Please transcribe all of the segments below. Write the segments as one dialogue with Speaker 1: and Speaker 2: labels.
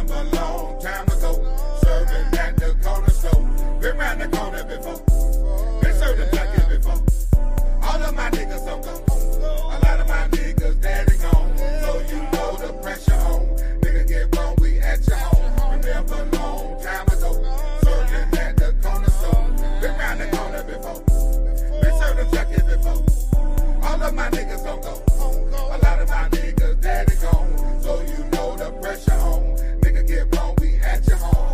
Speaker 1: Remember a long time ago, serving at the corner store. Been round the corner before. Been serving junkies before. All of my niggas on go. A lot of my niggas daddy gone. So you know the pressure on. Nigga get wrong, we at your home. Remember a long time ago, serving at the corner store. Been round the corner before. Been serving junkies before. All of my niggas on go. A lot of my niggas daddy gone. So you know the pressure on. Nigga get wrong, we at your home.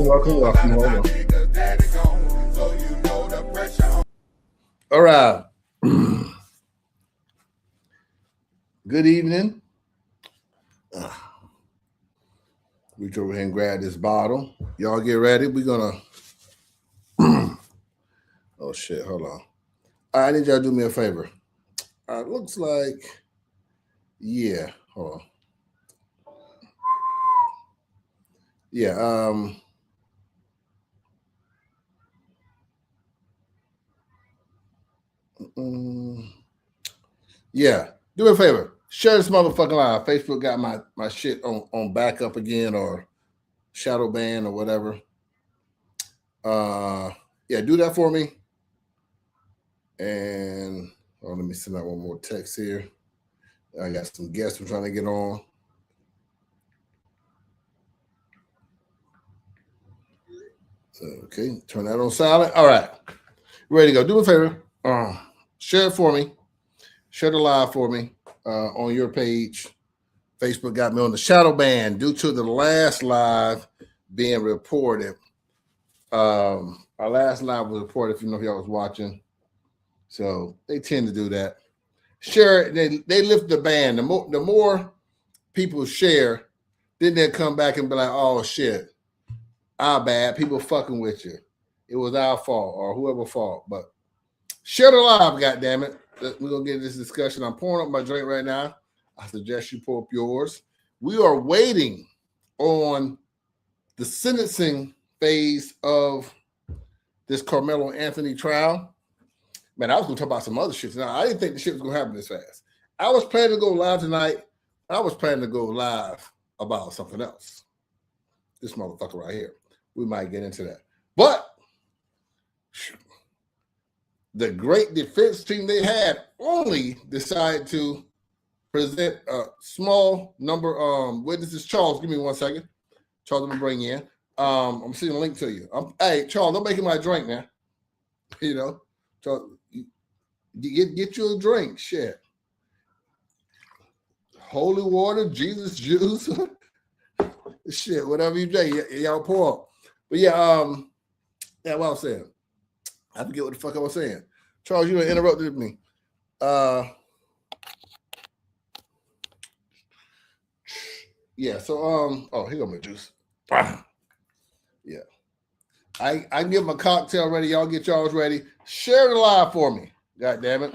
Speaker 2: Welcome. All right. Good evening. Reach over here and grab this bottle. Y'all get ready. We're gonna. Oh shit! Hold on. I need y'all to do me a favor. Looks like, yeah. Hold on. Yeah. Yeah. Do me a favor. Share this motherfucking live. Facebook got my shit on backup again or shadow ban or whatever. Yeah, do that for me. And let me send out one more text here. I got some guests I'm trying to get on. Okay, turn that on silent. All right, ready to go. Do me a favor. Share it for me. Share the live for me on your page. Facebook got me on the shadow ban due to the last live being reported. Our last live was reported, if you know if y'all was watching. So they tend to do that. Share it. They lift the ban. The more people share, then they'll come back and be like, oh shit, our bad. People fucking with you. It was our fault or whoever's fault. But share the live, goddammit. We're going to get this discussion. I'm pouring up my drink right now. I suggest you pour up yours. We are waiting on the sentencing phase of this Karmelo Anthony trial. Man, I was going to talk about some other shit. Now, I didn't think the shit was going to happen this fast. I was planning to go live tonight. I was planning to go live about something else. This motherfucker right here. We might get into that. But the great defense team they had only decided to present a small number of witnesses. Charles, give me 1 second. Charles, I'm going to bring you in. I'm sending a link to you. Hey, Charles, don't make it my drink now. You know, Charles, get you a drink. Shit. Holy water, Jesus juice. Shit, whatever you drink, y'all pour up. But yeah, what I was saying. I forget what the fuck I was saying. Charles, you interrupted me. Yeah, so here go my juice. Yeah. I get my cocktail ready. Y'all get y'all's ready. Share the live for me. God damn it.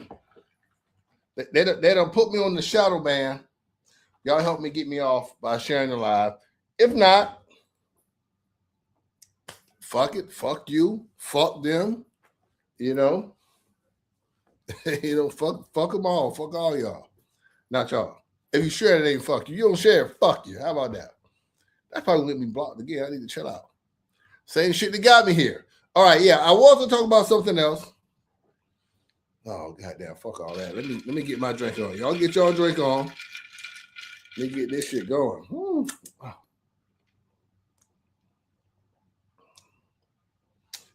Speaker 2: They don't put me on the shadow ban. Y'all help me get me off by sharing the live. If not, fuck it. Fuck you. Fuck them. You know. Fuck them all. Fuck all y'all. Not y'all. If you share it, ain't fuck you. You don't share it, fuck you. How about that? That's probably gonna get me blocked again. I need to chill out. Same shit that got me here. All right, yeah. I was gonna talk about something else. Oh goddamn, fuck all that. Let me get my drink on. Y'all get y'all drink on. Let me get this shit going. Woo.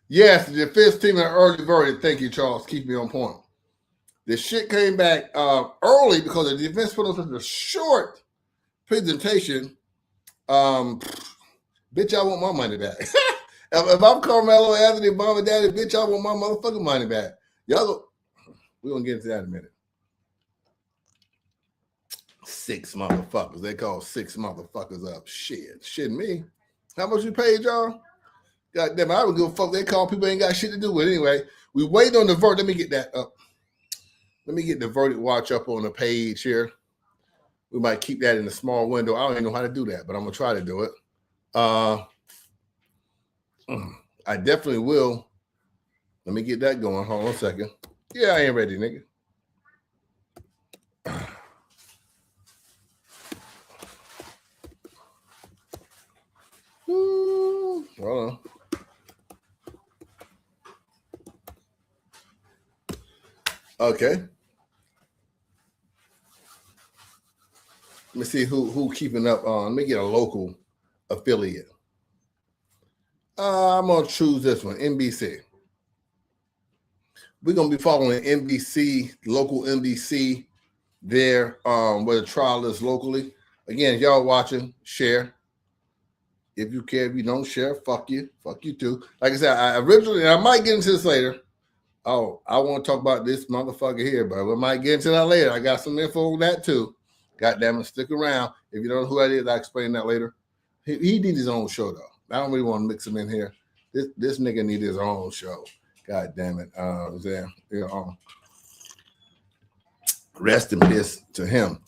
Speaker 2: Yes, the defense team in an early verdict. Thank you, Charles. Keep me on point. The shit came back early because the defense put on such a short presentation. Bitch, I want my money back. if I'm Karmelo Anthony, mom and daddy, bitch, I want my motherfucking money back. We're going to get into that in a minute. 6 motherfuckers. They call 6 motherfuckers up. Shit me. How much you paid, y'all? God damn, I don't give a fuck. They call people ain't got shit to do with. Anyway, we wait on the verdict. Let me get that up. Let me get the verdict watch up on the page here. We might keep that in a small window. I don't even know how to do that, but I'm going to try to do it. I definitely will. Let me get that going. Hold on a second. Yeah, I ain't ready, nigga. Hold on. Okay. Let me see who keeping up on. Let me get a local affiliate. I'm gonna choose this one, NBC. We're gonna be following NBC, local NBC there, where the trial is locally. Again, if y'all watching, share. If you care, if you don't share, fuck you. Fuck you too. Like I said, I might get into this later. Oh, I want to talk about this motherfucker here, but we might get into that later. I got some info on that too. God damn it, stick around. If you don't know who that is, I'll explain that later. He needs his own show though. I don't really want to mix him in here. This nigga need his own show. God damn it. Rest in peace to him.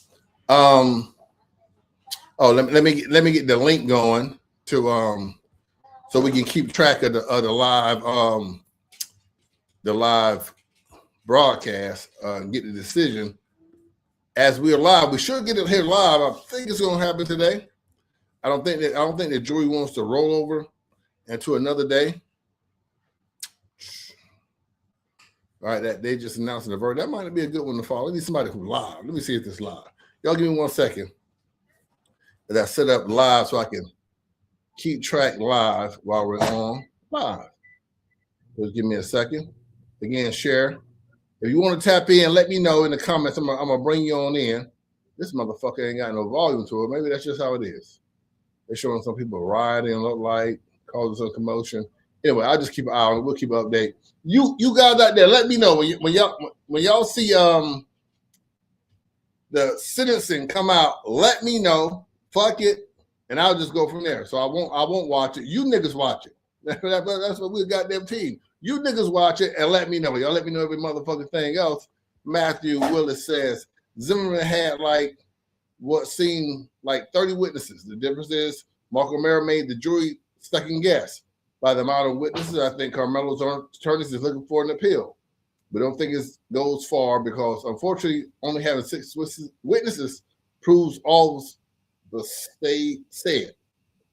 Speaker 2: Let me get the link going to so we can keep track of the live broadcast and get the decision as we are live. We should get it here live. I think it's going to happen today. I don't think the jury wants to roll over into another day. All right, that they just announcing the verdict. That might be a good one to follow. I need somebody who's live. Let me see if this live. Y'all give me 1 second. As I set up live so I can keep track live while we're on live. Just give me a second. Again, share. If you want to tap in, let me know in the comments. I'm gonna bring you on in. This motherfucker ain't got no volume to it. Maybe that's just how it is. They're showing some people rioting, look like, causing some commotion. Anyway, I'll just keep an eye on it. We'll keep an update. You guys out there, let me know when y'all see the sentencing come out. Let me know. Fuck it, and I'll just go from there. So I won't watch it. You niggas watch it. That's what we goddamn team. You niggas watch it and let me know. Y'all let me know every motherfucking thing else. Matthew Willis says Zimmerman had like what seemed like 30 witnesses. The difference is Marco Mera made the jury second guess by the amount of witnesses. I think Carmelo's attorneys is looking for an appeal. We don't think it goes far because, unfortunately, only having 6 witnesses proves all the state said.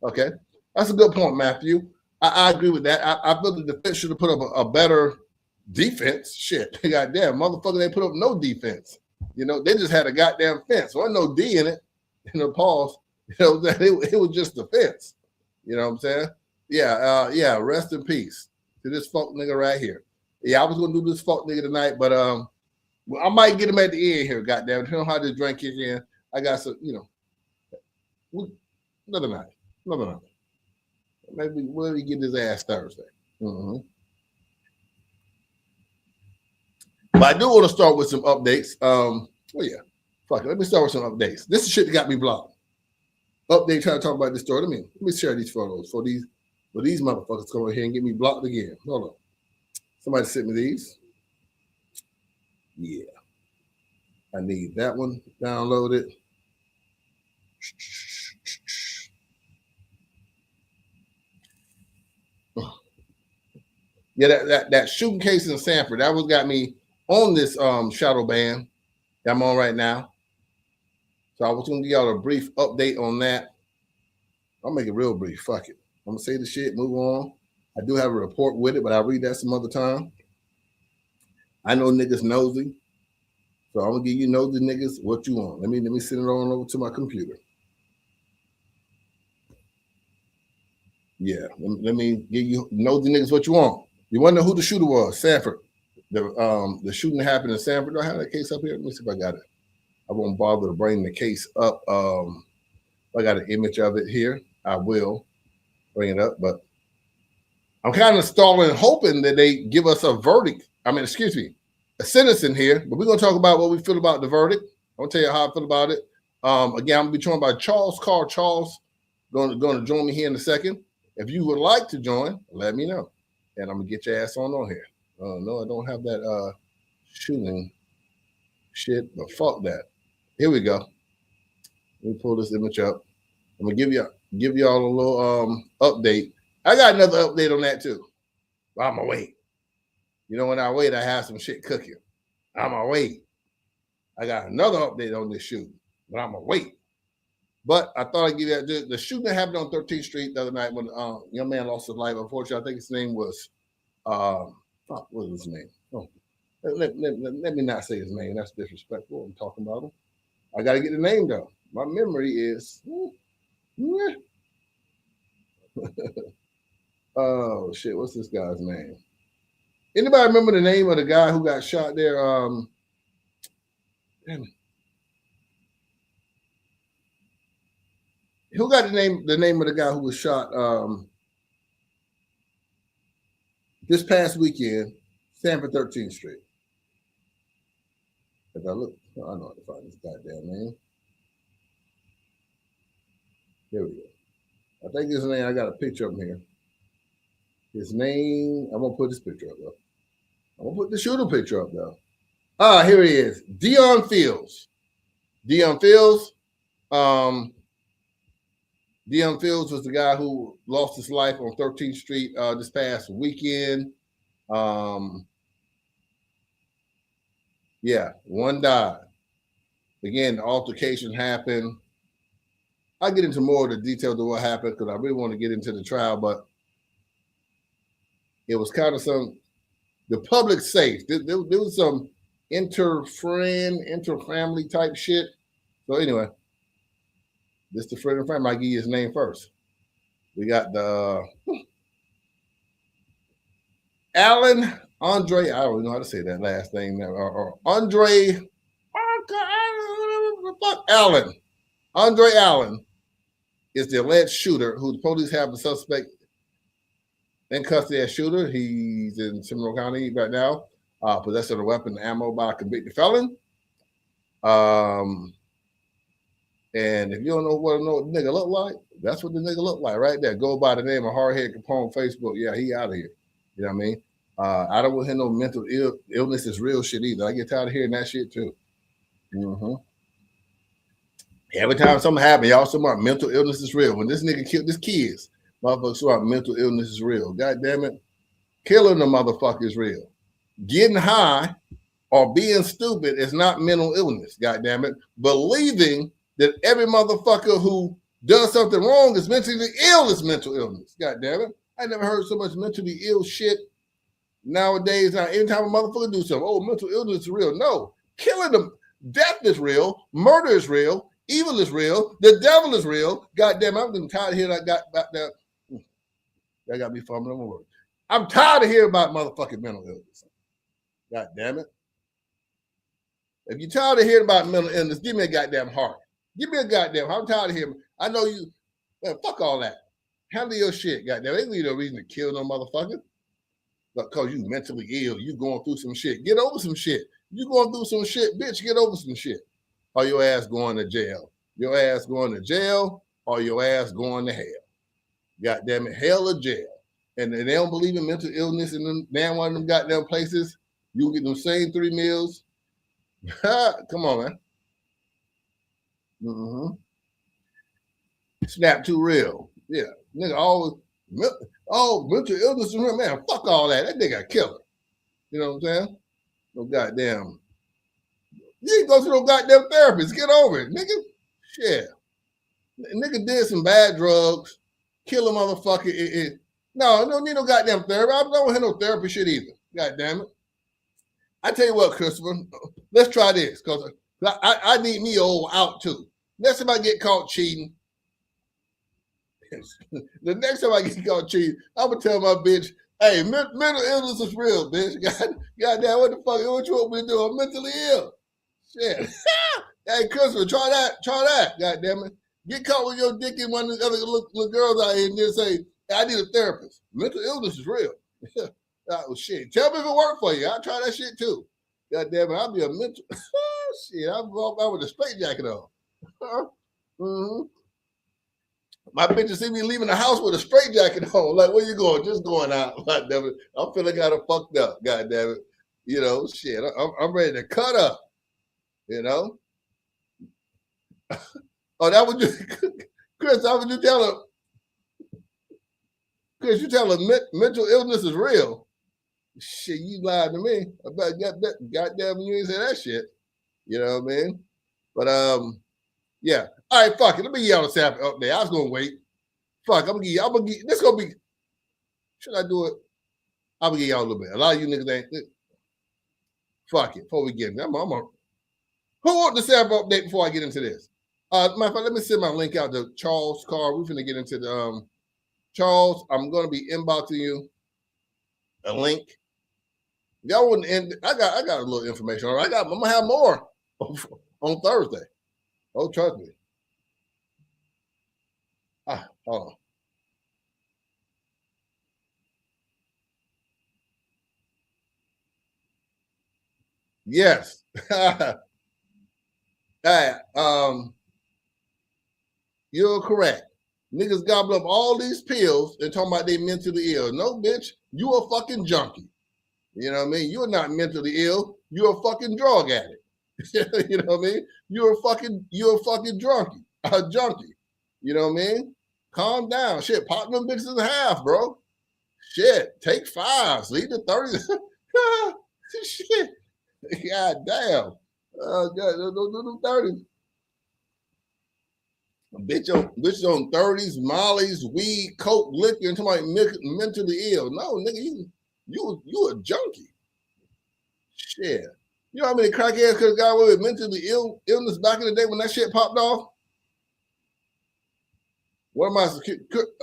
Speaker 2: Okay? That's a good point, Matthew. I agree with that. I feel the defense should have put up a better defense. Shit. Goddamn, motherfucker, they put up no defense. You know, they just had a goddamn fence. There wasn't no D in it. You know, pause. You know, it was just a fence. You know what I'm saying? Yeah, rest in peace to this fuck nigga right here. Yeah, I was gonna do this fuck nigga tonight, but I might get him at the end here, goddamn. Depending on how this drink kick in. I got some, you know. Another night. Maybe we'll get his ass Thursday. Mm-hmm. But I do want to start with some updates. Fuck it. Let me start with some updates. This is shit that got me blocked. Update trying to talk about this story. Let me share these photos for these motherfuckers come over here and get me blocked again. Hold on. Somebody sent me these. Yeah. I need that one downloaded. Yeah, that shooting case in Sanford, that was got me on this shadow ban that I'm on right now. So I was gonna give y'all a brief update on that. I'll make it real brief. Fuck it. I'm gonna say the shit, move on. I do have a report with it, but I'll read that some other time. I know niggas nosy. So I'm gonna give you nosy niggas what you want. Let me send it on over to my computer. Yeah, let me give you nosy niggas what you want. You want to know who the shooter was? Sanford. The shooting happened in Sanford. Do I have that case up here? Let me see if I got it. I won't bother to bring the case up. I got an image of it here. I will bring it up, but I'm kind of stalling, hoping that they give us a verdict. A sentencing here. But we're gonna talk about what we feel about the verdict. I'm gonna tell you how I feel about it. Again, I'm gonna be joined by Charles Carr. Charles going to join me here in a second. If you would like to join, let me know. And I'm gonna get your ass on here. No, I don't have that shooting shit, but fuck that. Here we go. Let me pull this image up. I'm gonna give y'all a little update. I got another update on that too. But I'm gonna wait. You know, when I wait, I have some shit cooking. I'm gonna wait. I got another update on this shooting, but I'm gonna wait. But I thought I'd give you the shooting that happened on 13th Street the other night when a young man lost his life. Unfortunately, I think his name was what was his name? Oh, let me not say his name. That's disrespectful. I'm talking about him. I got to get the name though. My memory is. Oh shit! What's this guy's name? Anybody remember the name of the guy who got shot there? Damn it. Who got the name of the guy who was shot this past weekend, Sanford 13th Street? If I look, I know how to find this goddamn name. Here we go. I think his name, I got a picture of him here. His name, I'm gonna put this picture up though. I'm gonna put the shooter picture up though. Here he is. Deon Fields. Deon Fields. Deon Fields was the guy who lost his life on 13th Street this past weekend. Yeah, one died. Again, the altercation happened. I'll get into more of the details of what happened because I really want to get into the trial, but it was kind of some The public safe. There was some inter-family type shit. So anyway, this the friend and family. I give you his name first. We got the Alan Andre. I don't know how to say that last name. Or Andre. Allen. Andre Allen is the alleged shooter who the police have the suspect in custody as shooter. He's in Seminole County right now. Possession of weapon and ammo by a convicted felon. And if you don't know what the nigga look like, that's what the nigga look like right there. Go by the name of Hardhead Capone Facebook. Yeah, he out of here. You know what I mean? I don't want to hear no mental illness is real shit either. I get tired of hearing that shit too. Mm-hmm. Every time something happens, y'all talking about mental illness is real. When this nigga killed his kids, motherfuckers talking about mental illness is real. God damn it. Killing the motherfucker is real. Getting high or being stupid is not mental illness. God damn it. Believing that every motherfucker who does something wrong is mentally ill is mental illness. God damn it. I never heard so much mentally ill shit nowadays. Now, anytime a motherfucker do something, oh, mental illness is real. No. Killing them. Death is real. Murder is real. Evil is real. The devil is real. God damn it. I'm getting tired of hearing I got about that. That got me fumbling my words. I'm tired of hearing about motherfucking mental illness. God damn it. If you're tired of hearing about mental illness, give me a goddamn heart. Give me a goddamn heart. I'm tired of hearing. I know you. Man, fuck all that. Handle your shit, goddamn. Ain't no reason to kill no motherfucker. Because you mentally ill. You going through some shit. Get over some shit. You going through some shit, bitch. Get over some shit. Or your ass going to jail. Your ass going to jail or your ass going to hell. God damn it, hell or jail. And they don't believe in mental illness in them damn one of them goddamn places. You get them same 3 meals. Come on, man. Mm-hmm. Snap too real. Yeah. Nigga always, mental illness is real, man. Fuck all that. That nigga a killer. You know what I'm saying? No goddamn. You ain't go to no goddamn therapist. Get over it, nigga. Shit. Nigga did some bad drugs. Kill a motherfucker. No, don't need no goddamn therapy. I don't have no therapy shit either. God damn it. I tell you what, Christopher, let's try this because I need me old out too. Next time I get caught cheating, the next time I get caught cheating, I'm gonna tell my bitch, hey, mental illness is real, bitch. God damn, what the fuck? What you want me to do? I'm mentally ill. Shit. Hey, Christopher, try that. God damn it. Get caught with your dick in one of the other little girls out here and then say, hey, I need a therapist. Mental illness is real. Oh, shit. Tell me if it worked for you. I'll try that shit too. God damn it. I'll be a mental. Shit. I'll walk out with a straight jacket on. Mm-hmm. My bitches see me leaving the house with a straight jacket on. Like, where you going? Just going out. God damn it. I'm feeling kind of fucked up. God damn it. You know, shit. I'm ready to cut up. You know? Oh, that was just Chris. How would you tell her? Chris, you tell her mental illness is real. Shit, you lied to me. Goddamn, you ain't say that shit. You know what I mean? But yeah. All right, fuck it. Let me yell this up there. I was gonna wait. Fuck, I'm gonna give. This gonna be. Should I do it? I'm gonna give y'all a little bit. A lot of you niggas ain't. Fuck it. Before we get in, who want the sample update before I get into this? Matter of fact, let me send my link out to Charles Carr. We're gonna get into the Charles. I'm gonna be inboxing you a link. Y'all wouldn't end. I got a little information. I'm gonna have more on Thursday. Oh, trust me. Hold on. Yes. Hey, you're correct. Niggas gobble up all these pills and talking about they mentally ill. No, bitch, you a fucking junkie. You know what I mean? You're not mentally ill. You're a fucking drug addict. You know what I mean? You're a fucking drunkie, a junkie. You know what I mean? Calm down. Shit, pop them bitches in half, bro. Shit, take 5. Leave the 30. Shit. God damn. God, do 30. Bitch on 30s, mollies, weed, coke, liquor, and talking about mentally ill. No, nigga, you a junkie. Shit. You know how many crackheads could have got away with mentally illness back in the day when that shit popped off? What am I,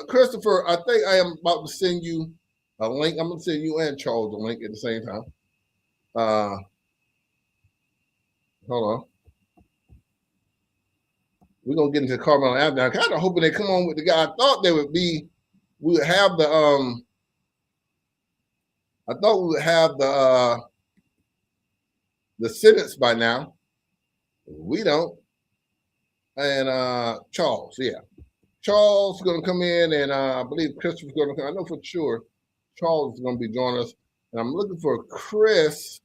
Speaker 2: Christopher? I think I am about to send you a link. I'm gonna send you and Charles a link at the same time. Hold on. We're gonna get into Karmelo Anthony. I'm kind of hoping they come on with the guy. I thought they would be. We would have the. I thought we would have the sentence by now. We don't. And Charles, yeah. Charles is going to come in, and I believe Christopher's going to come. I know for sure Charles is going to be joining us. And I'm looking for Chris,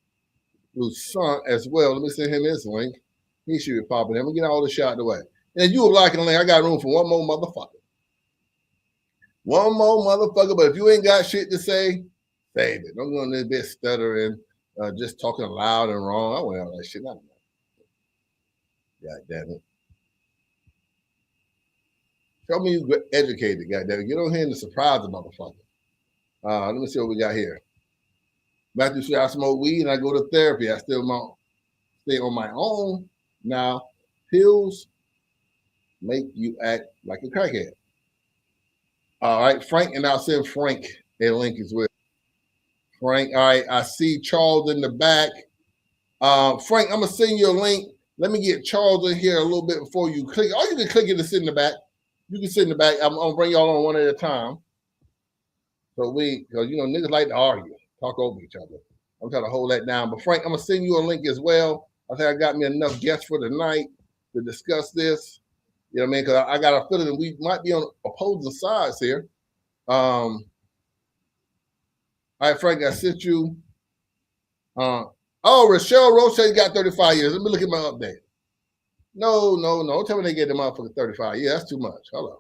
Speaker 2: whose son as well. Let me send him his link. He should be popping in. I'm going to get all this shot away. And you were liking the link. I got room for one more motherfucker. One more motherfucker. But if you ain't got shit to say, save it. Don't go in this bit stuttering, just talking loud and wrong. I want all that shit. God damn it. Tell me you educated, goddamn it. Get on here and surprise the motherfucker. Let me see what we got here. Matthew said I smoke weed and I go to therapy. I still stay on my own. Now, pills make you act like a crackhead. All right, Frank, and I'll send Frank a link as well. Frank, all right, I see Charles in the back. Frank, I'm going to send you a link. Let me get Charles in here a little bit before you click. Or you can click it to sit in the back. You can sit in the back. I'm going to bring y'all on one at a time. So because, niggas like to argue, talk over each other. I'm trying to hold that down. But, Frank, I'm going to send you a link as well. I think I got me enough guests for tonight to discuss this. You know what I mean? Because I got a feeling that we might be on opposing sides here. All right, Frank, I sent you. Rochelle Roche got 35 years. Let me look at my update. No. Tell me they get them up for 35 years. That's too much. Hold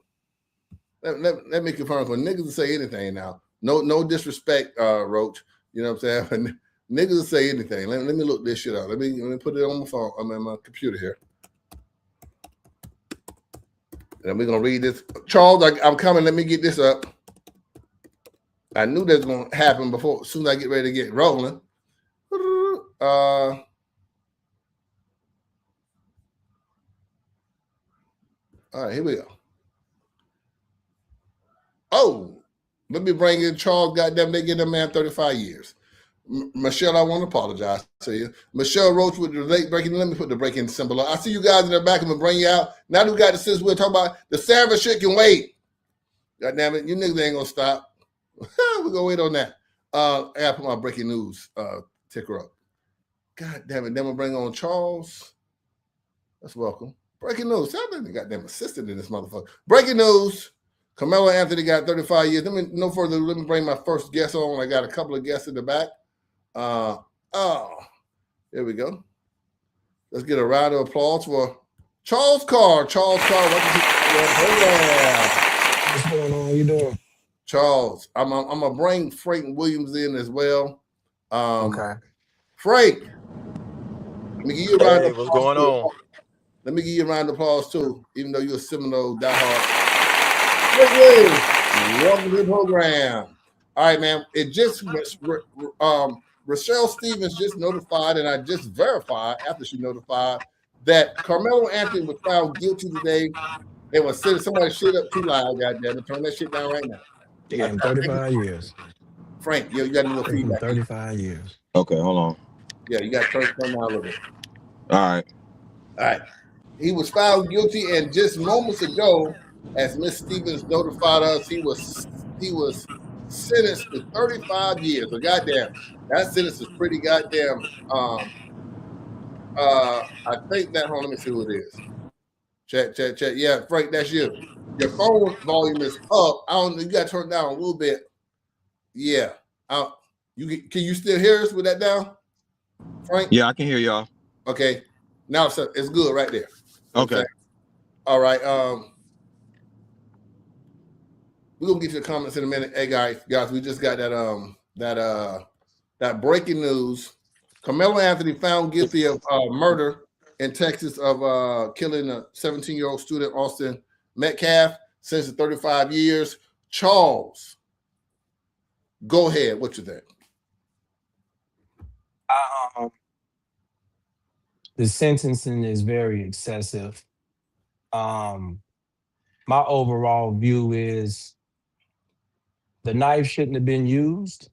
Speaker 2: on. Let me confirm for niggas to say anything now. No disrespect, Roach. You know what I'm saying? Niggas will say anything. Let me look this shit up. Let me put it on my phone. I'm on my computer here. And we're gonna read this. Charles, I'm coming. Let me get this up. I knew that's gonna happen as soon as I get ready to get rolling. All right, here we go. Oh, let me bring in Charles. Goddamn, they get that man 35 years. Michelle, I want to apologize to you. Michelle Roach with the late breaking. Let me put the breaking symbol on. I see you guys in the back. I'm going to bring you out. Now that we got the since we're talking about the savage shit can wait. God damn it. You niggas ain't going to stop. We're going to wait on that. I got to put my breaking news ticker up. God damn it. Then we'll bring on Charles. That's welcome. Breaking news. I'm the goddamn assistant in this motherfucker. Breaking news. Karmelo Anthony got 35 years. Let me bring my first guest on. I got a couple of guests in the back. Here we go. Let's get a round of applause for Charles Carr. Charles Carr, welcome to the program.
Speaker 3: What's going on? How you doing?
Speaker 2: Charles, I'm gonna bring Frank Williams in as well.
Speaker 3: Okay.
Speaker 2: Frank, let me give you a round of applause.
Speaker 4: What's going on?
Speaker 2: Let me give you a round of applause too, even though you're a Seminole diehard. Frank Williams, welcome to the program. All right, man. It just Rochelle Stevens just notified, and I just verified after she notified that Karmelo Anthony was found guilty today. They were sending somebody shit up too loud. Goddamn it, turn that shit down right now.
Speaker 3: They gave him 35 years.
Speaker 2: Frank, you got a little feedback.
Speaker 3: 35 years.
Speaker 4: Okay, hold on.
Speaker 2: Yeah, you got to turn down a little bit.
Speaker 4: All right.
Speaker 2: He was found guilty, and just moments ago, as Miss Stevens notified us, he was sentenced to 35 years. So goddamn, that sentence is pretty goddamn. I think that. Hold on, let me see who it is. Check. Yeah, Frank, that's you. Your phone volume is up. I don't know. You got to turn it down a little bit. Yeah. Can you still hear us with that down, Frank?
Speaker 4: Yeah, I can hear y'all.
Speaker 2: Okay. Now it's good right there.
Speaker 4: Okay.
Speaker 2: All right. We're gonna get to the comments in a minute. Hey guys, we just got that breaking news. Karmelo Anthony found guilty of murder in Texas of killing a 17-year-old student, Austin Metcalf, sentenced to 35 years. Charles, go ahead. What you think?
Speaker 3: The sentencing is very excessive. Um, my overall view is the knife shouldn't have been used.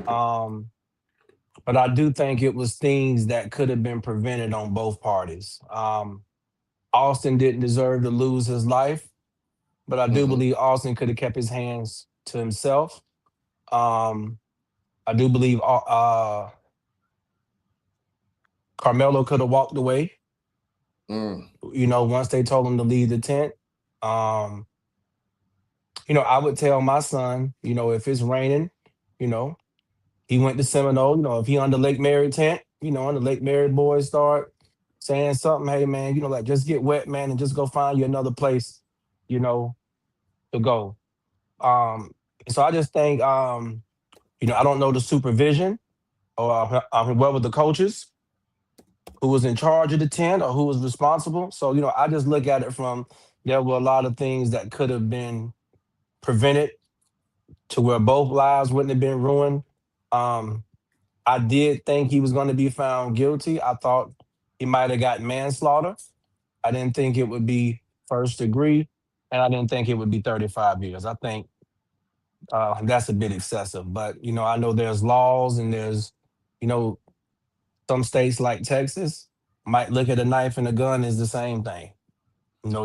Speaker 3: Um, but I do think it was things that could have been prevented on both parties. Austin didn't deserve to lose his life, but I do believe Austin could have kept his hands to himself. I do believe Carmelo could have walked away. Once they told him to leave the tent. I would tell my son, if it's raining, he went to Seminole, if he on the Lake Mary tent, and the Lake Mary boys start saying something, hey man, like just get wet, man, and just go find you another place, to go. So I just think, I don't know the supervision or what were the coaches who was in charge of the tent or who was responsible. So, I just look at it from there were a lot of things that could have been prevented to where both lives wouldn't have been ruined. I did think he was going to be found guilty. I thought he might have got manslaughter. I didn't think it would be first degree, and I didn't think it would be 35 years. I think that's a bit excessive. But, I know there's laws and there's, some states like Texas might look at a knife and a gun as the same thing.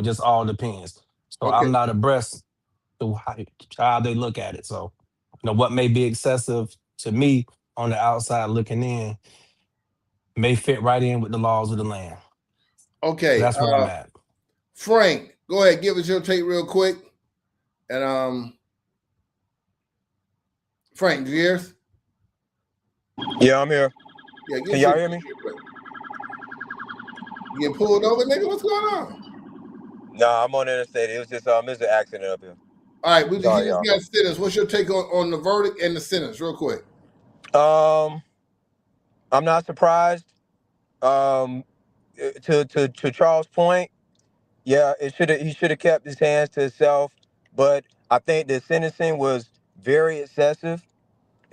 Speaker 3: Just all depends. So I'm not abreast to how they look at it. So, what may be excessive to me on the outside looking in may fit right in with the laws of the land.
Speaker 2: Okay.
Speaker 3: So that's where I'm at.
Speaker 2: Frank, go ahead. Give us your take real quick. And Frank, you hear us?
Speaker 4: Yeah, I'm here.
Speaker 2: Yeah,
Speaker 4: can y'all hear me?
Speaker 2: You get pulled over, nigga? What's going on?
Speaker 4: Nah, I'm on the interstate. It was just it's an accident up here.
Speaker 2: All right, we just got sentence. What's your take on the verdict and the sentence, real quick?
Speaker 4: I'm not surprised. To Charles' point, yeah, he should have kept his hands to himself. But I think the sentencing was very excessive,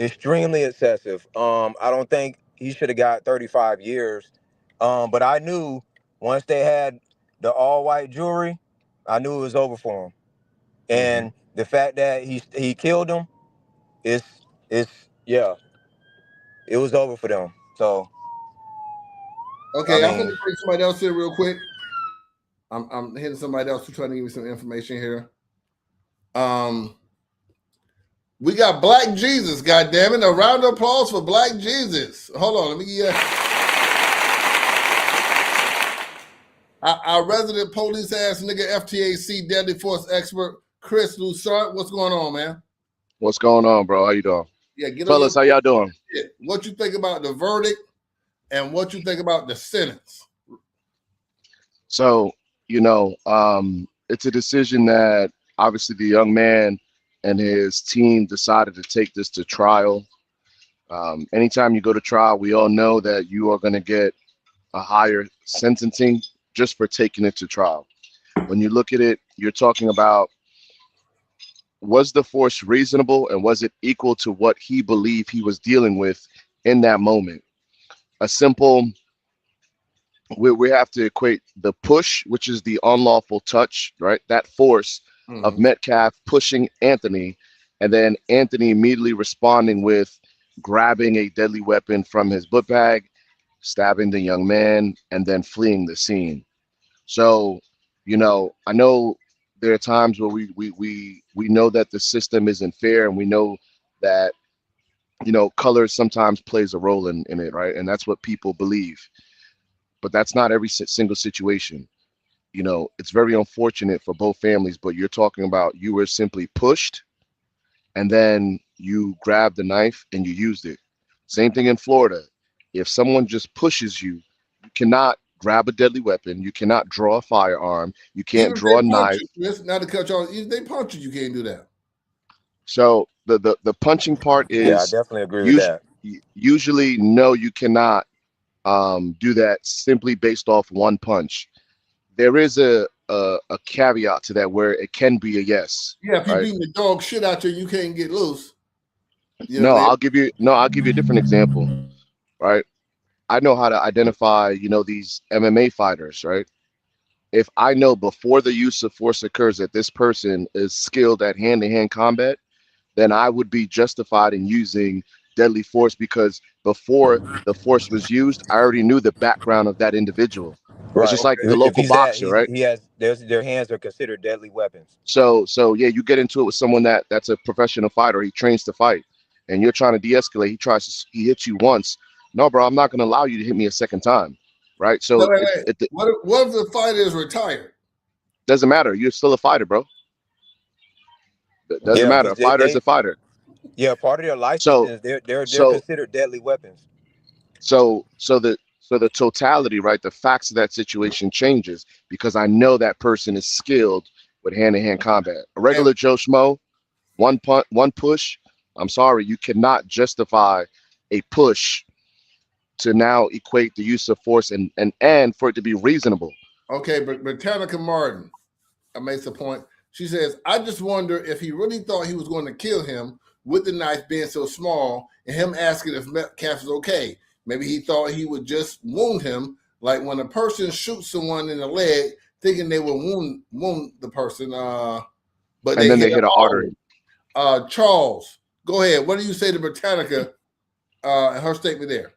Speaker 4: extremely excessive. I don't think he should have got 35 years. But I knew once they had the all-white jury, I knew it was over for him. And the fact that he killed him, it was over for them. So
Speaker 2: okay, I'm gonna bring somebody else here real quick. I'm hitting somebody else who's trying to give me some information here. We got Black Jesus, goddammit. A round of applause for Black Jesus. Hold on, let me get our resident police ass nigga FTAC deadly force expert Chris Lusart. What's going on, man?
Speaker 5: What's going on, bro? How you doing?
Speaker 2: Yeah,
Speaker 5: fellas, how y'all doing?
Speaker 2: What you think about the verdict and what you think about the sentence?
Speaker 5: So, it's a decision that obviously the young man and his team decided to take this to trial. Anytime you go to trial, we all know that you are going to get a higher sentencing just for taking it to trial. When you look at it, you're talking about, was the force reasonable and was it equal to what he believed he was dealing with in that moment? A simple, we have to equate the push, which is the unlawful touch, right? That force of Metcalf pushing Anthony, and then Anthony immediately responding with grabbing a deadly weapon from his book bag, stabbing the young man, and then fleeing the scene. So, I know there are times where we know that the system isn't fair, and we know that, color sometimes plays a role in it, right? And that's what people believe. But that's not every single situation. It's very unfortunate for both families, but you're talking about you were simply pushed and then you grabbed the knife and you used it. Same thing in Florida. If someone just pushes you, you cannot grab a deadly weapon. You cannot draw a firearm. You can't draw a knife.
Speaker 2: Not to cut you off. If they punch you, you can't do that.
Speaker 5: So the punching part is,
Speaker 4: I definitely agree with that.
Speaker 5: Usually, no, you cannot do that simply based off one punch. There is a caveat to that where it can be a yes.
Speaker 2: Yeah, if you're beating the dog shit out you, you can't get loose.
Speaker 5: I'll give you a different example. right? I know how to identify, these MMA fighters, right? If I know before the use of force occurs that this person is skilled at hand-to-hand combat, then I would be justified in using deadly force because before the force was used, I already knew the background of that individual. It's
Speaker 4: Right.
Speaker 5: just like the
Speaker 4: If
Speaker 5: local
Speaker 4: he's that,
Speaker 5: boxer, right?
Speaker 4: he has their hands are considered deadly weapons.
Speaker 5: So yeah, you get into it with someone that's a professional fighter. He trains to fight, and you're trying to de-escalate. He hits you once. No, bro, I'm not going to allow you to hit me a second time, right?
Speaker 2: No,
Speaker 5: So
Speaker 2: wait, wait. What if the fighter is retired?
Speaker 5: doesn't matter. You're still a fighter, bro. It doesn't
Speaker 4: Yeah,
Speaker 5: matter.
Speaker 4: because
Speaker 5: A fighter is a fighter.
Speaker 4: part of their
Speaker 5: So
Speaker 4: licenses, they're
Speaker 5: so
Speaker 4: considered deadly weapons.
Speaker 5: so the totality, right? The facts of that situation changes because I know that person is skilled with hand-to-hand combat. A
Speaker 2: And
Speaker 5: regular Joe Schmo, one punt, one push. I'm sorry, you cannot justify a push to now equate the use of force and for it to be reasonable.
Speaker 2: okay, but Britannica Martin makes a point. She says, I just wonder if he really thought he was going to kill him with the knife being so small and him asking if Metcalf is okay. Maybe he thought he would just wound him, like when a person shoots someone in the leg, thinking they will wound the person, but
Speaker 5: And then they hit an artery.
Speaker 2: Charles, go ahead. What do you say to Britannica and her statement there?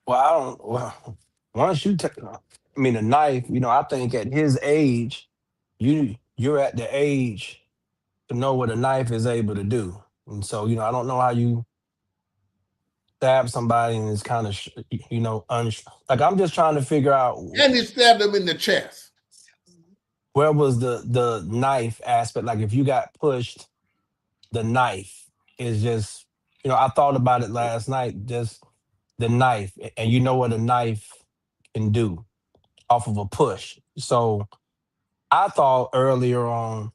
Speaker 3: Well, once you take, a knife. I think at his age, you're at the age to know what a knife is able to do. And so, I don't know how you stab somebody and it's kind of, like I'm just trying to figure out
Speaker 2: And he stabbed him in the chest.
Speaker 3: where was the knife aspect. Like if you got pushed, the knife is just, I thought about it last night, just the knife, and you know what a knife can do off of a push. So I thought earlier on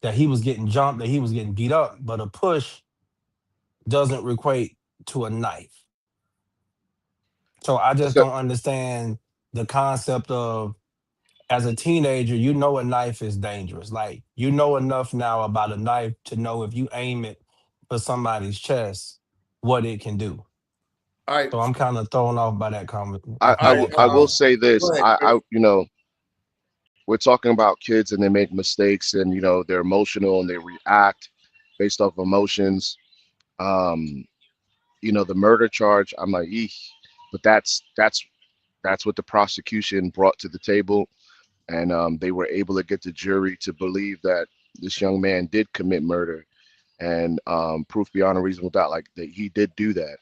Speaker 3: that he was getting jumped, that he was getting beat up, but a push doesn't equate to a knife. So I just
Speaker 5: So
Speaker 3: don't understand the concept of, as a teenager, you know a knife is dangerous. Like you know enough now about a knife to know if you aim it for somebody's chest, what it can do.
Speaker 2: All right.
Speaker 3: So I'm kind of thrown off by that comment.
Speaker 5: I will say this.
Speaker 2: Go ahead,
Speaker 5: I we're talking about kids and they make mistakes and they're emotional and they react based off emotions. The murder charge, I'm like, eek. But that's what the prosecution brought to the table, and they were able to get the jury to believe that this young man did commit murder, and proof beyond a reasonable doubt, like that he did do that.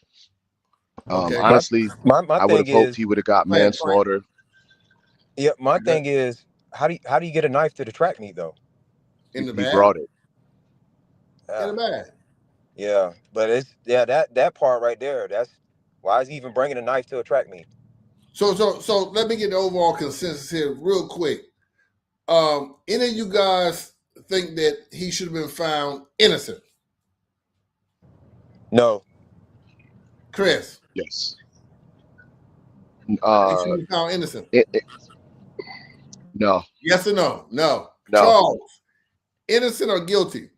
Speaker 2: Okay.
Speaker 5: Honestly,
Speaker 4: My
Speaker 5: I would have
Speaker 4: thing
Speaker 5: hoped
Speaker 4: is,
Speaker 5: he would have got
Speaker 2: Go ahead,
Speaker 5: manslaughter.
Speaker 4: yeah, my thing is, how do you get a knife to the track meet though?
Speaker 2: in the
Speaker 5: He
Speaker 2: bag.
Speaker 5: brought it.
Speaker 2: In the bag.
Speaker 4: Yeah, but that part right there. That's why is he even bringing a knife to a track meet?
Speaker 2: So let me get the overall consensus here real quick. Any of you guys think that he should have been found innocent?
Speaker 4: No.
Speaker 2: Chris,
Speaker 5: Yes.
Speaker 2: he should be found innocent.
Speaker 5: No.
Speaker 2: Yes or no? No.
Speaker 5: No.
Speaker 2: Charles, innocent or guilty?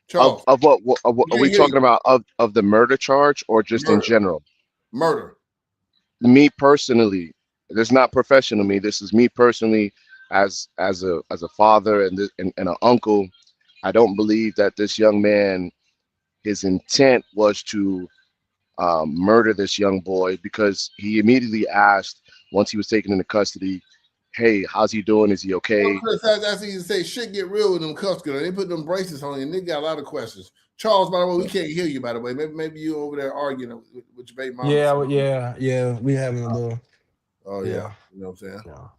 Speaker 2: Charles,
Speaker 5: Of what are we
Speaker 2: Yeah.
Speaker 5: talking about? Of the murder charge or just in
Speaker 2: Murder.
Speaker 5: general?
Speaker 2: Murder.
Speaker 5: Me personally, this is not professional me. This is me personally, as a father and an uncle. I don't believe that this young man, his intent was to murder this young boy, because he immediately asked once he was taken into custody, "Hey, how's he doing? Is he okay?"
Speaker 2: Chris, that's easy to say. Shit get real with them cuffs. They put them braces on you, and they got a lot of questions. Charles, by the way, we can't hear you. By the way, maybe you over there arguing with your baby mama.
Speaker 3: Yeah. We having a little.
Speaker 2: Oh yeah,
Speaker 3: Yeah.
Speaker 2: you know what I'm saying.
Speaker 3: Yeah.
Speaker 2: All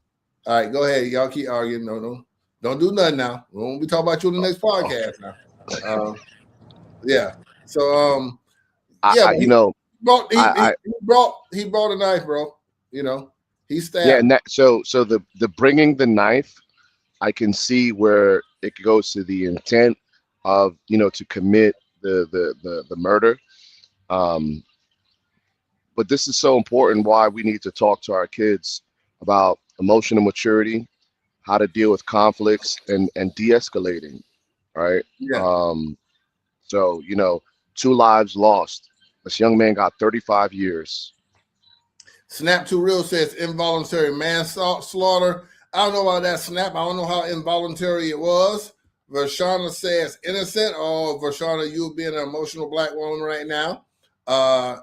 Speaker 2: right, go ahead. Y'all keep arguing. No, don't do nothing now. We won't be talking about you in the next podcast now. Yeah. So yeah, he brought a knife, bro. He stabbed.
Speaker 5: Yeah, and so the bringing the knife, I can see where it goes to the intent of to commit the murder. But this is so important, why we need to talk to our kids about emotional maturity, how to deal with conflicts, and de-escalating, right?
Speaker 2: Yeah.
Speaker 5: So, 2 lives lost. This young man got 35 years.
Speaker 2: Snap Too Real says involuntary manslaughter. I don't know about that, Snap. I don't know how involuntary it was. Vershana says innocent. Oh, Vershana, you being an emotional black woman right now.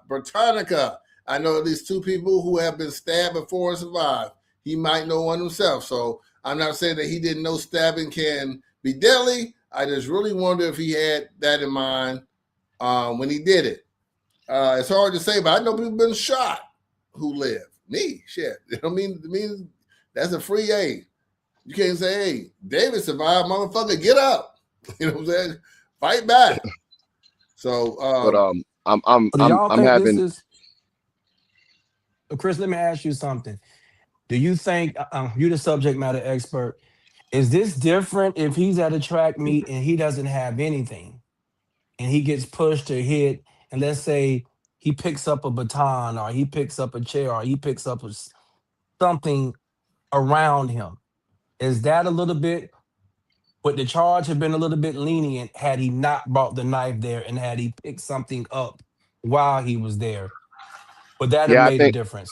Speaker 2: Britannica, I know at least 2 people who have been stabbed before and survived. He might know one himself. So I'm not saying that he didn't know stabbing can be deadly. I just really wonder if he had that in mind when he did it. It's hard to say, but I know people been shot who live. Me, shit. I mean, that's a free aid. You can't say, hey, David survived, motherfucker, get up. You know what I'm saying? Fight back. So
Speaker 5: But
Speaker 3: Do y'all
Speaker 5: I'm
Speaker 3: think this
Speaker 5: having
Speaker 3: is Chris? Let me ask you something. Do you think you're the subject matter expert? Is this different if he's at a track meet and he doesn't have anything and he gets pushed or hit, and let's say he picks up a baton or he picks up a chair or he picks up something around him? Is that a little bit? Would the charge have been a little bit lenient had he not brought the knife there and had he picked something up while he was there? Would that have
Speaker 5: yeah,
Speaker 3: made a difference?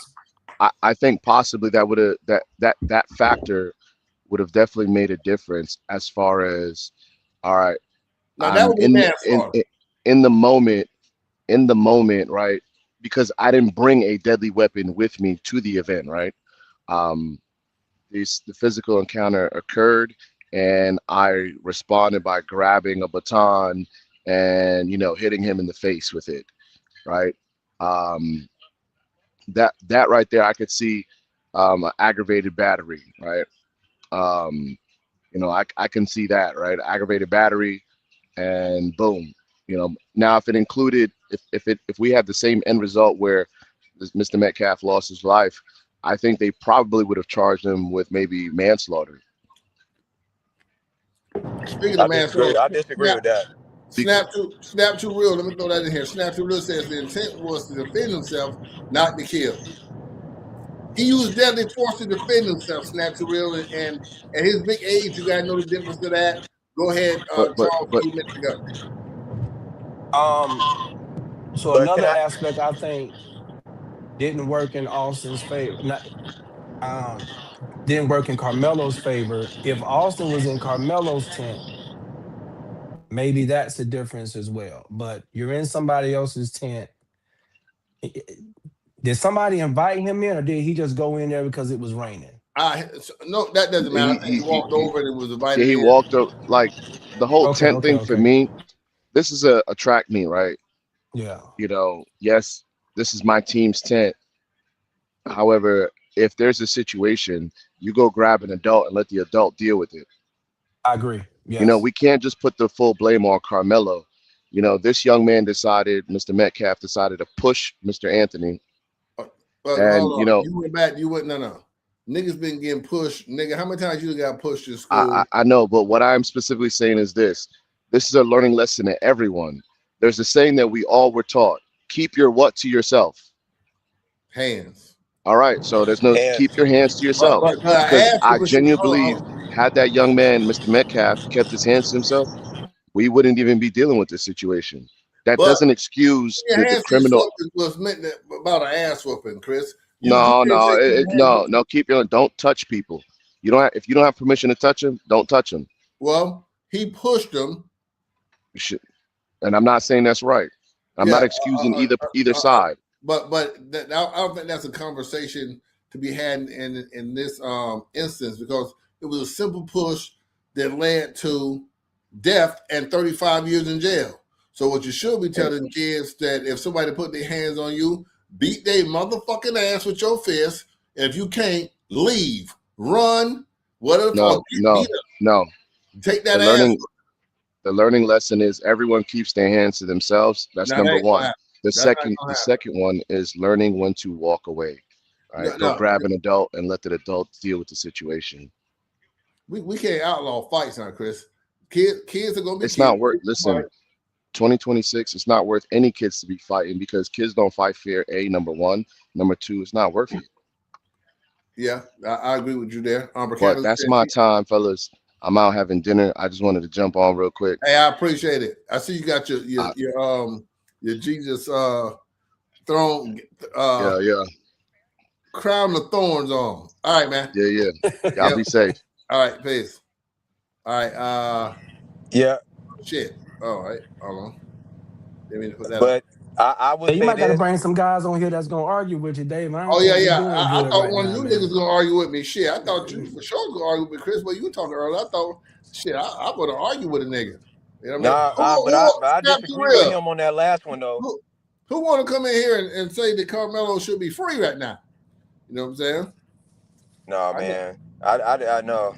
Speaker 5: I think possibly that would have that factor would have definitely made a difference as far as, all right,
Speaker 2: now that
Speaker 5: I'm
Speaker 2: would be manslaughter.
Speaker 5: in the moment, right? Because I didn't bring a deadly weapon with me to the event, right? Um, the physical encounter occurred, and I responded by grabbing a baton and hitting him in the face with it, right? Um, that right there, I could see an aggravated battery, right? Um, I can see that, right? Aggravated battery, and boom. Now if it included, if we had the same end result where Mr. Metcalf lost his life, I think they probably would have charged him with maybe manslaughter.
Speaker 2: Speaking of manslaughter,
Speaker 4: I disagree with that.
Speaker 2: Snap Too Real. Let me throw that in here. Snap Too Real says the intent was to defend himself, not to kill. He used deadly force to defend himself. Snap Too Real, and at his big age, you gotta know the difference to that. Go ahead,
Speaker 5: But but
Speaker 2: Charles.
Speaker 5: but
Speaker 2: 2 minutes ago.
Speaker 3: So
Speaker 4: But can
Speaker 3: another
Speaker 4: I?
Speaker 3: aspect I think didn't work in Austin's favor. Not, um, didn't work in Carmelo's favor. If Austin was in Carmelo's tent, maybe that's the difference as well. But you're in somebody else's tent. Did somebody invite him in, or did he just go in there because it was raining?
Speaker 2: No, that doesn't matter. I think he walked over and it was invited
Speaker 5: he
Speaker 2: in.
Speaker 5: walked up, like, the whole
Speaker 3: Okay,
Speaker 5: tent
Speaker 3: okay,
Speaker 5: thing for
Speaker 3: okay.
Speaker 5: me. This is a track meet, right?
Speaker 3: Yeah,
Speaker 5: Yes, this is my team's tent. However, if there's a situation, you go grab an adult and let the adult deal with it.
Speaker 3: I agree. Yes,
Speaker 5: We can't just put the full blame on Carmelo. This young man Mr. Metcalf decided to push Mr. Anthony.
Speaker 2: But
Speaker 5: And,
Speaker 2: hold on, you went back. You went no. Niggas been getting pushed. Nigga, how many times you got pushed in school?
Speaker 5: I know, but what I'm specifically saying is this is a learning lesson to everyone. There's a saying that we all were taught: keep your what to yourself.
Speaker 2: Hands.
Speaker 5: All right, so there's no, keep
Speaker 4: Hands.
Speaker 5: your hands to yourself,
Speaker 2: But I
Speaker 5: because
Speaker 2: asked
Speaker 5: I
Speaker 2: you,
Speaker 5: genuinely believe,
Speaker 2: hold on.
Speaker 5: had that young man, Mr. Metcalf, kept his hands to himself, we wouldn't even be dealing with this situation. That
Speaker 2: But
Speaker 5: doesn't excuse
Speaker 2: your
Speaker 5: the
Speaker 2: hands to
Speaker 5: criminal.
Speaker 2: yourself was meant about an ass whooping, Chris.
Speaker 5: No,
Speaker 2: didn't say keep your hands
Speaker 5: no. Keep your. Don't touch people. If you don't have permission to touch them, don't touch them.
Speaker 2: Well, he pushed him.
Speaker 5: You should, and I'm not saying that's right. I'm
Speaker 2: Yeah,
Speaker 5: not excusing either side.
Speaker 2: But I don't think that's a conversation to be had in this instance, because it was a simple push that led to death and 35 years in jail. So what you should be telling kids that if somebody put their hands on you, beat their motherfucking ass with your fist. And if you can't, leave, run, whatever.
Speaker 5: No.
Speaker 2: Take that ass.
Speaker 5: The learning lesson is everyone keeps their hands to themselves. That's number one. The second one is learning when to walk away. All right, go grab an adult and let the adult deal with the situation.
Speaker 2: We can't outlaw fights now, Chris. Kids are gonna be.
Speaker 5: It's not worth. Listen, 2026. It's not worth any kids to be fighting, because kids don't fight fair. Number one. Number two, it's not worth it.
Speaker 2: Yeah, I agree with you there.
Speaker 5: But that's my time, fellas. I'm out having dinner. I just wanted to jump on real quick.
Speaker 2: Hey, I appreciate it. I see you got your
Speaker 5: Uh,
Speaker 2: your Jesus throne
Speaker 5: yeah, yeah,
Speaker 2: crown of thorns on. All right, man.
Speaker 5: yeah, yeah. Y'all
Speaker 2: Yep.
Speaker 5: be safe.
Speaker 2: All right, peace. All right.
Speaker 4: Yeah,
Speaker 2: Shit. All right. Hold on. Didn't mean to put that up.
Speaker 4: but I would
Speaker 3: Hey, you
Speaker 4: say
Speaker 3: might got to
Speaker 4: this.
Speaker 3: bring some guys on here that's gonna argue with you, Dave. I
Speaker 2: Oh
Speaker 3: don't
Speaker 2: yeah,
Speaker 3: think you're
Speaker 2: yeah.
Speaker 3: doing
Speaker 2: I
Speaker 3: good
Speaker 2: thought
Speaker 3: right
Speaker 2: one of
Speaker 3: now,
Speaker 2: you niggas
Speaker 3: man.
Speaker 2: gonna argue with me. Shit, I thought you for sure gonna argue with Chris, but you were talking earlier. I thought, shit, I'm gonna argue with a nigga. You know what I mean?
Speaker 4: Nah, but I
Speaker 2: Snap to
Speaker 4: disagree with
Speaker 2: real?
Speaker 4: him on that last one though.
Speaker 2: Who, who want to come in here and say that Carmelo should be free right now? You know what I'm saying?
Speaker 4: Nah,
Speaker 2: I know.
Speaker 4: man, I know.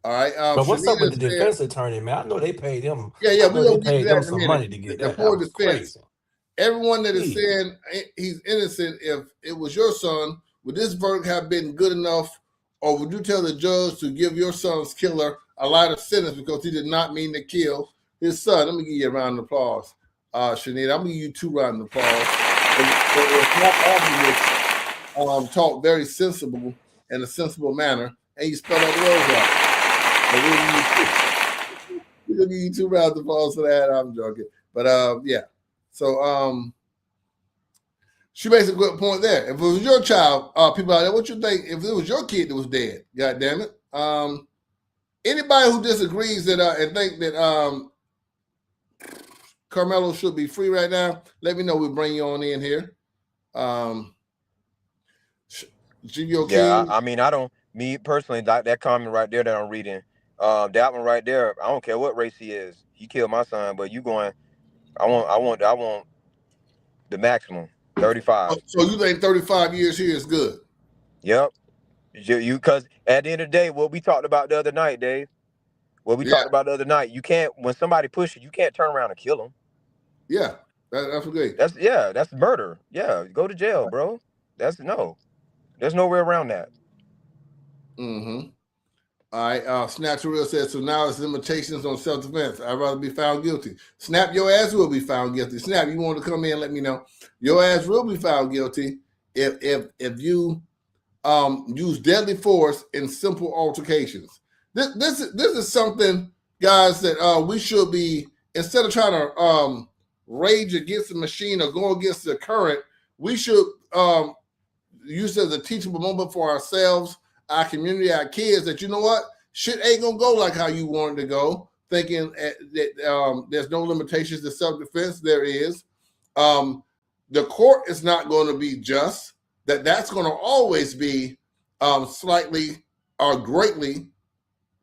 Speaker 2: All right.
Speaker 3: But what's up with
Speaker 2: Shanita
Speaker 3: the
Speaker 2: said,
Speaker 3: defense attorney, man? I know they paid him.
Speaker 2: yeah, yeah,
Speaker 3: I
Speaker 2: we're
Speaker 3: know they
Speaker 2: gonna get to
Speaker 3: paid
Speaker 2: that
Speaker 3: them
Speaker 2: in a
Speaker 3: some
Speaker 2: minute.
Speaker 3: money to get
Speaker 2: The
Speaker 3: that. That
Speaker 2: poor
Speaker 3: was
Speaker 2: defense.
Speaker 3: crazy.
Speaker 2: Everyone that is
Speaker 3: Jeez.
Speaker 2: saying he's innocent, if it was your son, would this verdict have been good enough, or would you tell the judge to give your son's killer a lighter sentence because he did not mean to kill his son? Let me give you a round of applause, Shanita. I'm gonna give you 2 rounds of applause. It's not argument, talk very sensible in a sensible manner, and you spell out the words right. So we're gonna give you 2 rounds of applause for that. I'm joking, but yeah. So she makes a good point there. If it was your child, people out there, what you think? If it was your kid that was dead, God damn it. Anybody who disagrees that and think that Carmelo should be free right now, let me know. We'll bring you on in here. GBO
Speaker 4: Yeah,
Speaker 2: King.
Speaker 4: I mean, I don't. Me personally, that comment right there that I'm reading, that one right there. I don't care what race he is. He killed my son, but you going? I want the maximum, 35.
Speaker 2: So you think 35 years here is good?
Speaker 4: Yep. Because at the end of the day, what we talked about the other night, Dave. What we
Speaker 2: Yeah,
Speaker 4: talked about the other night. You can't when somebody pushes you can't turn around and kill them.
Speaker 2: yeah. That's great.
Speaker 4: That's murder. Yeah, go to jail, bro. That's no. There's no way around that.
Speaker 2: Mm-hmm. All right. Snap to real says so. Now it's limitations on self defense. I'd rather be found guilty. Snap, your ass will be found guilty. Snap, you want to come in and let me know? Your ass will be found guilty if you use deadly force in simple altercations. This is something, guys, that we should be, instead of trying to rage against the machine or go against the current. We should use it as a teachable moment for ourselves, our community, our kids. That, you know what, shit ain't gonna go like how you want it to go. Thinking that there's no limitations to self defense. There is. The court is not going to be just. That's going to always be slightly or greatly,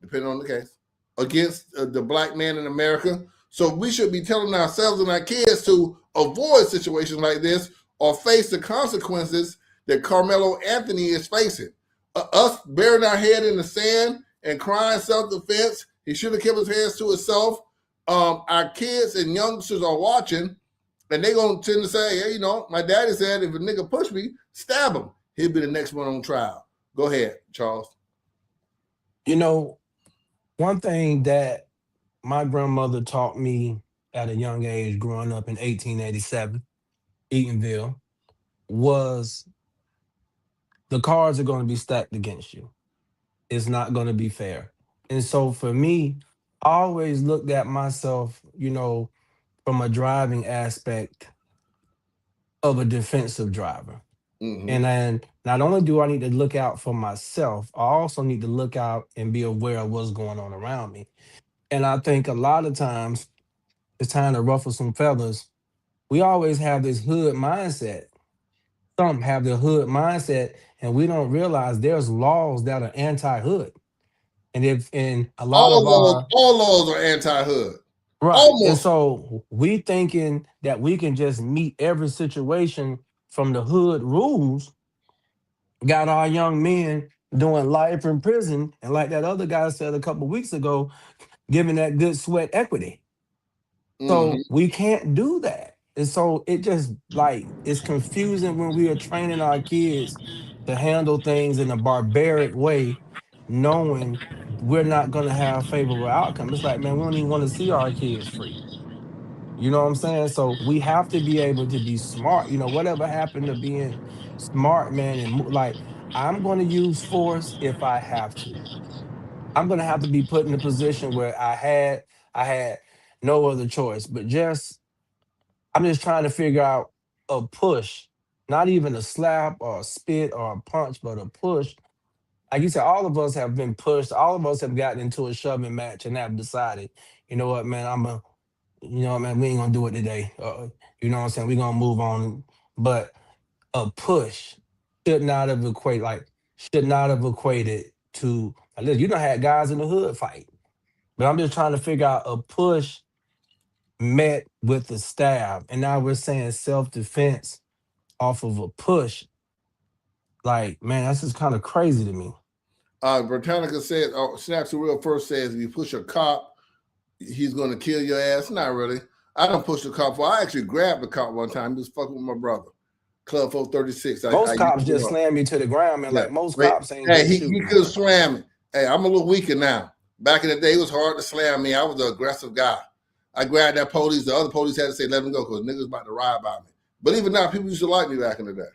Speaker 2: depending on the case, against the black man in America. So we should be telling ourselves and our kids to avoid situations like this or face the consequences that Carmelo Anthony is facing. Us burying our head in the sand and crying self-defense, he should have kept his hands to himself. Our kids and youngsters are watching, and they're going to tend to say, hey, my daddy said if a nigga push me, stab him. He'll be the next one on trial. Go ahead, Charles.
Speaker 3: You know, one thing that my grandmother taught me at a young age growing up in 1887, Eatonville, was the cards are going to be stacked against you. It's not going to be fair. And so for me, I always looked at myself, from a driving aspect of a defensive driver.
Speaker 2: Mm-hmm.
Speaker 3: And then not only do I need to look out for myself, I also need to look out and be aware of what's going on around me. And I think a lot of times it's time to ruffle some feathers. We always have this hood mindset. Some have the hood mindset, and we don't realize there's laws that are anti-hood. And if in a lot of our
Speaker 2: All laws are anti-hood.
Speaker 3: right, and
Speaker 2: Almost.
Speaker 3: so we thinking that we can just meet every situation from the hood rules, got our young men doing life in prison, and like that other guy said a couple weeks ago, giving that good sweat equity.
Speaker 2: Mm-hmm.
Speaker 3: So we can't do that. And so it just like it's confusing when we are training our kids to handle things in a barbaric way, knowing we're not going to have favorable outcome. It's like, man, we don't even want to see our kids free. You know what I'm saying? So we have to be able to be smart. Whatever happened to being smart, man, and like I'm going to use force if I have to. I'm gonna have to be put in a position where I had no other choice. But I'm just trying to figure out a push, not even a slap or a spit or a punch, but a push. Like you said, all of us have been pushed. All of us have gotten into a shoving match and have decided, you know what, man, man, we ain't gonna do it today. You know what I'm saying? We're gonna move on. But a push should not have equated to like, listen, you done had guys in the hood fight. But I'm just trying to figure out a push met with the stab. And now we're saying self-defense off of a push. Like, man, that's just kind of crazy to me.
Speaker 2: Britannica said, Snaps the Real first says, if you push a cop, he's going to kill your ass. Not really. I don't push the cop. I actually grabbed the cop one time. He was fucking with my brother. Club 436.
Speaker 3: Most cops just slam you to the ground, man.
Speaker 2: Yeah.
Speaker 3: Like most cops ain't
Speaker 2: Hey, he
Speaker 3: shooting.
Speaker 2: could slam me. Hey, I'm a little weaker now. Back in the day, it was hard to slam me. I was an aggressive guy. I grabbed that police. The other police had to say, let him go, because niggas about to riot about me. Believe it or not, people used to like me back in the day.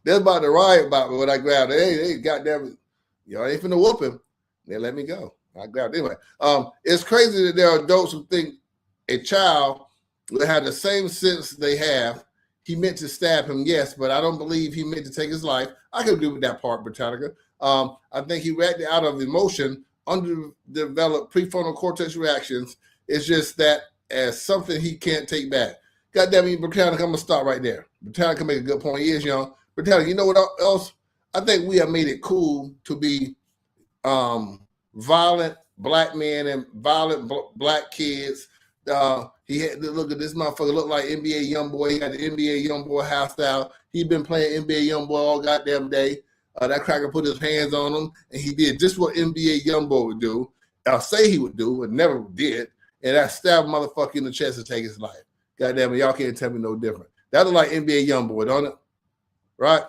Speaker 2: They're about to riot about me when I grabbed it. Hey, goddamn, y'all ain't finna whoop him. They let me go. I grabbed it. Anyway. It's crazy that there are adults who think a child will have the same sense they have. He meant to stab him, yes, but I don't believe he meant to take his life. I can agree with that part, Britannica. I think he reacted out of emotion, underdeveloped prefrontal cortex reactions. It's just that as something he can't take back. God damn it, Britannica, I'm going to stop right there. Britannica make a good point. He is young. Britannica, you know what else? I think we have made it cool to be violent black men and violent black kids. He had to look at this motherfucker, look like NBA Youngboy. He got the NBA Youngboy hairstyle. He been playing NBA Youngboy all goddamn day. That cracker put his hands on him, and he did just what NBA Youngboy would do. I'll say he would do, but never did. And that stab motherfucker in the chest to take his life. Goddamn it, y'all can't tell me no different. That look like NBA Youngboy, don't it? Right?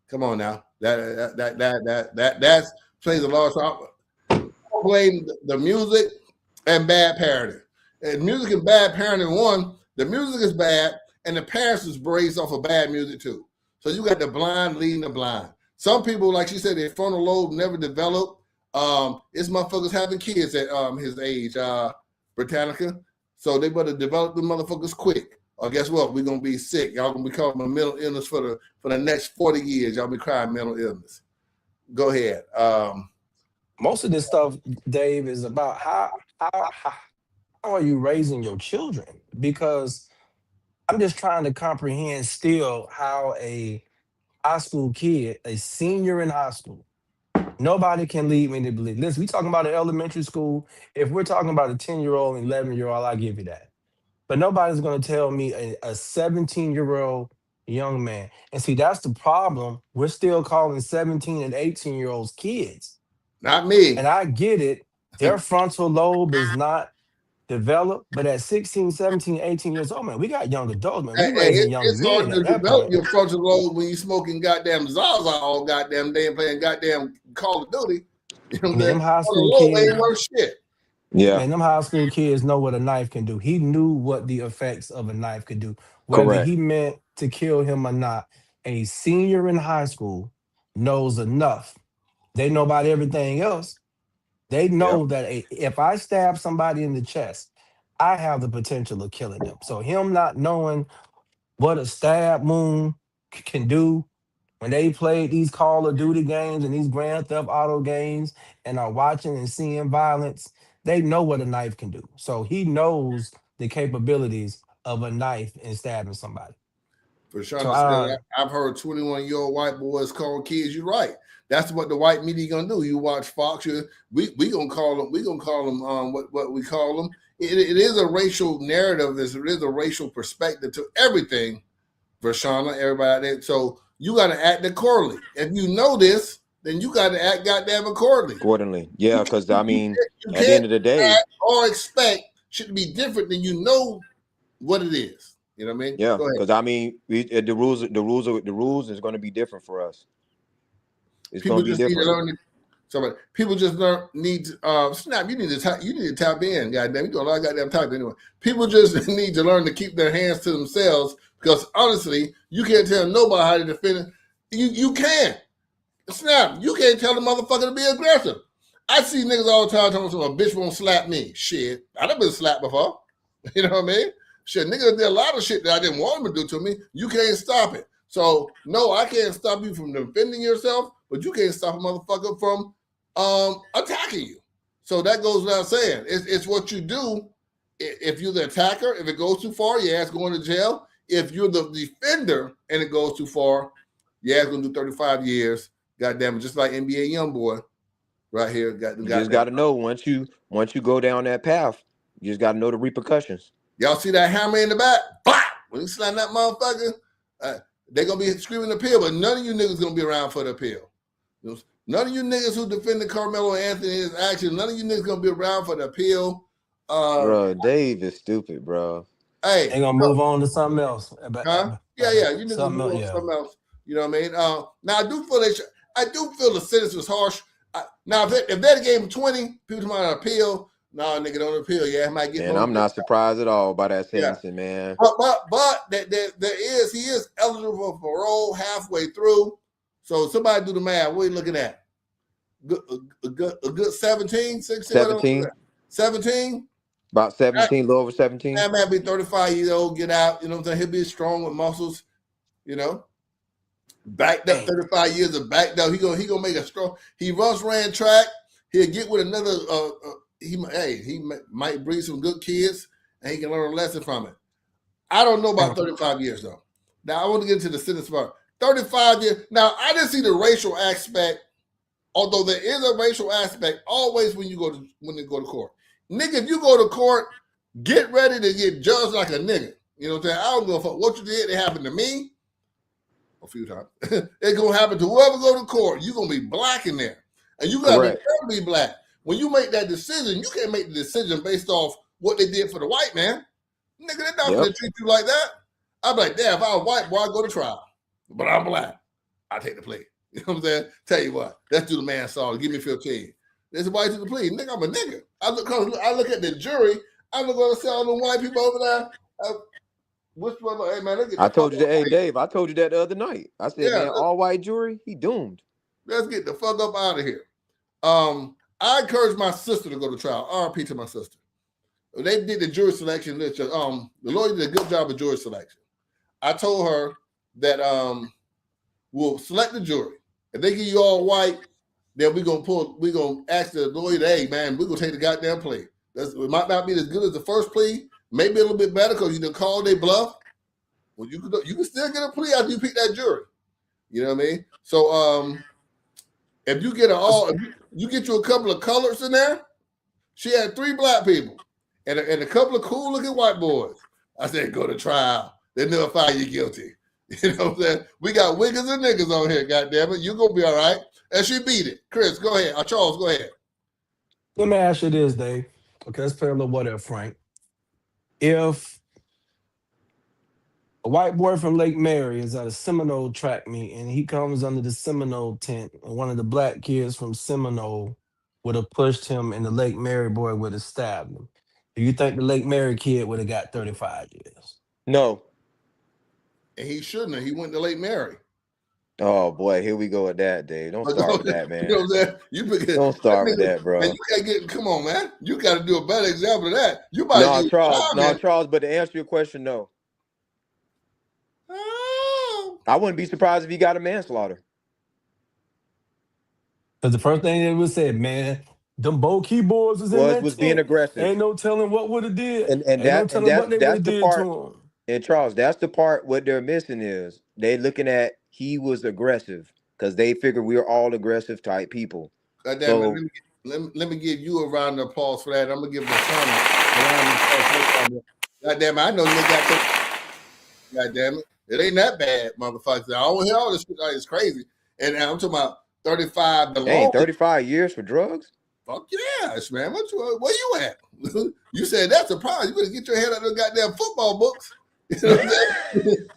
Speaker 2: Come on now. That plays a large part. I blame the music and bad parenting. And music and bad parenting, one, the music is bad, and the parents is raised off of bad music too. So you got the blind leading the blind. Some people, like she said, their frontal lobe never developed. It's motherfuckers having kids at his age, Britannica. So they better develop the motherfuckers quick. Or guess what? We're gonna be sick. Y'all gonna be calling a mental illness for the next 40 years. Y'all be crying mental illness. Go ahead.
Speaker 3: Most of this stuff, Dave, is about how are you raising your children? Because I'm just trying to comprehend still how a high school kid, a senior in high school, nobody can lead me to believe. Listen, we talking about an elementary school. If we're talking about a 10-year-old and 11-year-old, I'll give you that. But nobody's going to tell me a 17-year-old young man. And see, that's the problem. We're still calling 17 and 18-year-olds kids.
Speaker 2: Not me.
Speaker 3: And I get it. Their frontal lobe is not developed, but at 16, 17, 18 years old, man, we got young adults, man. We raising young
Speaker 2: it's hard
Speaker 3: men
Speaker 2: to
Speaker 3: at that
Speaker 2: develop
Speaker 3: point.
Speaker 2: your frontal lobe when you smoking goddamn Zaza all goddamn day and playing goddamn Call of Duty. You know what I'm saying?
Speaker 3: Them high school
Speaker 2: lobe
Speaker 3: kids
Speaker 2: ain't worth shit.
Speaker 4: Yeah.
Speaker 3: Man, them high school kids know what a knife can do. He knew what the effects of a knife could do, whether
Speaker 4: Correct.
Speaker 3: he meant to kill him or not. A senior in high school knows enough. They know about everything else. They know that if I stab somebody in the chest, I have the potential of killing them. So him not knowing what a stab wound can do, when they played these Call of Duty games and these Grand Theft Auto games and are watching and seeing violence, they know what a knife can do. So he knows the capabilities of a knife in stabbing somebody.
Speaker 2: For sure. So I've heard 21-year-old white boys call kids. You're right. That's what the white media gonna do. You watch Fox. We gonna call them. We gonna call them what we call them. It is a racial narrative. There is a racial perspective to everything. Vershana, everybody out there. So you got to act accordingly. If you know this, then you got to act goddamn accordingly.
Speaker 4: Yeah, because I mean, at the end of the day,
Speaker 2: or expect should be different than you know what it is. You know what I mean?
Speaker 4: Yeah, because I mean, the rules is going to be different for us. It's going to be different.
Speaker 2: People just need to Snap. You need to tap in. Goddamn, you do a lot of goddamn talk anyway. People just need to learn to keep their hands to themselves because honestly, you can't tell nobody how to defend it. You can't. Snap, you can't tell the motherfucker to be aggressive. I see niggas all the time talking about a bitch won't slap me. Shit, I done been slapped before. You know what I mean? Shit, niggas did a lot of shit that I didn't want them to do to me. You can't stop it. So, no, I can't stop you from defending yourself, but you can't stop a motherfucker from attacking you. So that goes without saying. It's what you do. If you're the attacker, if it goes too far, your ass going to jail. If you're the defender and it goes too far, your ass going to do 35 years. Goddamn it, just like NBA YoungBoy right here.
Speaker 4: You just got to know once you go down that path, you just got to know the repercussions.
Speaker 2: Y'all see that hammer in the back? Bah! When he slam that motherfucker, they're going to be screaming appeal, but none of you niggas going to be around for the appeal. None of you niggas who defended Karmelo Anthony in his action, none of you niggas going to be around for the appeal.
Speaker 4: Bro, Dave is stupid, bro.
Speaker 2: Hey,
Speaker 3: They're going to move on to something else.
Speaker 2: Huh? Yeah. You niggas move on to something else. You know what I mean? Now, I do feel the sentence was harsh. Now, if they'd gave him 20, people might appeal. No, nigga, don't appeal. Yeah, I might get.
Speaker 4: And I'm not surprised at all by that sentencing, man.
Speaker 2: But he is eligible for parole halfway through. So somebody do the math. What are you looking at? A good 17, 16? 17?
Speaker 4: About 17, a little over 17.
Speaker 2: That man be 35 years old, get out. You know what I'm saying? He'll be strong with muscles, you know. Backed up 35 years of backed up. He gonna make a strong. He ran track. He'll get with another. He might breed some good kids, and he can learn a lesson from it. I don't know about 35 years though. Now I want to get into the sentence part. 35 years. Now I didn't see the racial aspect, although there is a racial aspect always when you go to court. Nigga, if you go to court, get ready to get judged like a nigga. You know what I'm saying? I don't give a fuck what you did. It happened to me a few times. It's gonna happen to whoever go to court. You're gonna be black in there, and you gotta be fair to be black. When you make that decision, you can't make the decision based off what they did for the white man. Nigga, they're not gonna treat you like that. I'm like, damn, if I was white, boy, I'd go to trial. But I'm black. I take the plea. You know what I'm saying? Tell you what, let's do the manslaughter. Give me 15. This is why I took the plea. Nigga, I'm a nigga. I look at the jury. I'm gonna see all the white people over there. Which one? Hey man,
Speaker 4: I told you that. Hey Dave, I told you that the other night. I said, man, all white jury, he doomed.
Speaker 2: Let's get the fuck up out of here. I encourage my sister to go to trial. RP to my sister. They did the jury selection. The lawyer did a good job of jury selection. I told her that we'll select the jury. If they give you all white, then we're gonna ask the lawyer, hey man, we're gonna take the goddamn plea. It might not be as good as the first plea, maybe a little bit better because you done called they bluff. Well, you can still get a plea after you pick that jury. You know what I mean? So if you get you get you a couple of colors in there. She had 3 black people and a couple of cool looking white boys. I said, go to trial. They never find you guilty. You know what I'm saying? We got wiggers and niggas on here, goddammit. You're gonna be all right. And she beat it. Chris, go ahead. Charles, go ahead.
Speaker 3: Let me ask you this, Dave. Okay, let's play a little what if, Frank. If a white boy from Lake Mary is at a Seminole track meet and he comes under the Seminole tent and one of the black kids from Seminole would have pushed him and the Lake Mary boy would have stabbed him, do you think the Lake Mary kid would have got 35 years?
Speaker 4: No.
Speaker 2: And he shouldn't have. He went to Lake Mary.
Speaker 4: Oh boy, here we go with that, Dave. Don't start with that, man.
Speaker 2: You know what I'm saying?
Speaker 4: Don't start with that, bro.
Speaker 2: Man, you can't get. Come on, man. You got to do a better example of that. You
Speaker 4: might Charles. But to answer your question, no.
Speaker 2: Oh.
Speaker 4: I wouldn't be surprised if he got a manslaughter.
Speaker 3: Because the first thing they would say, man, them Bo keyboards was
Speaker 4: being aggressive.
Speaker 3: Ain't no telling what would have did.
Speaker 4: And
Speaker 3: ain't no telling what they would have did to him.
Speaker 4: And Charles, that's the part what they're missing is they looking at he was aggressive because they figure we're all aggressive type people.
Speaker 2: Let me give you a round of applause for that. I'm gonna give the son a round of applause. God damn it, I know they got. God damn it, it ain't that bad, motherfuckers. I don't hear all this shit. It's crazy. And I'm talking about 35.
Speaker 4: Dang, 35 years for drugs?
Speaker 2: Fuck yes, man. Where you at? You said that's a problem. You better get your head out of the goddamn football books. You know what I'm saying?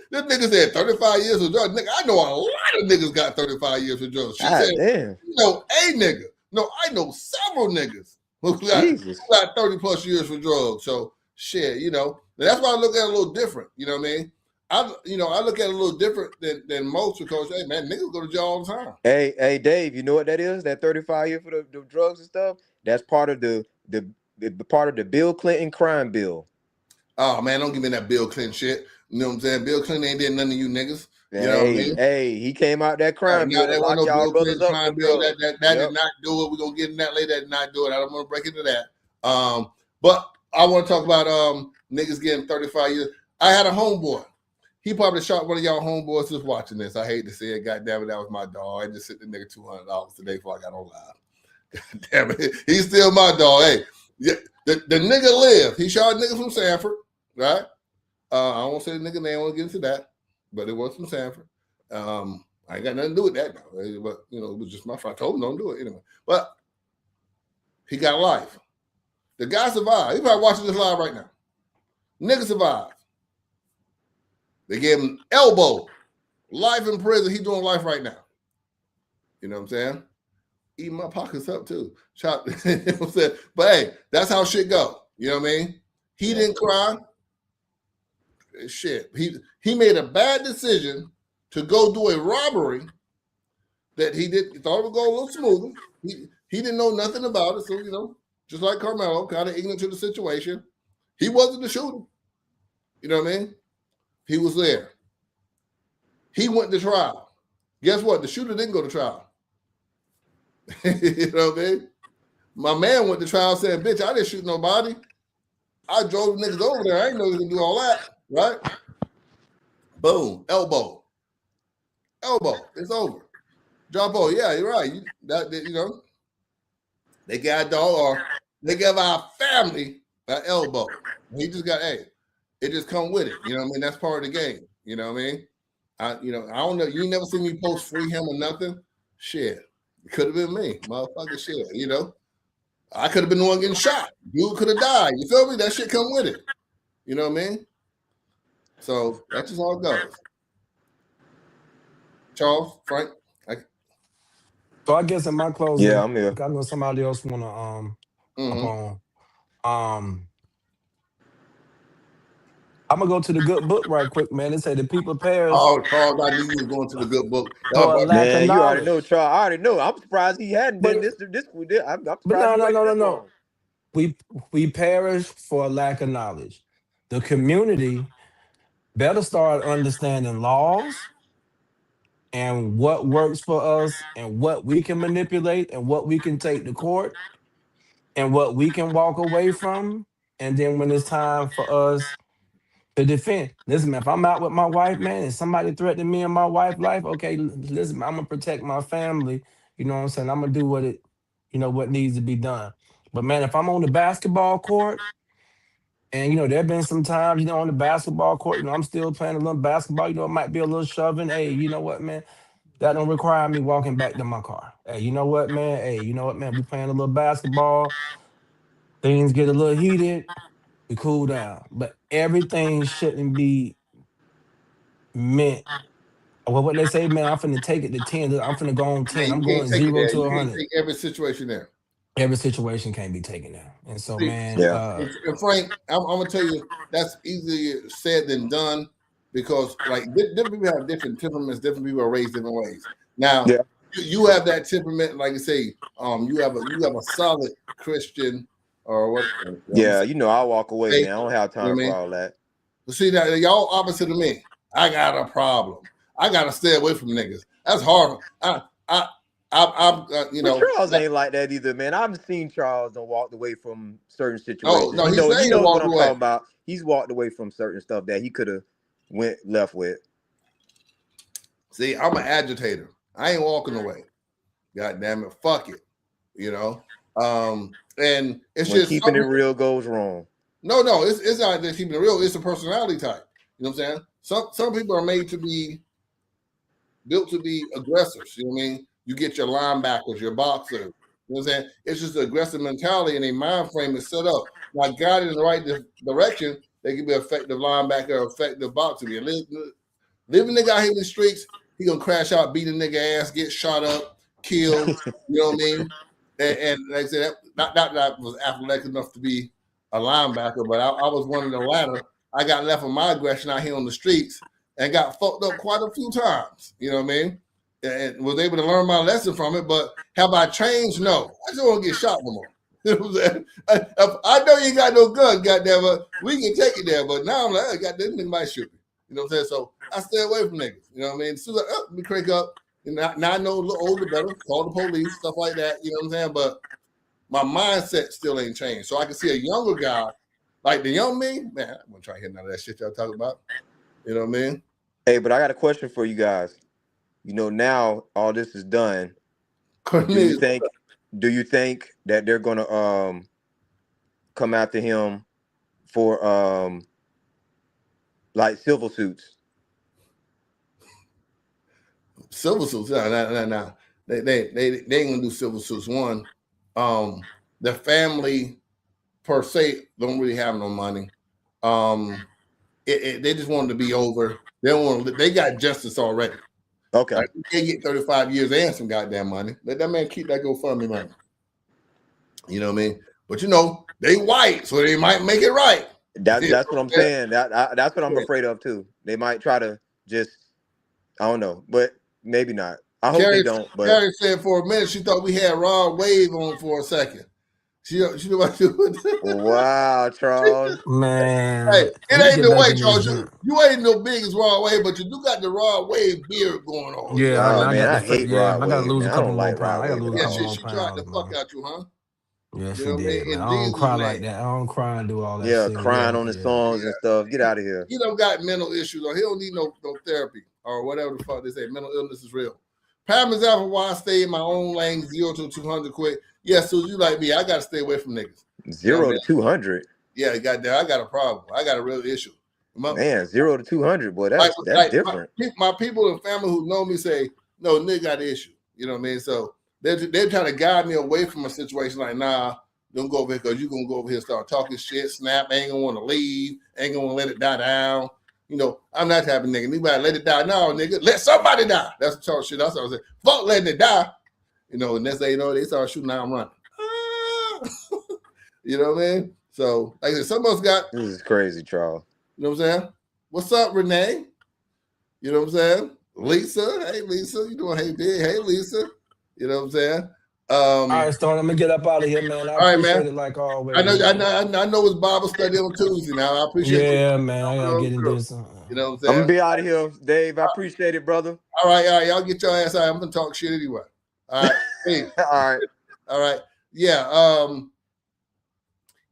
Speaker 2: This nigga said 35 years for drugs. Nigga, I know a lot of niggas got 35 years for drugs. She said,
Speaker 4: damn.
Speaker 2: You know, a nigga. No, I know several niggas who got 30 plus years for drugs. So shit, you know. That's why I look at it a little different. You know what I mean? I look at it a little different than most because, hey, man, niggas go to jail all the time.
Speaker 4: Hey, Dave, you know what that is? That 35 years for the drugs and stuff? That's part of the part of the Bill Clinton crime bill.
Speaker 2: Oh, man, don't give me that Bill Clinton shit. You know what I'm saying? Bill Clinton ain't did none of you niggas. You know what I mean?
Speaker 4: Hey, he came out that crime bill to
Speaker 2: There wasn't
Speaker 4: lock
Speaker 2: no
Speaker 4: y'all
Speaker 2: Bill
Speaker 4: brothers
Speaker 2: Clinton
Speaker 4: up
Speaker 2: crime
Speaker 4: for
Speaker 2: bill.
Speaker 4: drugs.
Speaker 2: That did not do it. We're going to get in that later. That did not do it. I don't want to break into that. But I want to talk about niggas getting 35 years. I had a homeboy. He probably shot one of y'all homeboys just watching this. I hate to say it. God damn it, that was my dog. I just sent the nigga $200 today before I got on live. God damn it. He's still my dog. Hey, the nigga lived. He shot a nigga from Sanford, right? I don't want to say the nigga name. I won't get into that. But it was from Sanford. I ain't got nothing to do with that, though. But, it was just my friend. I told him don't do it anyway. But he got life. The guy survived. He's probably watching this live right now. Nigga survived. They gave him elbow, life in prison. He doing life right now. You know what I'm saying? Eating my pockets up too. You know what I'm saying? But hey, that's how shit go. You know what I mean? He didn't cry. Shit. He made a bad decision to go do a robbery that he thought it would go a little smoother. He didn't know nothing about it. So, just like Karmelo, kind of ignorant to the situation. He wasn't the shooter. You know what I mean? He was there. He went to trial. Guess what? The shooter didn't go to trial. You know what I mean? My man went to trial saying, bitch, I didn't shoot nobody. I drove the niggas over there. I didn't know they could do all that. Right? Boom. Elbow. It's over. Drop on. Yeah, you're right. They got a dog or they gave our family an elbow. He just got, it just come with it. You know what I mean? That's part of the game. You know what I mean? I don't know. You never seen me post free him or nothing. Shit. It could have been me. Motherfucker shit. I could have been the one getting shot. Dude could have died. You feel me? That shit come with it. You know what I mean? So that's just how it goes. Charles, Frank.
Speaker 3: So I guess in my closing,
Speaker 4: Yeah, I'm here.
Speaker 3: I know somebody else wanna hop on. I'm gonna go to the good book right quick, man. It say the people perish
Speaker 2: Oh, Charles, I knew you was going to the good book.
Speaker 3: for a lack of
Speaker 4: Man, you already know,
Speaker 3: knowledge.
Speaker 4: Charles. I already know. I'm surprised he hadn't been
Speaker 3: But
Speaker 4: this. I'm
Speaker 3: but
Speaker 4: surprised he waited this long.
Speaker 3: We perish for a lack of knowledge. The community better start understanding laws and what works for us and what we can manipulate and what we can take to court and what we can walk away from. And then when it's time for us to defend, listen, man, if I'm out with my wife, man, and somebody threatening me and my wife's life, okay, listen, I'm gonna protect my family. You know what I'm saying? I'm gonna do what needs to be done. But man, if I'm on the basketball court, and there have been some times, on the basketball court, I'm still playing a little basketball. It might be a little shoving. Hey, you know what, man? That don't require me walking back to my car. Hey, you know what, man? Hey, you know what, man? We playing a little basketball. Things get a little heated. We cool down. But everything shouldn't be meant. Well, what they say, man, I'm finna take it to 10. I'm finna go on 10.
Speaker 2: Man,
Speaker 3: I'm
Speaker 2: you can't
Speaker 3: going
Speaker 2: take it
Speaker 3: 0
Speaker 2: there.
Speaker 3: to
Speaker 2: You can't
Speaker 3: 100.
Speaker 2: take every situation there.
Speaker 3: Every situation can't be taken there. And so,
Speaker 2: See,
Speaker 3: man,
Speaker 2: and Frank, I'm gonna tell you that's easier said than done because like different people have different temperaments, different people are raised different ways. Now
Speaker 4: Yeah.
Speaker 2: you have that temperament, like I say, you have a solid Christian or what?
Speaker 4: Yeah, I'll walk away,
Speaker 2: Faith,
Speaker 4: man. I don't have
Speaker 2: you know
Speaker 4: time
Speaker 2: what I
Speaker 4: for
Speaker 2: mean?
Speaker 4: all that.
Speaker 2: But see that y'all opposite of me. I got a problem. I gotta stay away from niggas. That's hard. I'm
Speaker 4: But Charles ain't like that either, man. I've seen Charles done walked away from certain
Speaker 2: Oh
Speaker 4: situations.
Speaker 2: no,
Speaker 4: He
Speaker 2: he's saying
Speaker 4: knows
Speaker 2: walk
Speaker 4: what I'm
Speaker 2: away.
Speaker 4: talking about. He's walked away from certain stuff that he could have went left with.
Speaker 2: See, I'm an agitator. I ain't walking away. God damn it, fuck it. And it's
Speaker 4: When
Speaker 2: just
Speaker 4: keeping it real goes wrong.
Speaker 2: No, it's not that keeping it real. It's a personality type. You know what I'm saying? Some people are made to be built to be aggressors. You know what I mean? You get your linebackers, your boxers. You know what I'm saying? It's just an aggressive mentality, and a mind frame is set up. Now, guided in the right direction, they can be effective linebacker or effective boxer. Living nigga out here in the streets, he gonna crash out, beat a nigga ass, get shot up, killed. You know what I mean? And like I said, not that I was athletic enough to be a linebacker, but I was one of the latter. I got left with my aggression out here on the streets, and got fucked up quite a few times. You know what I mean? And was able to learn my lesson from it. But have I changed? No. I just want to get shot no more. You know what I'm saying? I know you ain't got no gun, goddamn it. We can take it there, but now I'm like, goddamn, nigga might shoot me. You know what I'm saying? So I stay away from niggas. You know what I mean? As soon as let me crank up. And now I know a little older better. Call the police, stuff like that. You know what I'm saying? But my mindset still ain't changed. So I can see a younger guy, like the young me, man, I'm gonna try to hit none of that shit y'all talking about. You know what I mean?
Speaker 4: Hey, but I got a question for you guys. You know, now all this is done. Do you think that they're gonna come after him for like civil suits?
Speaker 2: Civil suits? No. They ain't gonna do civil suits. One, the family per se don't really have no money. They just want it to be over. They got justice already.
Speaker 4: Okay.
Speaker 2: Like, they get 35 years and some goddamn money. Let that man keep that GoFundMe money. You know what I mean? But you know, they white, so they might make it right.
Speaker 4: That's what I'm saying. That's what I'm afraid of too. They might try to just, I don't know, but maybe not. I hope they don't. But
Speaker 2: Carrie said for a minute she thought we had Rod Wave on for a second. She knew what to do.
Speaker 4: Wow, Charles.
Speaker 3: Man,
Speaker 2: hey, it ain't the way, Charles.
Speaker 3: Gym.
Speaker 2: You ain't no big as Rod Wave, but you do got the Rod Wave beard going on.
Speaker 3: Yeah,
Speaker 4: oh, man, I hate Rod
Speaker 3: I gotta
Speaker 4: Wave,
Speaker 3: lose
Speaker 4: man.
Speaker 3: a couple
Speaker 4: I don't
Speaker 3: more
Speaker 4: like
Speaker 3: pounds.
Speaker 4: Rod
Speaker 3: I gotta
Speaker 4: Wave
Speaker 3: lose
Speaker 4: at
Speaker 3: a
Speaker 4: all.
Speaker 3: couple more
Speaker 2: She tried
Speaker 3: pounds,
Speaker 2: to fuck
Speaker 3: man.
Speaker 2: out you, huh?
Speaker 3: Yeah, she
Speaker 2: You know
Speaker 3: did, man. I don't
Speaker 2: Jesus'
Speaker 3: cry
Speaker 2: name.
Speaker 3: like that. I don't cry and do all that
Speaker 4: Yeah,
Speaker 3: shit.
Speaker 4: crying on the songs and stuff. Get out of here.
Speaker 2: He don't got mental issues, or he don't need no therapy or whatever the fuck they say. Mental illness is real. Patterns out for why I stay in my own lane, 0 to 200 quick. Yeah, so you like me, I gotta stay away from niggas.
Speaker 4: 0 to 200.
Speaker 2: Yeah, goddamn, I got a problem. I got a real issue.
Speaker 4: Man, 0 to 200, boy, that's different.
Speaker 2: My people and family who know me say, no, nigga got an issue. You know what I mean? So they're trying to guide me away from a situation like, nah, don't go over here because you're gonna go over here and start talking shit, snap, ain't gonna want to leave, ain't gonna let it die down. You know, I'm not that type of nigga. Anybody let it die now, nigga. Let somebody die. That's the type of shit. That's what I was saying. Fuck letting it die. You know, and next thing you know, they start shooting, now I'm running. You know what I mean? So, like I said, some of us got.
Speaker 4: This is crazy, Charles.
Speaker 2: You know what I'm saying? What's up, Renee? You know what I'm saying? Lisa, hey Lisa, you doing? Hey big, hey Lisa. You know what I'm saying?
Speaker 3: All right, Stone, I'm gonna get up out of here, man. I appreciate it like always.
Speaker 2: I know it's Bible study on Tuesday now. I appreciate
Speaker 3: you. Man, I gotta get into this.
Speaker 2: You know what I'm saying?
Speaker 4: I'm gonna be out of here, Dave. I appreciate it, brother.
Speaker 2: All right, y'all get your ass out. I'm gonna talk shit anyway. All right. Hey.
Speaker 4: All
Speaker 2: right. Yeah.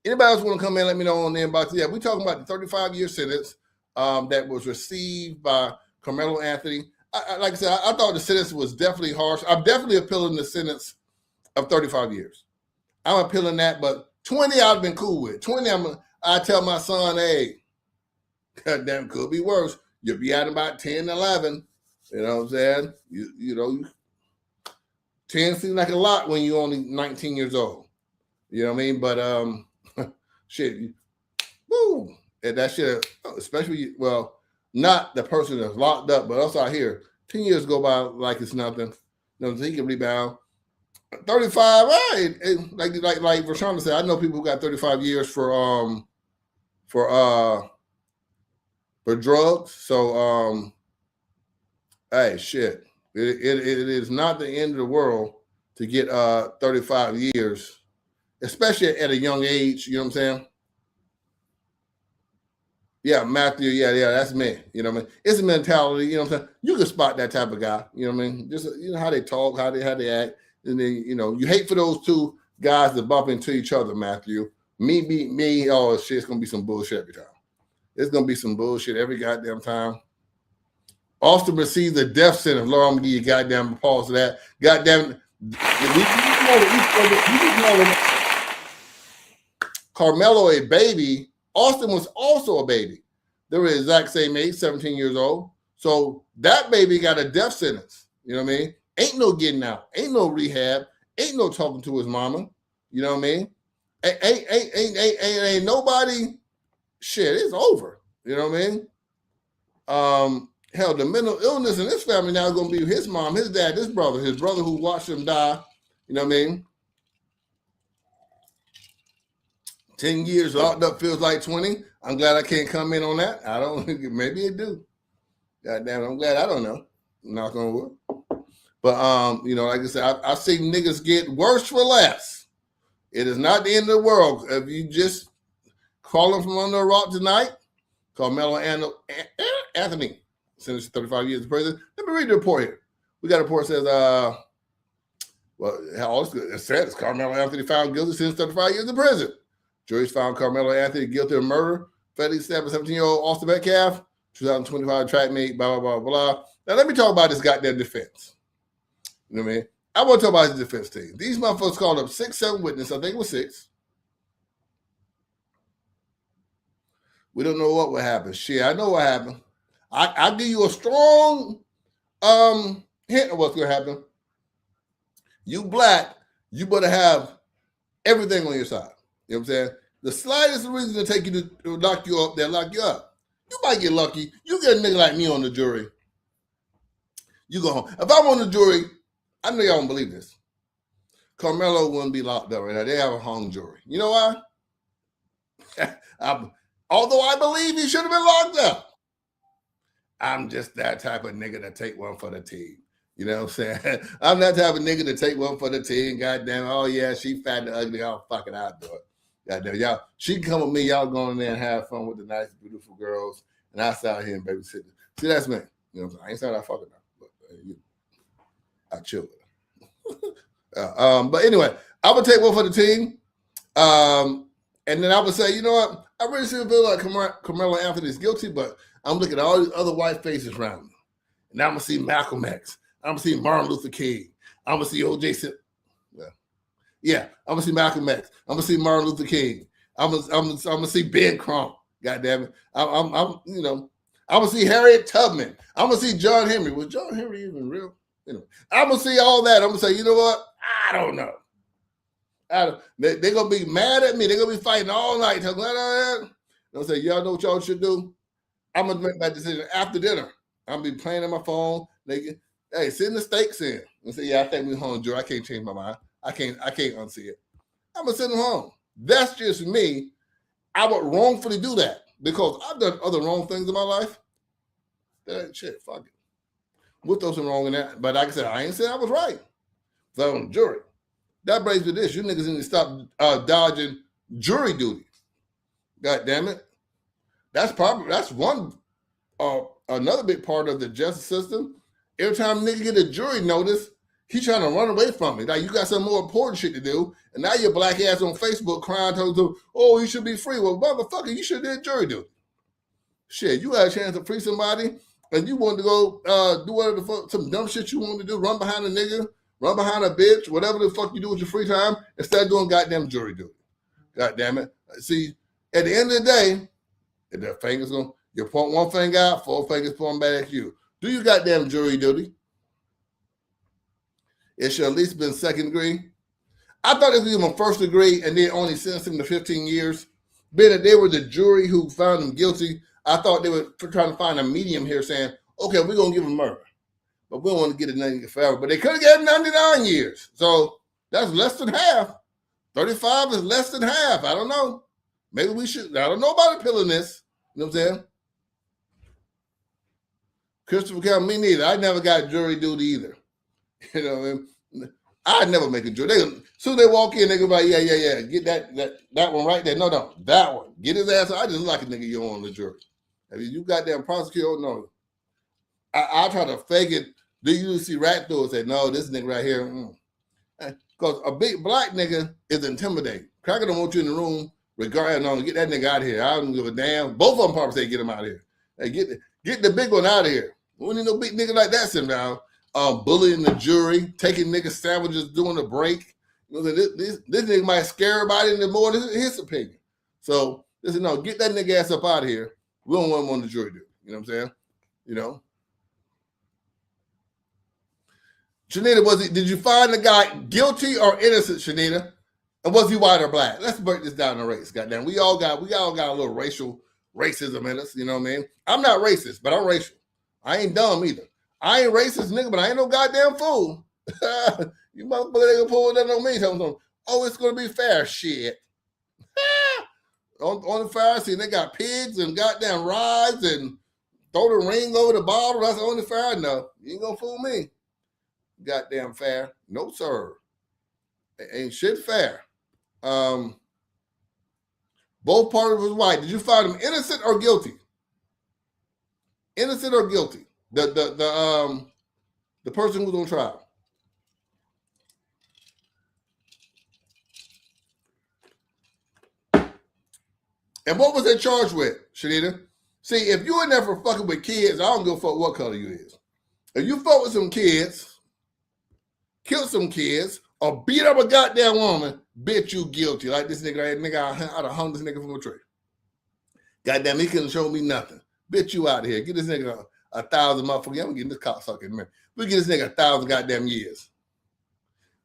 Speaker 2: Anybody else want to come in? Let me know on the inbox. Yeah, we're talking about the 35-year sentence that was received by Karmelo Anthony. Like I said, I thought the sentence was definitely harsh. I'm definitely appealing the sentence of 35 years. I'm appealing that, but 20 I've been cool with. 20, I tell my son, hey, goddamn, could be worse. You'll be at about 10, 11. You know what I'm saying? You know, 10 seems like a lot when you're only 19 years old. You know what I mean? But shit, woo, and that shit, especially, well, not the person that's locked up, but also out here, 10 years go by like it's nothing. You know, he can rebound. 35, right? Like Rashawn said, I know people who got 35 years for drugs. So hey, shit. It is not the end of the world to get 35 years, especially at a young age, you know what I'm saying? Yeah, Matthew, yeah, that's me. You know what I mean? It's a mentality, you know what I'm saying? You can spot that type of guy, you know what I mean? Just you know how they talk, how they act. And then, you know, you hate for those two guys to bump into each other, Matthew. Me, oh shit, it's gonna be some bullshit every time. It's gonna be some bullshit every goddamn time. Austin receives a death sentence. Lord, I'm gonna give you a goddamn pause to that. Goddamn, Karmelo a baby. Austin was also a baby. They were the exact same age, 17 years old. So that baby got a death sentence. You know what I mean? Ain't no getting out. Ain't no rehab. Ain't no talking to his mama. You know what I mean? Ain't nobody. Shit, it's over. You know what I mean? Hell, the mental illness in this family now is going to be his mom, his dad, his brother who watched him die. You know what I mean? 10 years locked up feels like 20. I'm glad I can't come in on that. I don't. Maybe it do. Goddamn, I'm glad I don't know. Knock on wood. But like I said, I've seen niggas get worse for less. It is not the end of the world. If you just crawling from under a rock tonight, Karmelo Anthony sentenced to 35 years in prison. Let me read the report here. We got a report that says, all it said is Karmelo Anthony found guilty, sentenced to 35 years in prison. Juries found Karmelo Anthony guilty of murder, fatally stabbing 17-year-old Austin Metcalf, 2025 track meet, blah, blah, blah, blah. Now, let me talk about this goddamn defense. You know what I mean? I want to talk about his defense team. These motherfuckers called up 6, 7 witnesses. I think it was 6. We don't know what will happen. Shit, I know what happened. I'll give you a strong hint of what's going to happen. You black, you better have everything on your side. You know what I'm saying? The slightest reason to take you to lock you up, they'll lock you up. You might get lucky. You get a nigga like me on the jury. You go home. If I'm on the jury, I know y'all don't believe this. Karmelo wouldn't be locked up right now. They have a hung jury. You know why? Although I believe he should have been locked up. I'm just that type of nigga to take one for the team. You know what I'm saying? I'm that type of nigga to take one for the team. Goddamn, oh yeah, she fat and ugly. I'll fucking out do it. Goddamn, y'all, she can come with me. Y'all go in there and have fun with the nice, beautiful girls. And I sit out here and babysit. See, that's me. You know what I'm saying? I ain't saying I fucking her, but I chill with her. But anyway, I would take one for the team. And then I would say, you know what? I really still feel like Karmelo Anthony is guilty, but I'm looking at all these other white faces around me. And I'm going to see Malcolm X. I'm going to see Martin Luther King. I'm going to see O.J. Simpson. Yeah, I'm going to see Malcolm X. I'm going to see Martin Luther King. I'm going to see Ben Crump. God damn it. I'm going to see Harriet Tubman. I'm going to see John Henry. Was John Henry even real? Anyway, I'm going to see all that. I'm going to say, you know what? I don't know. They're going to be mad at me. They're going to be fighting all night. They'll say, y'all know what y'all should do? I'm going to make my decision after dinner. I'm going to be playing on my phone. Hey, send the stakes in. And say, yeah, I think we're home, Joe. I can't change my mind. I can't unsee it. I'm going to send them home. That's just me. I would wrongfully do that because I've done other wrong things in my life. That ain't shit. Fuck it. What those are wrong in that? But like I said, I ain't saying I was right. So I'm on the jury. That brings me to this. You niggas need to stop dodging jury duty. God damn it. That's one another big part of the justice system. Every time a nigga get a jury notice, he trying to run away from it. Like you got some more important shit to do, and now your black ass on Facebook crying, telling them, "Oh, he should be free." Well, motherfucker, you should have did jury duty. Shit, you had a chance to free somebody, and you wanted to go do whatever the fuck, some dumb shit you wanted to do, run behind a nigga, run behind a bitch, whatever the fuck you do with your free time, instead of doing goddamn jury duty. God damn it. See, at the end of the day, if the fingers going, you point one finger out, 4 fingers pointing back at you. Do you goddamn jury duty? It should at least been second degree. I thought it was even first degree and then only sentenced him to 15 years. Being that they were the jury who found him guilty, I thought they were trying to find a medium here saying, okay, we're going to give him murder. But we don't want to get it forever. But they could have given 99 years. So that's less than half. 35 is less than half. I don't know. Maybe we should. I don't know about appealing this. You know what I'm saying? Christopher Campbell, me neither. I never got jury duty either. You know what I mean? I'd never make a jury. As soon as they walk in, they go like, yeah. Get that one right there. No, that one. Get his ass. I just like a nigga you on the jury. I mean, you goddamn prosecutor, no. I try to fake it. Do you see right through and say, no, this nigga right here. Because a big black nigga is intimidating. Cracker don't want you in the room, regardless, no, get that nigga out of here. I don't give a damn. Both of them probably say, get him out of here. Hey, get the big one out of here. We don't need no big nigga like that sitting down, bullying the jury, taking nigga sandwiches, doing a break. You know, this nigga might scare everybody in the more than his opinion. So, listen, no, get that nigga ass up out of here. We don't want him on the jury, dude. You know what I'm saying? You know? Shanita, did you find the guy guilty or innocent, Shanita? And was he white or black? Let's break this down to race, goddamn. We all got a little racism in us, you know what I mean? I'm not racist, but I'm racial. I ain't dumb either. I ain't racist, nigga, but I ain't no goddamn fool. You motherfucker ain't gonna pull that on me. Tell them, oh, it's gonna be fair. Shit. on the fire scene, they got pigs and goddamn rides and throw the ring over the bottle. That's only fair enough. You ain't gonna fool me. Goddamn fair. No, sir. It ain't shit fair. Both parties was white. Did you find him innocent or guilty? Innocent or guilty? The person who's on trial. And what was they charged with, Shanita? See, if you in there for fucking with kids, I don't give a fuck what color you is. If you fuck with some kids, kill some kids, or beat up a goddamn woman, bitch, you guilty. Like this nigga, I'd have hung this nigga from a tree. Goddamn, he couldn't show me nothing. Bitch, you out of here. Get this nigga 1,000 motherfuckers. I'm getting this cocksucker, man. We get this nigga 1,000 goddamn years.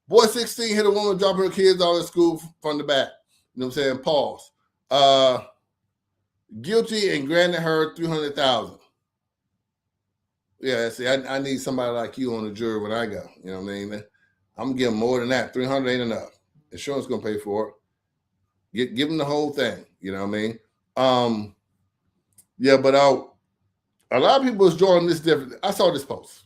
Speaker 2: Boy 16 hit a woman, drop her kids out of school from the back. You know what I'm saying? Pause. Guilty and granted her 300,000. Yeah, see, I need somebody like you on the jury when I go. You know what I mean? I'm gonna give them more than that. 300 ain't enough. Insurance gonna pay for it. Give them the whole thing. You know what I mean? Yeah, but a lot of people is drawing this different. I saw this post.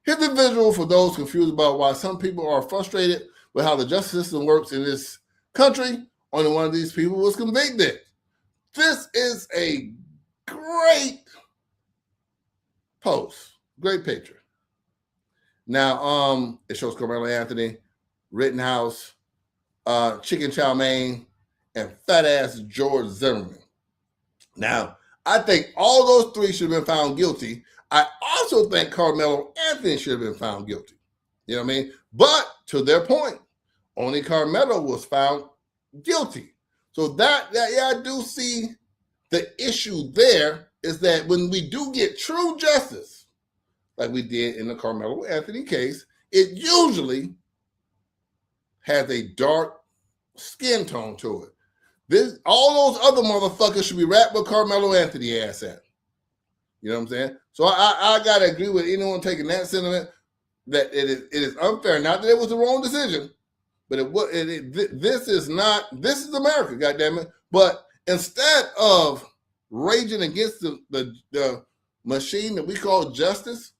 Speaker 2: Here's the visual for those confused about why some people are frustrated with how the justice system works in this country. Only one of these people was convicted. This is a great post, great picture. Now, it shows Karmelo Anthony, Rittenhouse, Chicken Chow Mein, and fat ass George Zimmerman. Now, I think all those three should have been found guilty. I also think Karmelo Anthony should have been found guilty. You know what I mean? But to their point, only Karmelo was found guilty. So that yeah, I do see the issue there is that when we do get true justice, like we did in the Karmelo Anthony case, it usually has a dark skin tone to it. All those other motherfuckers should be wrapped with Karmelo Anthony ass at. You know what I'm saying? So I gotta agree with anyone taking that sentiment that it is unfair. Not that it was the wrong decision, but this is America, goddammit. But instead of raging against the machine that we call justice,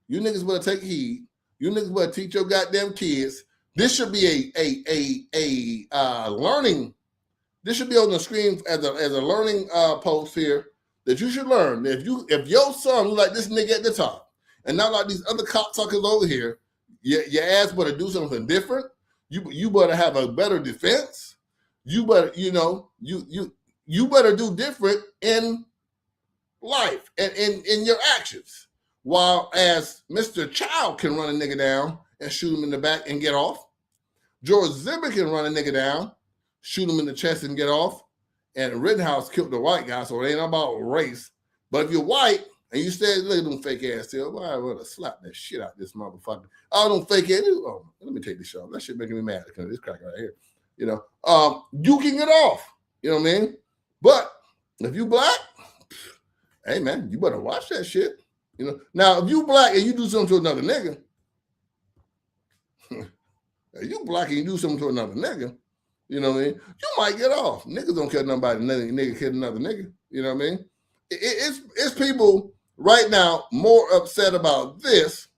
Speaker 2: you niggas better take heed. You niggas better teach your goddamn kids. This should be a learning. This should be on the screen as a learning post here that you should learn. If your son look like this nigga at the top and not like these other cocksuckers over here, your ass better do something different. You better have a better defense. You better, you better do different in life and in your actions. While as Mr. Child can run a nigga down and shoot him in the back and get off, George Zimmer can run a nigga down, shoot him in the chest and get off, and Rittenhouse killed the white guy, so it ain't about race. But if you're white and you say, look at them fake ass still, I would have slapped that shit out this motherfucker. All them fake ass, oh, let me take this shot. That shit making me mad because this crack right here. You can get off. You know what I mean? But if you black, hey man, you better watch that shit. Now if you black and you do something to another nigga, you black and you do something to another nigga, you know what I mean? You might get off. Niggas don't care nothing about another nigga kill another nigga. You know what I mean? It's people right now more upset about this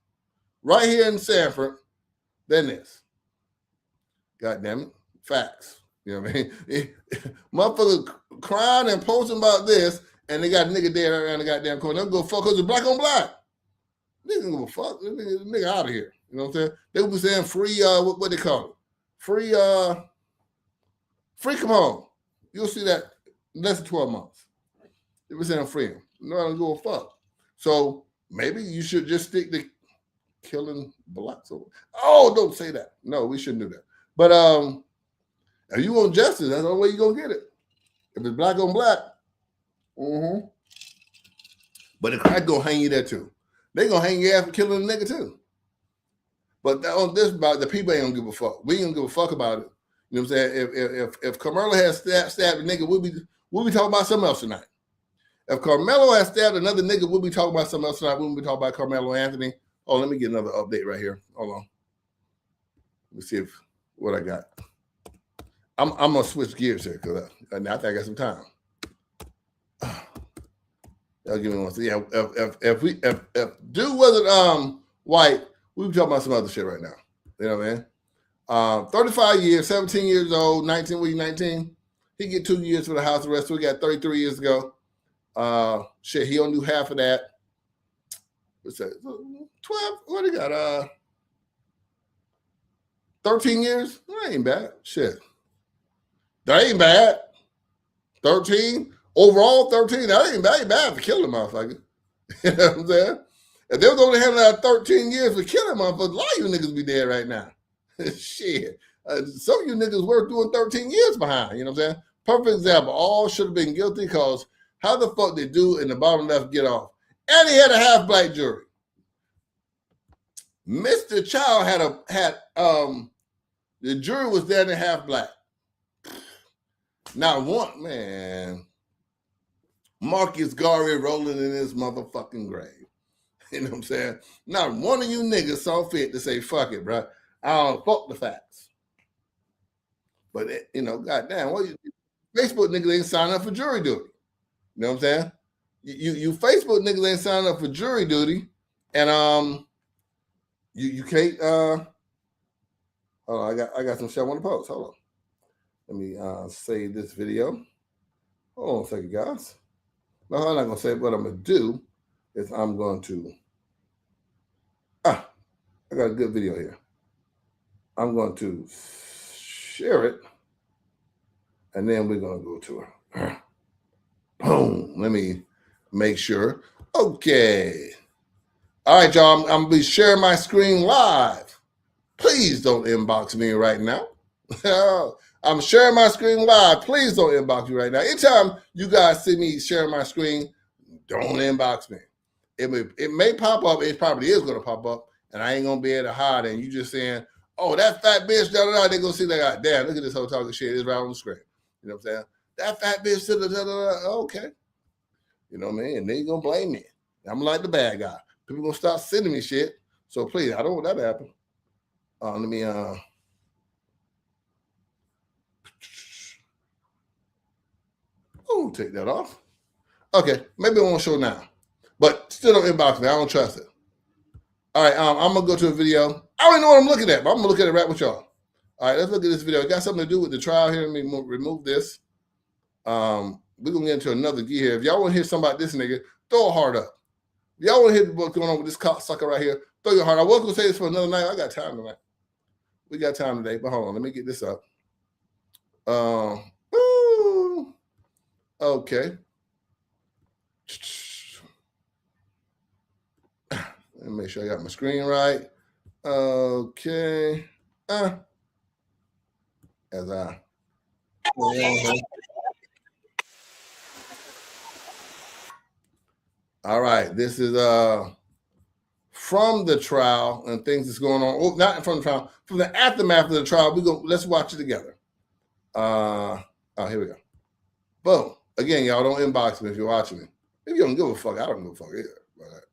Speaker 2: right here in Sanford than this. God damn it. Facts. You know what I mean? Motherfuckers crying and posting about this, and they got a nigga dead around the goddamn corner. They'll go fuck because it's black on black. Nigga don't give a fuck. Nigga out of here. You know what I'm saying? They will be saying free, what they call it? Free come home. You'll see that in less than 12 months. They were saying free him. No, I don't give a fuck. So maybe you should just stick to killing blacks. Oh, don't say that. No, we shouldn't do that. But if you want justice, that's the only way you're going to get it. If it's black on black, But the crack going to hang you there too. They going to hang your ass for killing a nigga too. But on this, about the people ain't going to give a fuck. We ain't going to give a fuck about it. You know what I'm saying? If Karmelo has stabbed a nigga, we'll be talking about something else tonight. If Karmelo has stabbed another nigga, we'll be talking about something else tonight. We'll be talking about Karmelo Anthony. Oh, let me get another update right here. Hold on. Let me see what I got. I'm gonna switch gears here because I think I got some time. Give me one second. Yeah, if dude wasn't white, we be talking about some other shit right now. You know what I mean? 35 years, 17 years old, 19. He get 2 years for the house arrest. So we got 33 years ago. Shit, he don't do half of that. What's that? 12? What he got? 13 years? That ain't bad. Shit. That ain't bad. 13? Overall, 13. That ain't bad for killing a motherfucker. You know what I'm saying? If they was only having out 13 years for killing motherfuckers, a lot of you niggas be dead right now. Shit. Some of you niggas worth doing 13 years behind. You know what I'm saying? Perfect example. All should have been guilty because how the fuck did dude in the bottom left get off? And he had a half black jury. Mr. Child had the jury was there and half black. Not one, man. Marcus Garvey rolling in his motherfucking grave. You know what I'm saying? Not one of you niggas saw fit to say, fuck it, bro. I don't fuck the facts. But, goddamn, Facebook niggas ain't signing up for jury duty. You know what I'm saying? You Facebook niggas ain't signing up for jury duty. And you can't, hold on, I got some shit I want to post. Hold on. Let me save this video. Hold on a second, guys. No, I'm not going to say what I'm going to do is I'm going to, I got a good video here. I'm going to share it, and then we're going to go to her. Boom. Let me make sure. Okay. All right, y'all. I'm going to be sharing my screen live. Please don't inbox me right now. I'm sharing my screen live. Please don't inbox me right now. Anytime you guys see me sharing my screen, don't inbox me. It may pop up. It probably is going to pop up, and I ain't going to be able to hide it. And you just saying, oh, that fat bitch, da-da-da. They're going to see that. Damn, look at this whole talking shit. It's right on the screen. You know what I'm saying? That fat bitch, da-da-da-da. Okay. You know what I mean? And they going to blame me. I'm like the bad guy. People going to start sending me shit. So please, I don't want that to happen. Let me, oh, take that off. Okay, maybe it won't show now. But still don't inbox me. I don't trust it. All right, I'm going to go to a video. I don't even know what I'm looking at, but I'm going to look at it right with y'all. All right, let's look at this video. It got something to do with the trial here. Let me remove this. We're going to get into another gear here. If y'all want to hear something about this nigga, throw a heart up. If y'all want to hear what's going on with this cocksucker right here, throw your heart up. I was going to say this for another night. I got time tonight. We got time today, but hold on. Let me get this up. Okay. Let me make sure I got my screen right. Okay. As I. All right. This is from the trial and things that's going on. Oh, not from the trial, from the aftermath of the trial. Let's watch it together. Here we go. Boom. Again, y'all don't inbox me if you're watching me. If you don't give a fuck, I don't give a fuck either. But,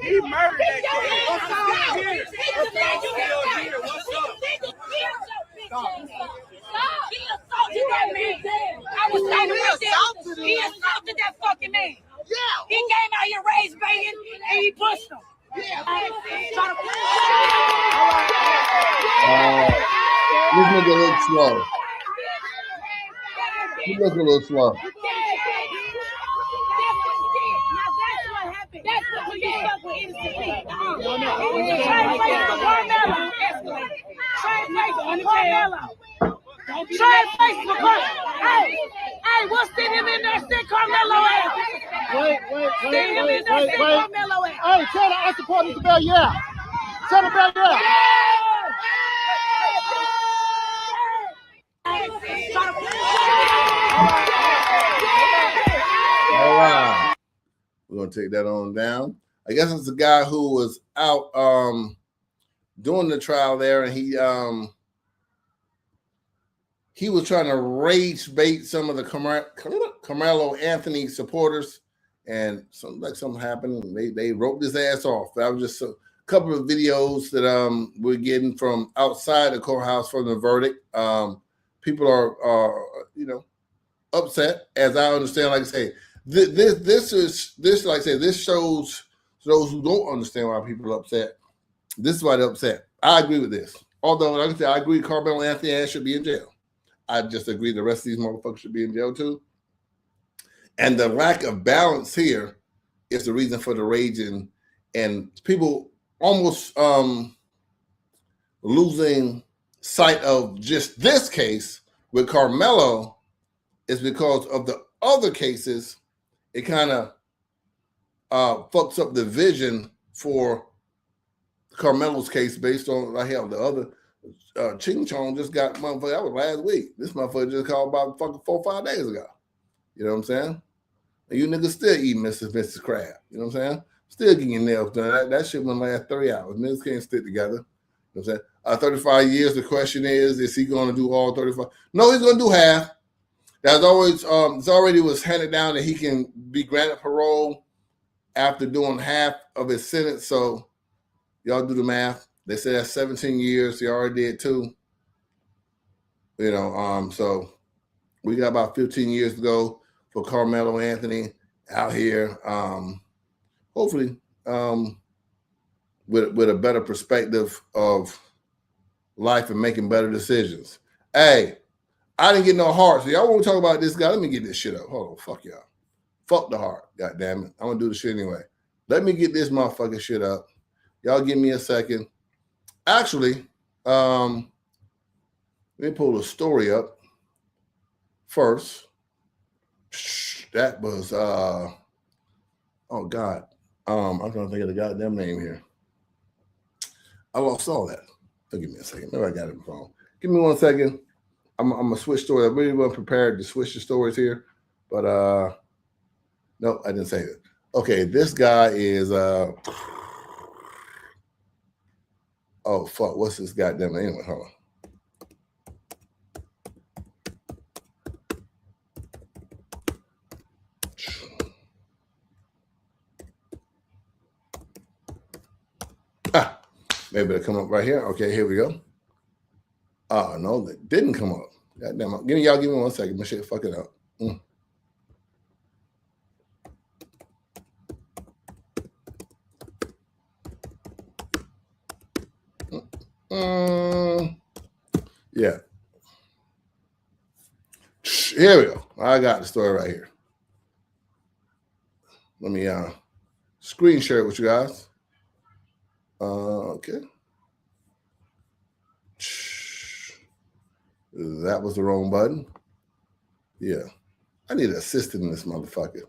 Speaker 1: He murdered that kid.
Speaker 6: He assaulted that fucking man. Yeah. He came out here raised banging and he pushed him. Yeah.
Speaker 2: This nigga looks slow. He looks a little slow.
Speaker 6: That's what happened. That's what you fuck with innocent people. Hey, what's sitting in there? Stick Karmelo ass.
Speaker 7: Wait.
Speaker 6: Karmelo ass.
Speaker 7: Hey, tell the supporters to bell, yeah. Tell them bell, yeah.
Speaker 2: All right. We're going to take that on down. I guess it's the guy who was out doing the trial there, and he was trying to rage bait some of the Karmelo Anthony supporters and something happened. And they wrote his ass off. That was just a couple of videos that we're getting from outside the courthouse from the verdict. People are upset, as I understand. Like I say, this like I say, this shows those who don't understand why people are upset. This is why they're upset. I agree with this. Although, like I said, I agree Karmelo Anthony should be in jail. I just agree the rest of these motherfuckers should be in jail too. And the lack of balance here is the reason for the rage and people almost losing sight of just this case with Karmelo is because of the other cases. It kind of fucks up the vision for Carmelo's case based on the other Ching Chong just got motherfucker. That was last week. This motherfucker just called about fucking 4 or 5 days ago. You know what I'm saying? And you niggas still eating Mrs. Crab. You know what I'm saying? Still getting your nails done. That shit wouldn't last 30 hours. Niggas can't stick together. You know what I'm saying? 35 years. The question is he going to do all 35? No, he's going to do half. That's always it's already was handed down that he can be granted parole after doing half of his sentence. So y'all do the math. They say that's 17 years. He already did 2. You know, so we got about 15 years to go for Karmelo Anthony out here. Hopefully, with a better perspective of life and making better decisions. Hey, I didn't get no heart. So y'all want to talk about this guy? Let me get this shit up. Hold on. Fuck y'all. Fuck the heart. God damn it. I'm going to do the shit anyway. Let me get this motherfucking shit up. Y'all give me a second. Actually, let me pull the story up first. That was, oh God. I'm trying to think of the goddamn name here. I lost all that. So give me a second. Maybe I got it on the phone. Give me 1 second. I'm going to switch stories. I really wasn't prepared to switch the stories here. But, no, I didn't say that. Okay, this guy is, oh, fuck. What's this goddamn name? Anyway, hold on. Maybe it'll come up right here. Okay, here we go. Oh, no, that didn't come up. Goddamn. Give me 1 second. My shit fuck it up. Yeah. Here we go. I got the story right here. Let me screen share it with you guys. Okay. That was the wrong button. Yeah. I need an assistant in this motherfucker.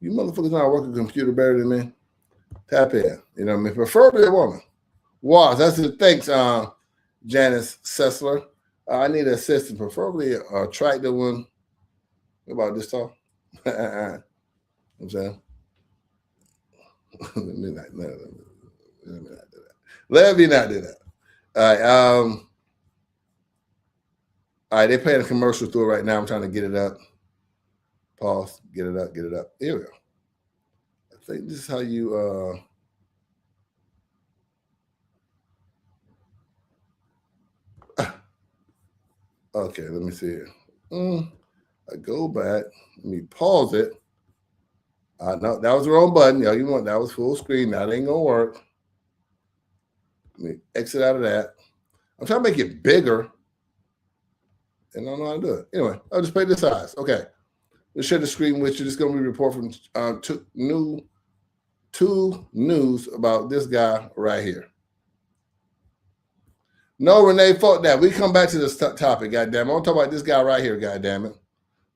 Speaker 2: You motherfuckers know how to work a computer better than me. Tap in. You know what I mean? Preferably a woman. Wow, that's it. Thanks, Janice Sessler. I need an assistant, preferably a attractive one. What about this talk? I'm saying? Let me not do that. Let me not do that. All right. All right, they're playing a commercial through it right now. I'm trying to get it up. Pause. Get it up. Get it up. Here we go. I think this is how you okay, let me see here. I go back. Let me pause it. No, that was the wrong button. Y'all, you want that was full screen. That ain't gonna work. Let me exit out of that. I'm trying to make it bigger. And I don't know how to do it. Anyway, I'll just play this size. Okay. Let's share the screen with you. This is going to be a report from two news about this guy right here. No, Renee, fuck that. We come back to this topic, goddammit. I want to talk about this guy right here, goddammit.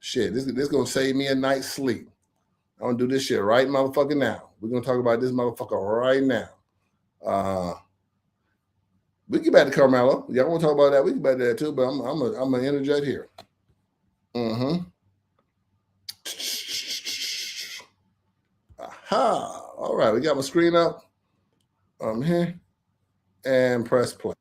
Speaker 2: Shit, this is going to save me a night's sleep. I'm going to do this shit right motherfucking now. We're going to talk about this motherfucker right now. We get back to Karmelo. Y'all want to talk about that? We get back to that too, but I'm going to interject here. Aha. All right, we got my screen up. I'm here. And press play.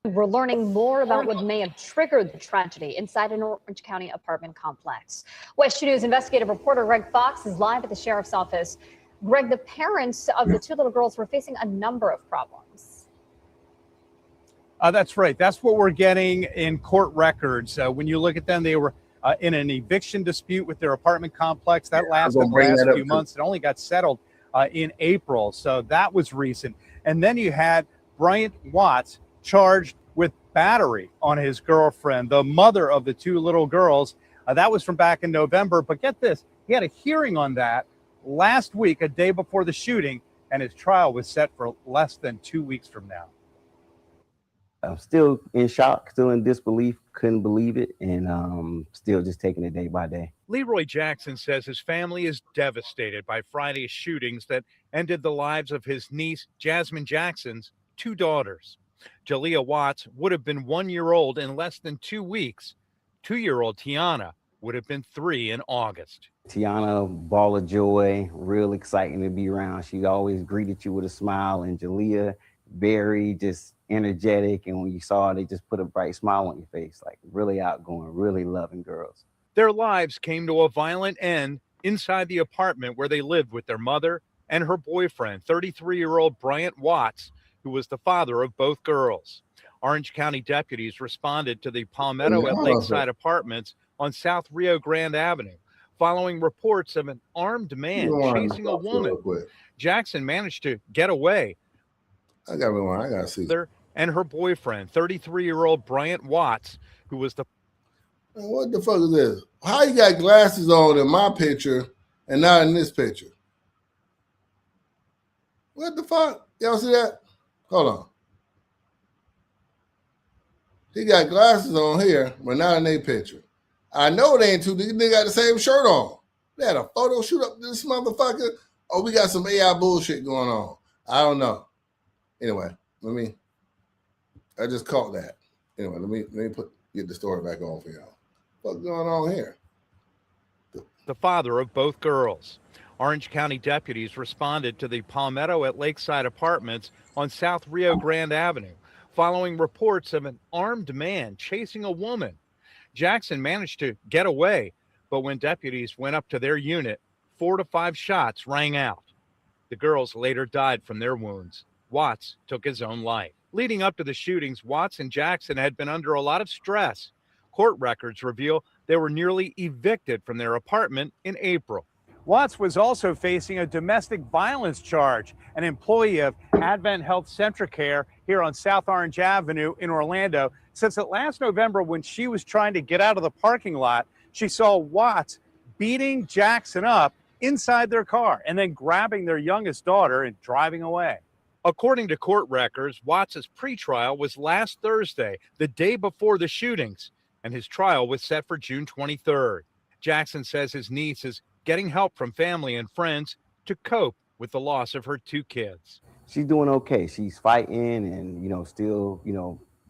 Speaker 8: We're learning more about what may have triggered the tragedy inside an Orange County apartment complex. West 2 News investigative reporter Greg Fox is live at the sheriff's office. Greg, the parents of the two little girls were facing a number of problems.
Speaker 9: That's right. That's what we're getting in court records. When you look at them, they were in an eviction dispute with their apartment complex. That lasted the last few months. It only got settled in April. So that was recent. And then you had Bryant Watts charged with battery on his girlfriend, the mother of the two little girls. That was from back in November. But get this, he had a hearing on that last week, a day before the shooting, and his trial was set for less than 2 weeks from now.
Speaker 10: I'm still in shock, still in disbelief, couldn't believe it, and still just taking it day by day.
Speaker 9: Leroy Jackson says his family is devastated by Friday's shootings that ended the lives of his niece, Jasmine Jackson's two daughters. Jalea Watts would have been 1 year old in less than 2 weeks. 2-year-old Tiana would have been 3 in August.
Speaker 10: Tiana, ball of joy, real exciting to be around. She always greeted you with a smile, and Jalea, very just energetic. And when you saw her, they just put a bright smile on your face, like really outgoing, really loving girls.
Speaker 9: Their lives came to a violent end inside the apartment where they lived with their mother and her boyfriend, 33-year-old Bryant Watts, who was the father of both girls. Orange County deputies responded to the Palmetto at Lakeside Apartments on South Rio Grande Avenue, following reports of an armed man chasing a woman. Jackson managed to get away.
Speaker 2: I gotta see.
Speaker 9: And her boyfriend, 33-year-old Bryant Watts, who was the...
Speaker 2: What the fuck is this? How you got glasses on in my picture and not in this picture? What the fuck? Y'all see that? Hold on. He got glasses on here, but not in their picture. I know they ain't two. They got the same shirt on. They had a photo shoot up this motherfucker. Oh, we got some AI bullshit going on. I don't know. Anyway, I just caught that. Anyway, let me get the story back on for y'all. What's going on here?
Speaker 9: The father of both girls. Orange County deputies responded to the Palmetto at Lakeside Apartments on South Rio Grande Avenue, following reports of an armed man chasing a woman. Jackson managed to get away, but when deputies went up to their unit, 4 to 5 shots rang out. The girls later died from their wounds. Watts took his own life. Leading up to the shootings, Watts and Jackson had been under a lot of stress. Court records reveal they were nearly evicted from their apartment in April. Watts was also facing a domestic violence charge. An employee of Advent Health Centricare here on South Orange Avenue in Orlando says that last November, when she was trying to get out of the parking lot, she saw Watts beating Jackson up inside their car and then grabbing their youngest daughter and driving away. According to court records, Watts' pretrial was last Thursday, the day before the shootings, and his trial was set for June 23rd. Jackson says his niece is getting help from family and friends to cope with the loss of her 2 kids.
Speaker 10: She's doing okay. She's fighting and, still,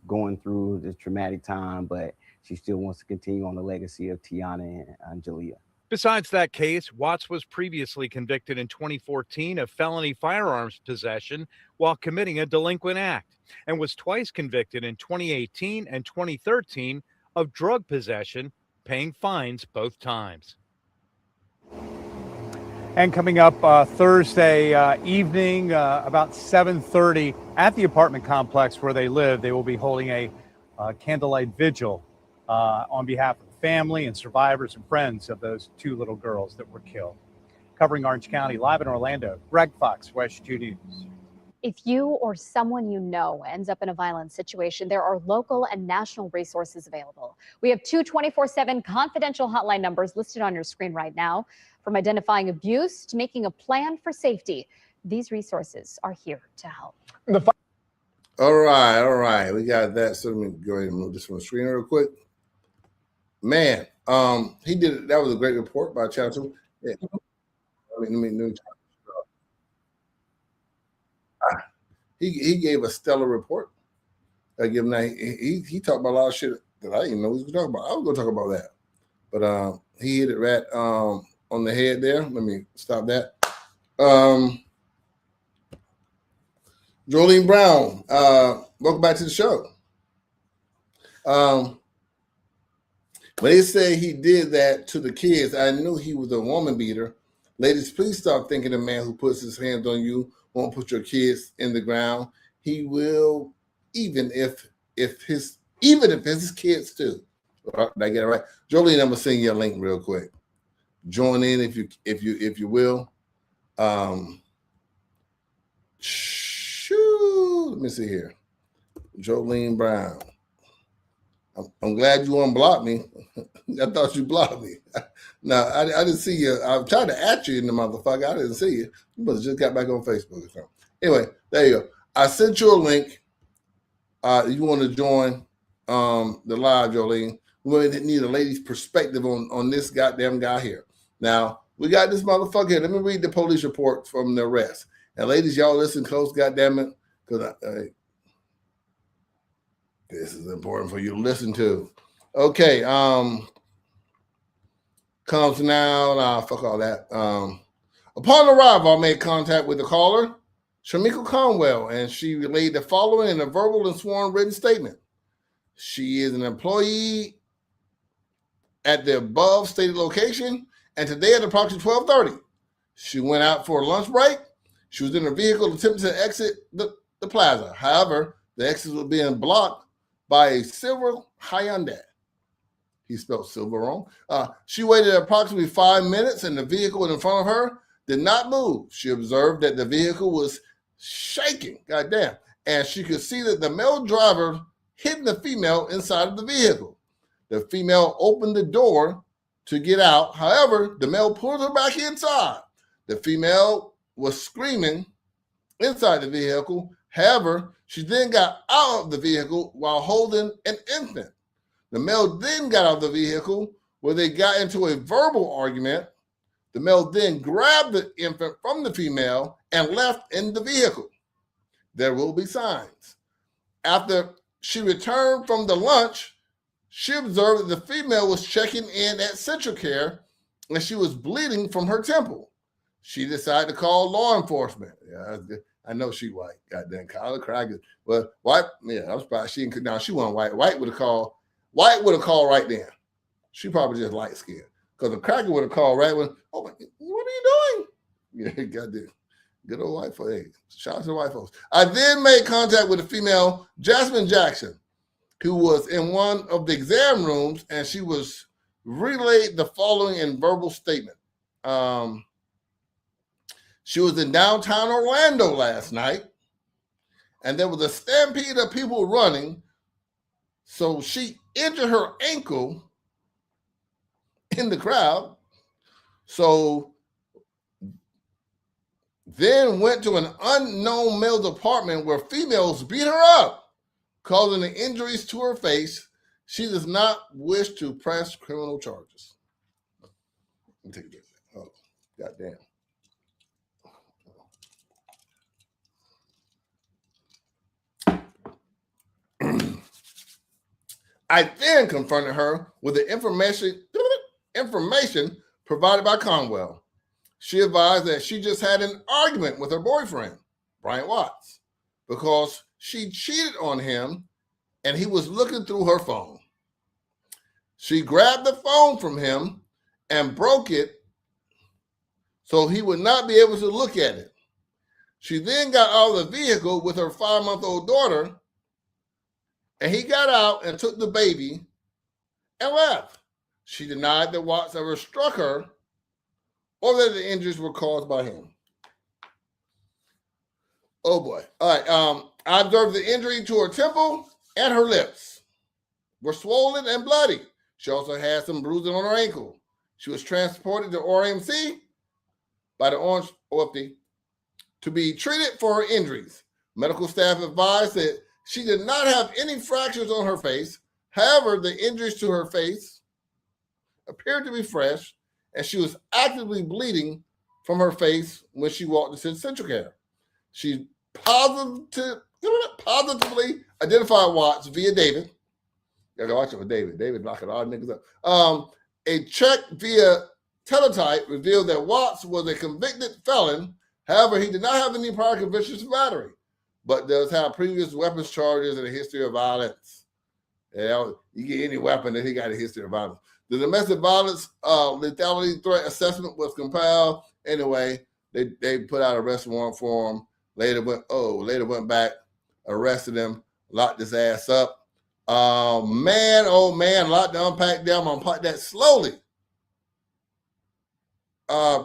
Speaker 10: going through this traumatic time, but she still wants to continue on the legacy of Tiana and Jalea.
Speaker 9: Besides that case, Watts was previously convicted in 2014 of felony firearms possession while committing a delinquent act, and was twice convicted in 2018 and 2013 of drug possession, paying fines both times. And coming up Thursday evening, about 7:30, at the apartment complex where they live, they will be holding a candlelight vigil on behalf of the family and survivors and friends of those 2 little girls that were killed. Covering Orange County, live in Orlando, Greg Fox, West 2 News.
Speaker 8: If you or someone you know ends up in a violent situation, there are local and national resources available. We have 2 24/7 confidential hotline numbers listed on your screen right now. From identifying abuse to making a plan for safety, these resources are here to help.
Speaker 2: All right. We got that. So let me go ahead and move this from the screen real quick. Man, he did it. That was a great report by Chatham. Yeah. He gave a stellar report. I give him that. He talked about a lot of shit that I didn't know he was talking about. I was going to talk about that, but he hit it right on the head there. Let me stop that. Jolene Brown, welcome back to the show. When they say he did that to the kids, I knew he was a woman beater. Ladies, please stop thinking a man who puts his hands on you won't put your kids in the ground. He will, even if his kids too. Did I get it right? Jolene, I'm gonna send you a link real quick. Join in if you will. Let me see here. Jolene Brown. I'm glad you unblocked me. I thought you blocked me. No, I didn't see you. I tried to at you in the motherfucker. I didn't see you. You must have just got back on Facebook or something. Anyway, there you go. I sent you a link. You want to join the live, Jolene? We need a lady's perspective on this goddamn guy here. Now, we got this motherfucker here. Let me read the police report from the arrest. And ladies, y'all listen close, goddamn it, because this is important for you to listen to. Okay, comes now. Nah, fuck all that. Upon arrival, I made contact with the caller, Shamika Conwell, and she relayed the following in a verbal and sworn written statement. She is an employee at the above stated location, and today at approximately 12:30, she went out for a lunch break. She was in her vehicle attempting to exit the plaza. However, the exit was being blocked by a silver Hyundai. He spelled silver wrong. She waited approximately 5 minutes, and the vehicle in front of her did not move. She observed that the vehicle was shaking, goddamn, and she could see that the male driver hit the female inside of the vehicle. The female opened the door to get out. However, the male pulled her back inside. The female was screaming inside the vehicle. However, she then got out of the vehicle while holding an infant. The male then got out of the vehicle where they got into a verbal argument. The male then grabbed the infant from the female and left in the vehicle. There will be signs. After she returned from the lunch, she observed that the female was checking in at Central Care and she was bleeding from her temple. She decided to call law enforcement. Yeah, I know she white. Goddamn, Kyla Cracker. Well, white. Yeah, I'm surprised she didn't. Now she wasn't white. White would have called. White would have called right then. She probably just light skinned. Because the Cracker would have called right when. Oh, what are you doing? Yeah, goddamn. Good old white folks. Hey, shout out to the white folks. I then made contact with the female, Jasmine Jackson, who was in one of the exam rooms, and she was relayed the following in verbal statement. She was in downtown Orlando last night, and there was a stampede of people running, so she injured her ankle in the crowd, so then went to an unknown male's apartment where females beat her up, causing the injuries to her face. She does not wish to press criminal charges. Let me take this. Oh, goddamn. I then confronted her with the information provided by Conwell. She advised that she just had an argument with her boyfriend, Brian Watts, because she cheated on him and he was looking through her phone. She grabbed the phone from him and broke it so he would not be able to look at it. She then got out of the vehicle with her 5-month-old daughter, and he got out and took the baby and left. She denied that Watts ever struck her or that the injuries were caused by him. Oh boy. All right. I observed the injury to her temple and her lips were swollen and bloody. She also had some bruising on her ankle. She was transported to RMC by the Orange Orthy to be treated for her injuries. Medical staff advised that she did not have any fractures on her face. However, the injuries to her face appeared to be fresh, and she was actively bleeding from her face when she walked into Central Care. She positively identified Watts via David. You gotta watch it with David. David knocking all niggas up. A check via teletype revealed that Watts was a convicted felon. However, he did not have any prior convictions for battery, but does have previous weapons charges and a history of violence. You get any weapon that he got a history of violence. The domestic violence lethality threat assessment was compiled. Anyway, they put out a arrest warrant for him. Later went back, arrested him, locked his ass up. Man, oh man, a lot to unpack there. I'm gonna unpack that slowly.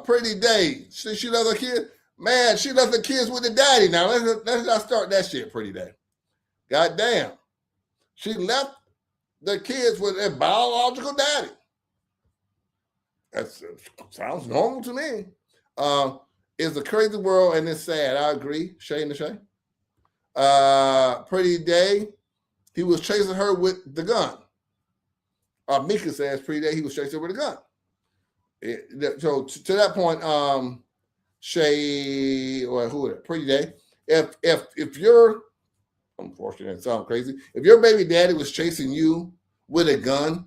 Speaker 2: Pretty Day. She left her kid. Man, she left the kids with the daddy. Now let's not start that shit, Pretty Day. God damn. She left the kids with their biological daddy. That sounds normal to me. It's a crazy world and it's sad. I agree. Shay and the Shay. Pretty Day. He was chasing her with the gun. Mika says Pretty Day he was chasing her with a gun. So to that point, Shay or who? Pretty Day. If you're, unfortunately, it sounds crazy. If your baby daddy was chasing you with a gun,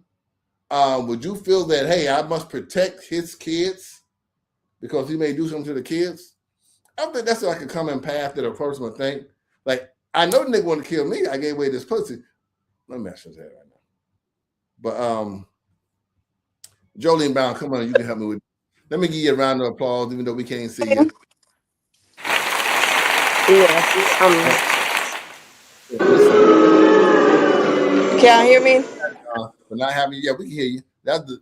Speaker 2: would you feel that, hey, I must protect his kids because he may do something to the kids? I think that's like a common path that a person would think. Like, I know the nigga want to kill me. I gave away this pussy. Let me mention that right now. But Jolene Brown, come on, you can help me with. Let me give you a round of applause, even though we can't see you.
Speaker 11: Can y'all hear me?
Speaker 2: For not having, yeah, we can hear you.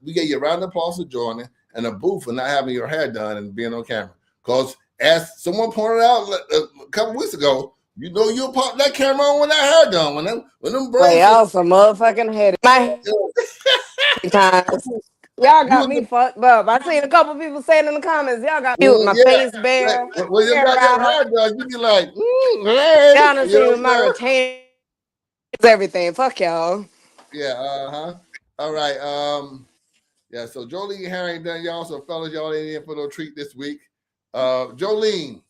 Speaker 2: We gave you a round of applause for joining and a boo for not having your hair done and being on camera. Because as someone pointed out a couple weeks ago, you know you'll pop that camera on when that hair done. When them
Speaker 11: braids. Y'all some motherfucking head. My times. Y'all got me fucked up. I seen a couple people saying in the comments, y'all got me with my face bare.
Speaker 2: When you got your hair done, you be like,
Speaker 11: hey. Y'all done seen with my retainers, everything. Fuck y'all.
Speaker 2: Yeah, All right. Yeah, so Jolene Herring done, y'all. So fellas, y'all ain't in for no treat this week. Jolene,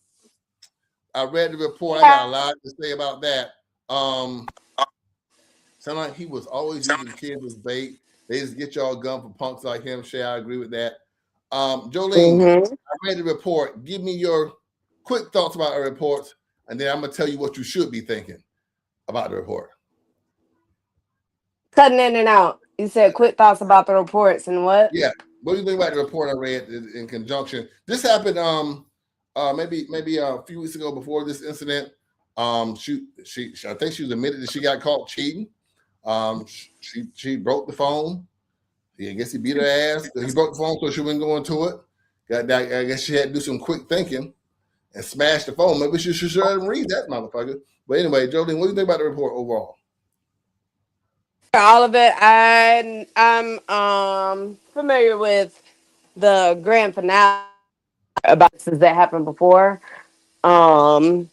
Speaker 2: I read the report. I got a lot to say about that. Sound like he was always using kids as bait. They just get y'all a gun for punks like him. Shay, I agree with that. Jolene, I read the report. Give me your quick thoughts about the report, and then I'm gonna tell you what you should be thinking about the report.
Speaker 11: Cutting in and out. You said quick thoughts about the reports and what?
Speaker 2: Yeah. What do you think about the report I read in conjunction? This happened maybe a few weeks ago before this incident. I think she was admitted that she got caught cheating. She broke the phone. Yeah, I guess he beat her ass. He broke the phone so she wouldn't go into it. I guess she had to do some quick thinking and smash the phone. Maybe she should read that motherfucker. But anyway, Jolene, what do you think about the report overall?
Speaker 11: All of it. I'm familiar with the grand finale about this that happened before. But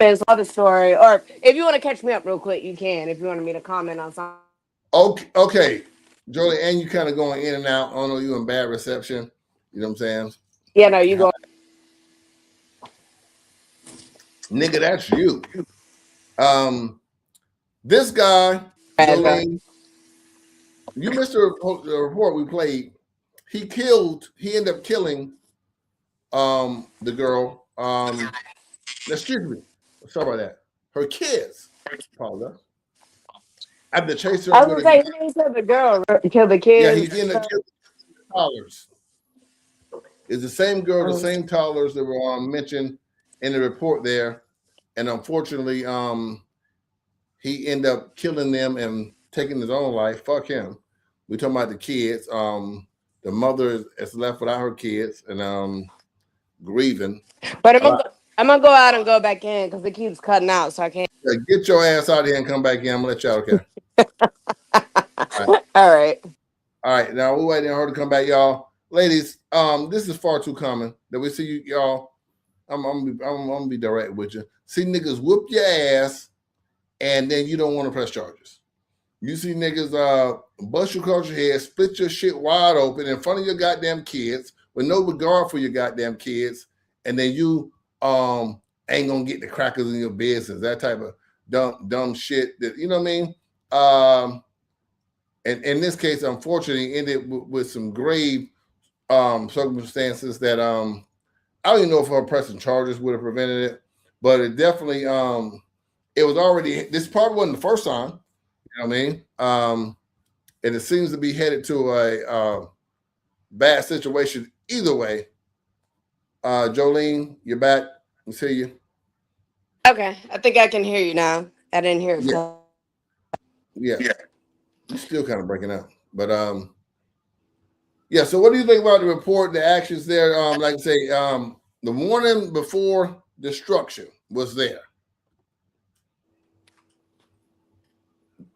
Speaker 11: there's other story, or if you want to catch me up real quick, you can. If you wanted me to comment on something.
Speaker 2: Okay. Jolene, and you kind of going in and out. I don't know, you in bad reception. You know what I'm saying?
Speaker 11: Yeah, no, you go.
Speaker 2: Nigga, that's you. This guy, Jolene, you missed the report we played. He ended up killing the girl. Excuse me. Sorry about that. Her kids. Apologize. After chasing her.
Speaker 11: I was going to say, he said the girl killed the kids.
Speaker 2: Yeah, he ended up killing the toddlers. It's the same girl, the same toddlers that were mentioned in the report there. And unfortunately, he ended up killing them and taking his own life. Fuck him. We're talking about the kids. The mother is left without her kids and grieving.
Speaker 11: But I'm gonna go out and go back in because it keeps cutting out, so I can't.
Speaker 2: Yeah, get your ass out of here and come back in. I'm gonna let y'all okay.
Speaker 11: All right.
Speaker 2: All right. Now we're waiting on her to come back, y'all. Ladies, this is far too common that we see you, y'all. I'm gonna be direct with you. See niggas whoop your ass, and then you don't want to press charges. You see niggas bust your culture head, split your shit wide open in front of your goddamn kids with no regard for your goddamn kids, and then you ain't gonna get the crackers in your business. That type of dumb shit. That you know what I mean? And in this case, unfortunately, ended with some grave circumstances that I don't even know if her pressing charges would have prevented it, but it definitely it was already. This probably wasn't the first time. You know what I mean? And it seems to be headed to a bad situation either way. Jolene, you're back. Let's hear you.
Speaker 11: Okay, I think I can hear you now. I didn't hear it.
Speaker 2: Yeah. You're still kind of breaking up. But yeah, so what do you think about the report, the actions there? Like I say, the morning before destruction was there.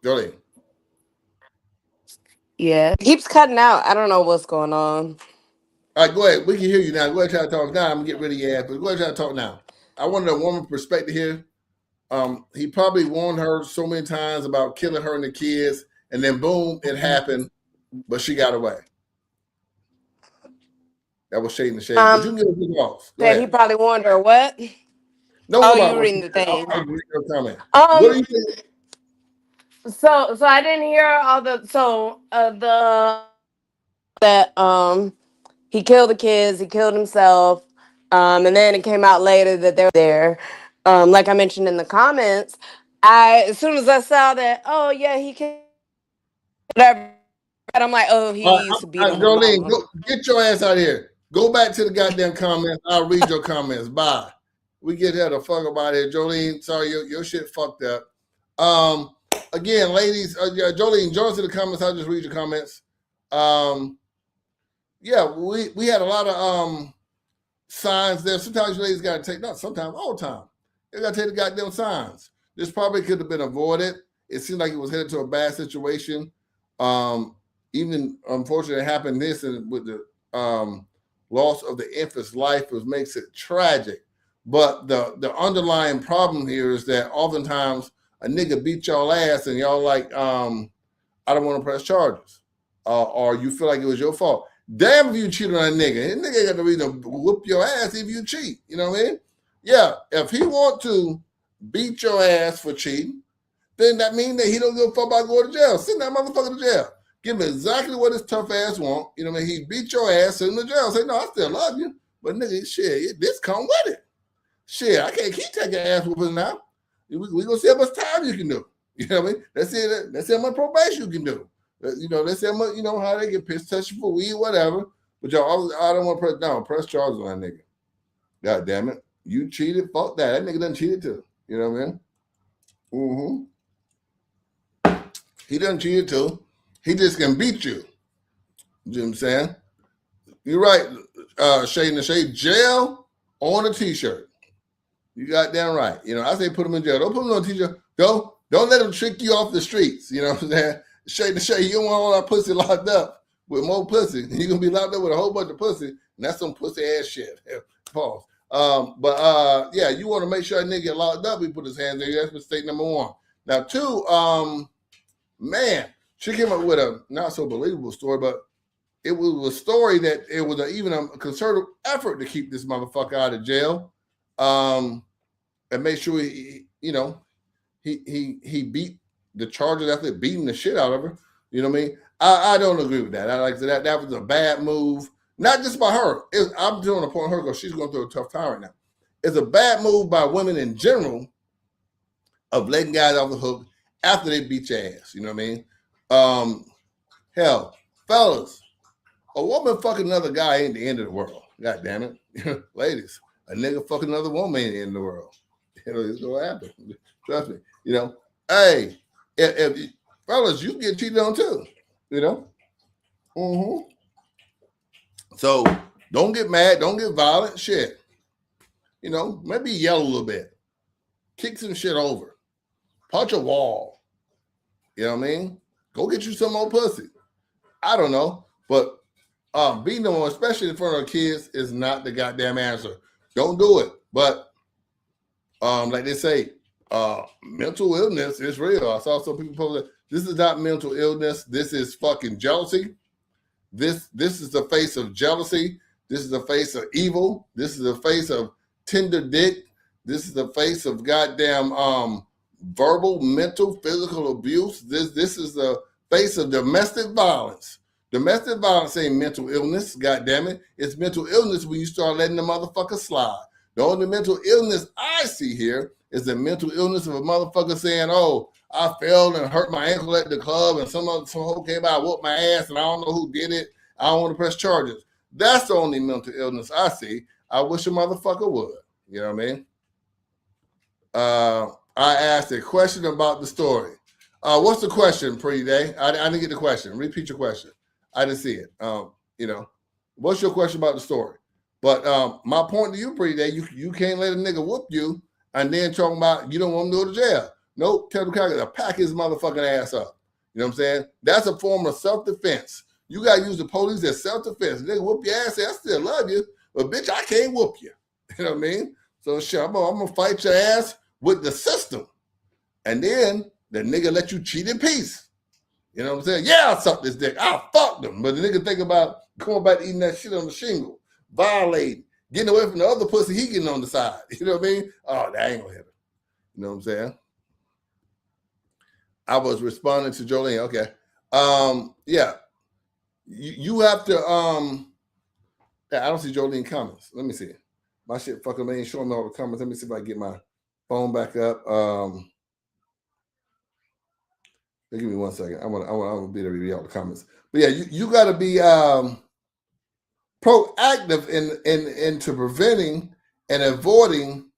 Speaker 2: Jolene.
Speaker 11: Yeah, it keeps cutting out. I don't know what's going on.
Speaker 2: All right, go ahead. We can hear you now. Go ahead, try to talk now. I'm gonna get rid of your ass, but go ahead, try to talk now. I wanted a woman perspective here. He probably warned her so many times about killing her and the kids, and then boom, it happened, but she got away. That was shade in the shade. But you can get a off.
Speaker 11: That he probably warned her what?
Speaker 2: No,
Speaker 11: you reading the thing.
Speaker 2: I'll read your comment. What do you think?
Speaker 11: So I didn't hear all that he killed the kids, he killed himself, and then it came out later that they were there. Like I mentioned in the comments, as soon as I saw that, oh yeah, he killed whatever, I'm like, oh, he used to beat on his
Speaker 2: Jolene,
Speaker 11: mama.
Speaker 2: get your ass out of here. Go back to the goddamn comments. I'll read your comments. Bye. We get here the fuck about here. Jolene, sorry, your shit fucked up. Again, ladies, Jolene, join us in the comments. I'll just read your comments. Yeah, we had a lot of signs there. Sometimes you ladies got to take, not sometimes, all the time. You got to take the goddamn signs. This probably could have been avoided. It seemed like it was headed to a bad situation. Even unfortunately, it happened this and with the loss of the infant's life, it makes it tragic. But the underlying problem here is that oftentimes a nigga beat y'all ass and y'all like, I don't want to press charges. Or you feel like it was your fault. Damn if you cheated on a nigga. That nigga got the reason to whoop your ass if you cheat. You know what I mean? Yeah, if he want to beat your ass for cheating, then that means that he don't give a fuck about going to jail. Send that motherfucker to jail. Give him exactly what his tough ass want. You know what I mean? He beat your ass, send him to jail. Say, no, I still love you. But nigga, shit, this come with it. Shit, I can't keep taking ass whooping now. We gonna see how much time you can do. You know what I mean? Let's see how much probation you can do. You know, let's see how much, you know, how they get pissed, touching for weed, whatever. But y'all, I don't want to press charges on that nigga. God damn it. You cheated, fuck that. That nigga done cheated too. You know what I mean? He done cheated too. He just can beat you. You know what I'm saying? You're right, Shade in the Shade. Jail on a t-shirt. You got damn right. You know, I say put him in jail. Don't put him on a t-shirt. Don't let him trick you off the streets. You know what I'm saying? Shade to shade, you don't want all that pussy locked up with more pussy. You're going to be locked up with a whole bunch of pussy, and that's some pussy ass shit. Pause. Yeah, you want to make sure a nigga get locked up, he put his hands in you. That's mistake number one. Now, two, man, she came up with a not so believable story, but it was a story that it was even a concerted effort to keep this motherfucker out of jail. And make sure he beat the charges after beating the shit out of her. You know what I mean? I don't agree with that. I like that was a bad move. Not just by her. I'm doing a point on her because she's going through a tough time right now. It's a bad move by women in general of letting guys off the hook after they beat your ass. You know what I mean? Hell, fellas, a woman fucking another guy ain't the end of the world. God damn it. Ladies, a nigga fucking another woman ain't the end of the world. You know, it's going to happen. Trust me. You know, hey, if fellas, you get cheated on too. You know? So don't get mad. Don't get violent. Shit. You know, maybe yell a little bit. Kick some shit over. Punch a wall. You know what I mean? Go get you some more pussy. I don't know. But beating them, especially in front of kids, is not the goddamn answer. Don't do it. But like they say, mental illness is real. I saw some people post that this is not mental illness. This is fucking jealousy. This is the face of jealousy. This is the face of evil. This is the face of tender dick. This is the face of goddamn verbal, mental, physical abuse. This is the face of domestic violence. Domestic violence ain't mental illness, goddamn it. It's mental illness when you start letting the mother slide. The only mental illness I see here is the mental illness of a motherfucker saying, "Oh, I fell and hurt my ankle at the club, and some hoe came out, whooped my ass, and I don't know who did it. I don't want to press charges." That's the only mental illness I see. I wish a motherfucker would. You know what I mean? I asked a question about the story. What's the question, Pretty Day? I didn't get the question. Repeat your question. I didn't see it. You know, what's your question about the story? But my point to you, Pretty Day, you can't let a nigga whoop you and then talking about you don't want him to go to jail. Nope, tell the guy to pack his motherfucking ass up. You know what I'm saying? That's a form of self-defense. You got to use the police as self-defense. Nigga whoop your ass, say, I still love you, but bitch, I can't whoop you. You know what I mean? So shit, I'm gonna fight your ass with the system. And then the nigga let you cheat in peace. You know what I'm saying? Yeah, I'll suck this dick. I'll fuck them. But the nigga think about going back to eating that shit on the shingle, violating, getting away from the other pussy he getting on the side. You know what I mean? Oh, that ain't gonna hit him. You know what I'm saying? I was responding to Jolene. Okay. Yeah. You have to I don't see Jolene comments. Let me see. My shit fucking ain't showing me all the comments. Let me see if I can get my phone back up. Give me 1 second. I want to be able to read all the comments. But yeah, you got to be proactive into preventing and avoiding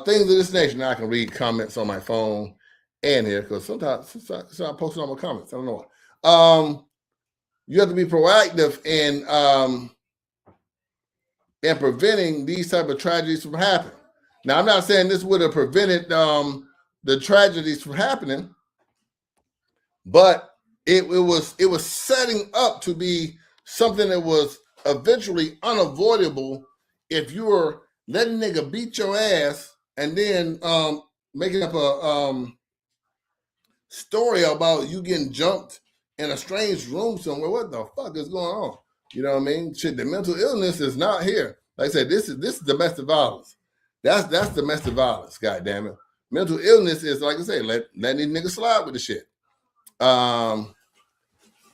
Speaker 2: things of this nature. Now I can read comments on my phone and here because sometimes I'm posting all my comments. I don't know why. You have to be proactive in preventing these type of tragedies from happening. Now, I'm not saying this would have prevented the tragedies from happening, but it was setting up to be something that was eventually unavoidable if you were letting nigga beat your ass and then making up a story about you getting jumped in a strange room somewhere. What the fuck is going on? You know what I mean? Shit, the mental illness is not here. Like I said, this is domestic violence. That's domestic violence, God damn it. Mental illness is, like I say, let these niggas slide with the shit.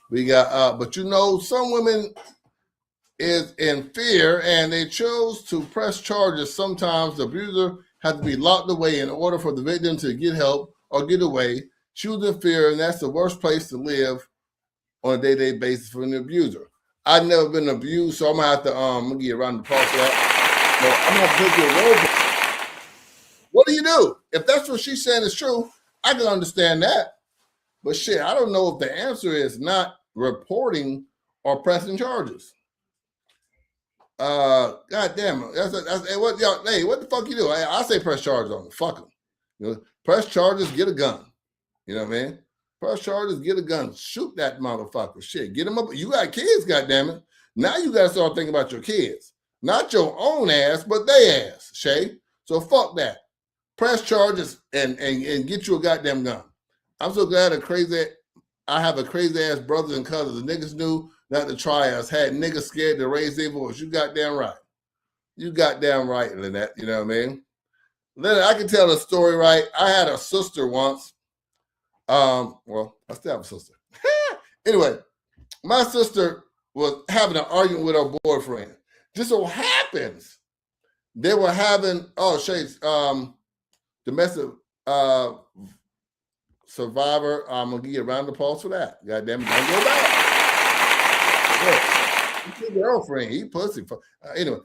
Speaker 2: We got but you know, some women is in fear and they chose to press charges. Sometimes the abuser has to be locked away in order for the victim to get help or get away. She was in fear, and that's the worst place to live on a day-to-day basis for an abuser. I've never been abused, so I'm gonna have to I'm gonna get around the pause for that. But I'm gonna take your role. What do you do? If that's what she's saying is true, I can understand that. But shit, I don't know if the answer is not reporting or pressing charges. God damn it. What the fuck you do? I say press charges on them. Fuck them. You know, press charges, get a gun. You know what I mean? Press charges, get a gun. Shoot that motherfucker. Shit, get them up. You got kids, goddammit. Now you got to start thinking about your kids. Not your own ass, but they ass, Shay. So fuck that. Press charges and get you a goddamn gun. I'm so glad I have a crazy ass brothers and cousins. The niggas knew not to try us. Had niggas scared to raise their voice. You goddamn right. You goddamn right, Lynette. You know what I mean? Lynette, I can tell a story, right? I had a sister once. Well, I still have a sister. Anyway, my sister was having an argument with her boyfriend. Just so happens they were having Shades, domestic survivor. I'm gonna give you a round of applause for that. Goddamn it, don't go back. Look, your girlfriend, he pussy. Anyway,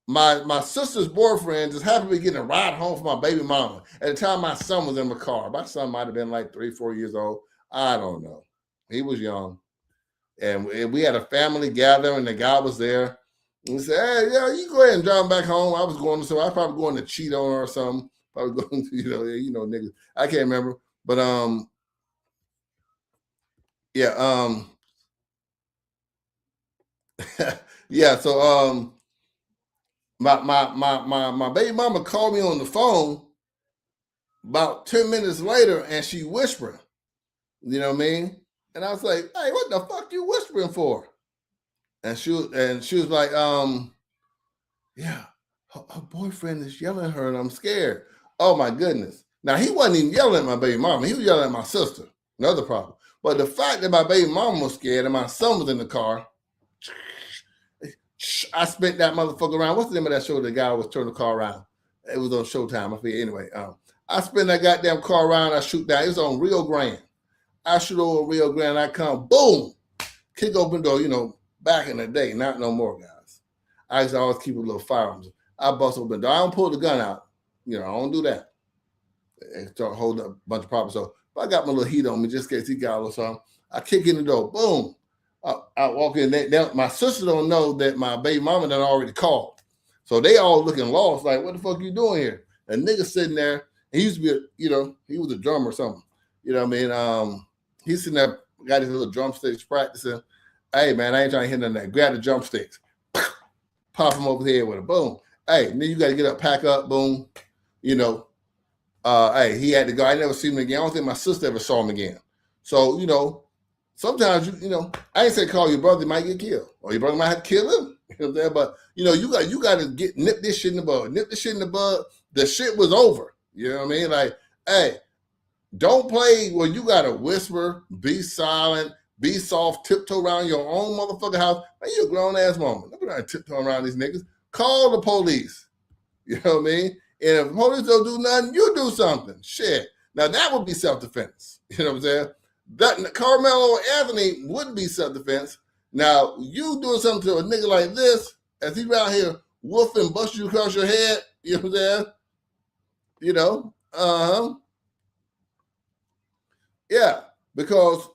Speaker 2: my sister's boyfriend just happened to be getting a ride home from my baby mama. At the time, my son was in the car. My son might have been like 3-4 years old. I don't know. He was young. And we had a family gathering, and the guy was there. And he said, "Hey, yeah, you go ahead and drive back home." I was going to, so I was probably going to cheat on her or something. Probably going to, niggas. I can't remember. But yeah, yeah, so my baby mama called me on the phone about 10 minutes later, and she whispering. You know what I mean? And I was like, "Hey, what the fuck you whispering for?" And she was like, yeah, her boyfriend is yelling at her, and I'm scared. Oh my goodness! Now he wasn't even yelling at my baby mama; he was yelling at my sister. Another problem. But the fact that my baby mama was scared and my son was in the car, I spent that motherfucker around. What's the name of that show? The guy was turning the car around. It was on Showtime. I forget. Anyway, I spin that goddamn car around. I shoot down. It was on Rio Grande. I shoot over Rio Grande. I come, boom, kick open door. Back in the day, not no more, guys. I used to always keep a little firearms. I bust open the door. I don't pull the gun out. I don't do that. And start holding up a bunch of problems. So if I got my little heat on me, just in case he got a little something, I kick in the door. Boom. I walk in. My sister don't know that my baby mama done already called. So they all looking lost, like, what the fuck you doing here? A nigga sitting there. He used to be, he was a drummer or something. You know what I mean? He's sitting there, got his little drumsticks practicing. Hey, man, I ain't trying to hit none of that. Grab the drumsticks. Pop him over the head with a boom. Hey, then you got to get up, pack up, boom. Hey, he had to go. I never seen him again. I don't think my sister ever saw him again. So, sometimes, I ain't say call your brother, he might get killed. Or your brother might have to kill him. But, you got to nip this shit in the bud. Nip this shit in the bud. The shit was over. You know what I mean? Like, hey, don't play where you got to whisper, be silent, be soft, tiptoe around your own motherfucking house. Man, you a grown-ass woman. Don't be trying to tiptoe around these niggas. Call the police. You know what I mean? And if the police don't do nothing, you do something. Shit. Now, that would be self-defense. You know what I'm saying? That Karmelo Anthony would be self-defense. Now, you doing something to a nigga like this, as he around here woofing, bust you across your head, you know what I'm saying? Yeah, because,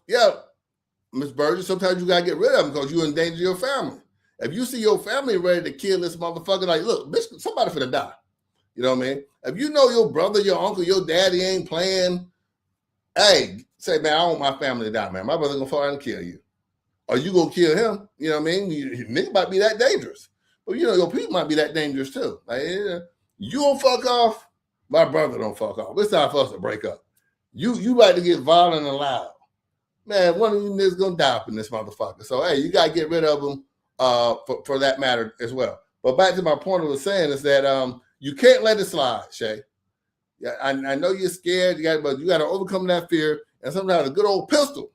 Speaker 2: Miss Burgess, sometimes you got to get rid of them because you endanger your family. If you see your family ready to kill this motherfucker, like, look, bitch, somebody finna die. You know what I mean? If you know your brother, your uncle, your daddy ain't playing, hey, say, man, I want my family to die, man. My brother gonna fall out and kill you. Or you gonna kill him. You know what I mean? Nigga might be that dangerous. But, your people might be that dangerous too. Like, you don't fuck off, my brother don't fuck off. It's time for us to break up. You like to get violent and loud. Man, one of you niggas gonna die up in this motherfucker. So, hey, you gotta get rid of them for that matter as well. But back to my point I was saying is that you can't let it slide, Shay. Yeah, I know you're scared, but you got to overcome that fear. And sometimes a good old pistol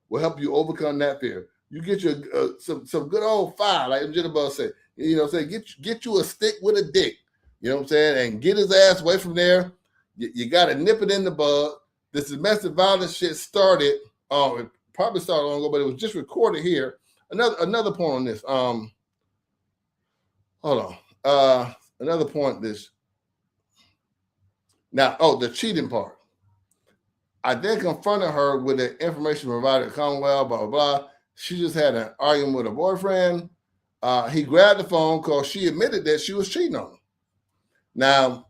Speaker 2: will help you overcome that fear. You get your some good old fire, like Jitterbug said. Get you a stick with a dick. You know what I'm saying? And get his ass away from there. You got to nip it in the bud. This domestic violence shit started. It probably started long ago, but it was just recorded here. Another point on this. Hold on. Another point. The cheating part. I then confronted her with the information provided at Commonwealth, blah, blah, blah. She just had an argument with her boyfriend. He grabbed the phone because she admitted that she was cheating on him. Now,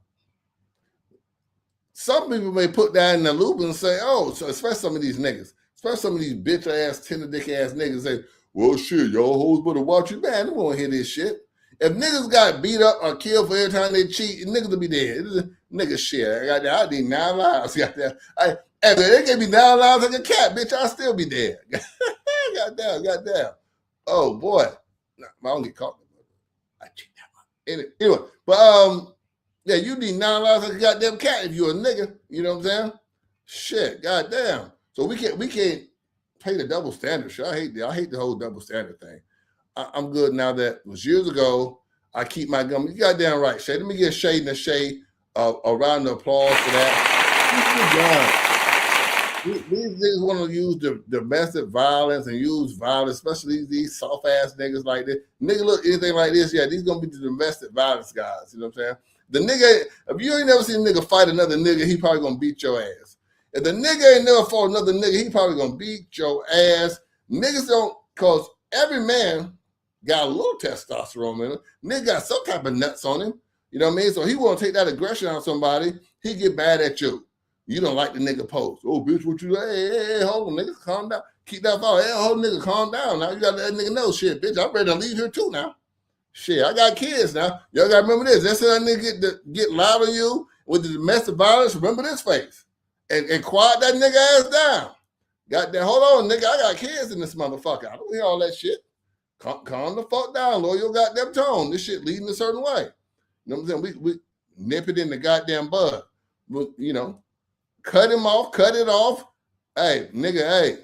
Speaker 2: some people may put that in the loop and say, so especially some of these niggas, especially some of these bitch-ass, tender-dick-ass niggas say, well, shit, y'all hoes better watch you. Man, they won't hear this shit. If niggas got beat up or killed for every time they cheat, niggas will be dead. Niggas shit. I need 9 lives. Hey, man, they gave me 9 lives like a cat, bitch. I'll still be dead. Goddamn. Oh, boy. No, I don't get caught. I cheat that much. Anyway, but, you need 9 lives like a goddamn cat if you're a nigga. You know what I'm saying? Shit, goddamn. So we can't pay the double standard. Shit, I hate the whole double standard thing. I'm good now that it was years ago. I keep my gun. You goddamn right, Shay. Let me get Shay in the shade a round of applause for that. These niggas want to use the domestic violence and use violence, especially these soft-ass niggas like this. Nigga look anything like this, these going to be the domestic violence guys. You know what I'm saying? The nigga, if you ain't never seen a nigga fight another nigga, he probably going to beat your ass. If the nigga ain't never fought another nigga, he probably going to beat your ass. Niggas don't, because every man got a little testosterone in him. Nigga got some type of nuts on him. You know what I mean? So he want to take that aggression on somebody. He get mad at you. You don't like the nigga post. Oh, bitch, what you like? Hey, hold on, nigga, calm down. Keep that thought. Hey, hold nigga, calm down. Now you got to let that nigga know, shit, bitch, I'm ready to leave here too now. Shit, I got kids now. Y'all got to remember this. That's how that nigga get loud on you with the domestic violence. Remember this face. And quiet that nigga ass down. Goddamn, hold on, nigga, I got kids in this motherfucker. I don't hear all that shit. Calm the fuck down, lower your goddamn tone. This shit leading a certain way. You know what I'm saying? We nip it in the goddamn bud. But, cut him off, cut it off. Hey, nigga, hey.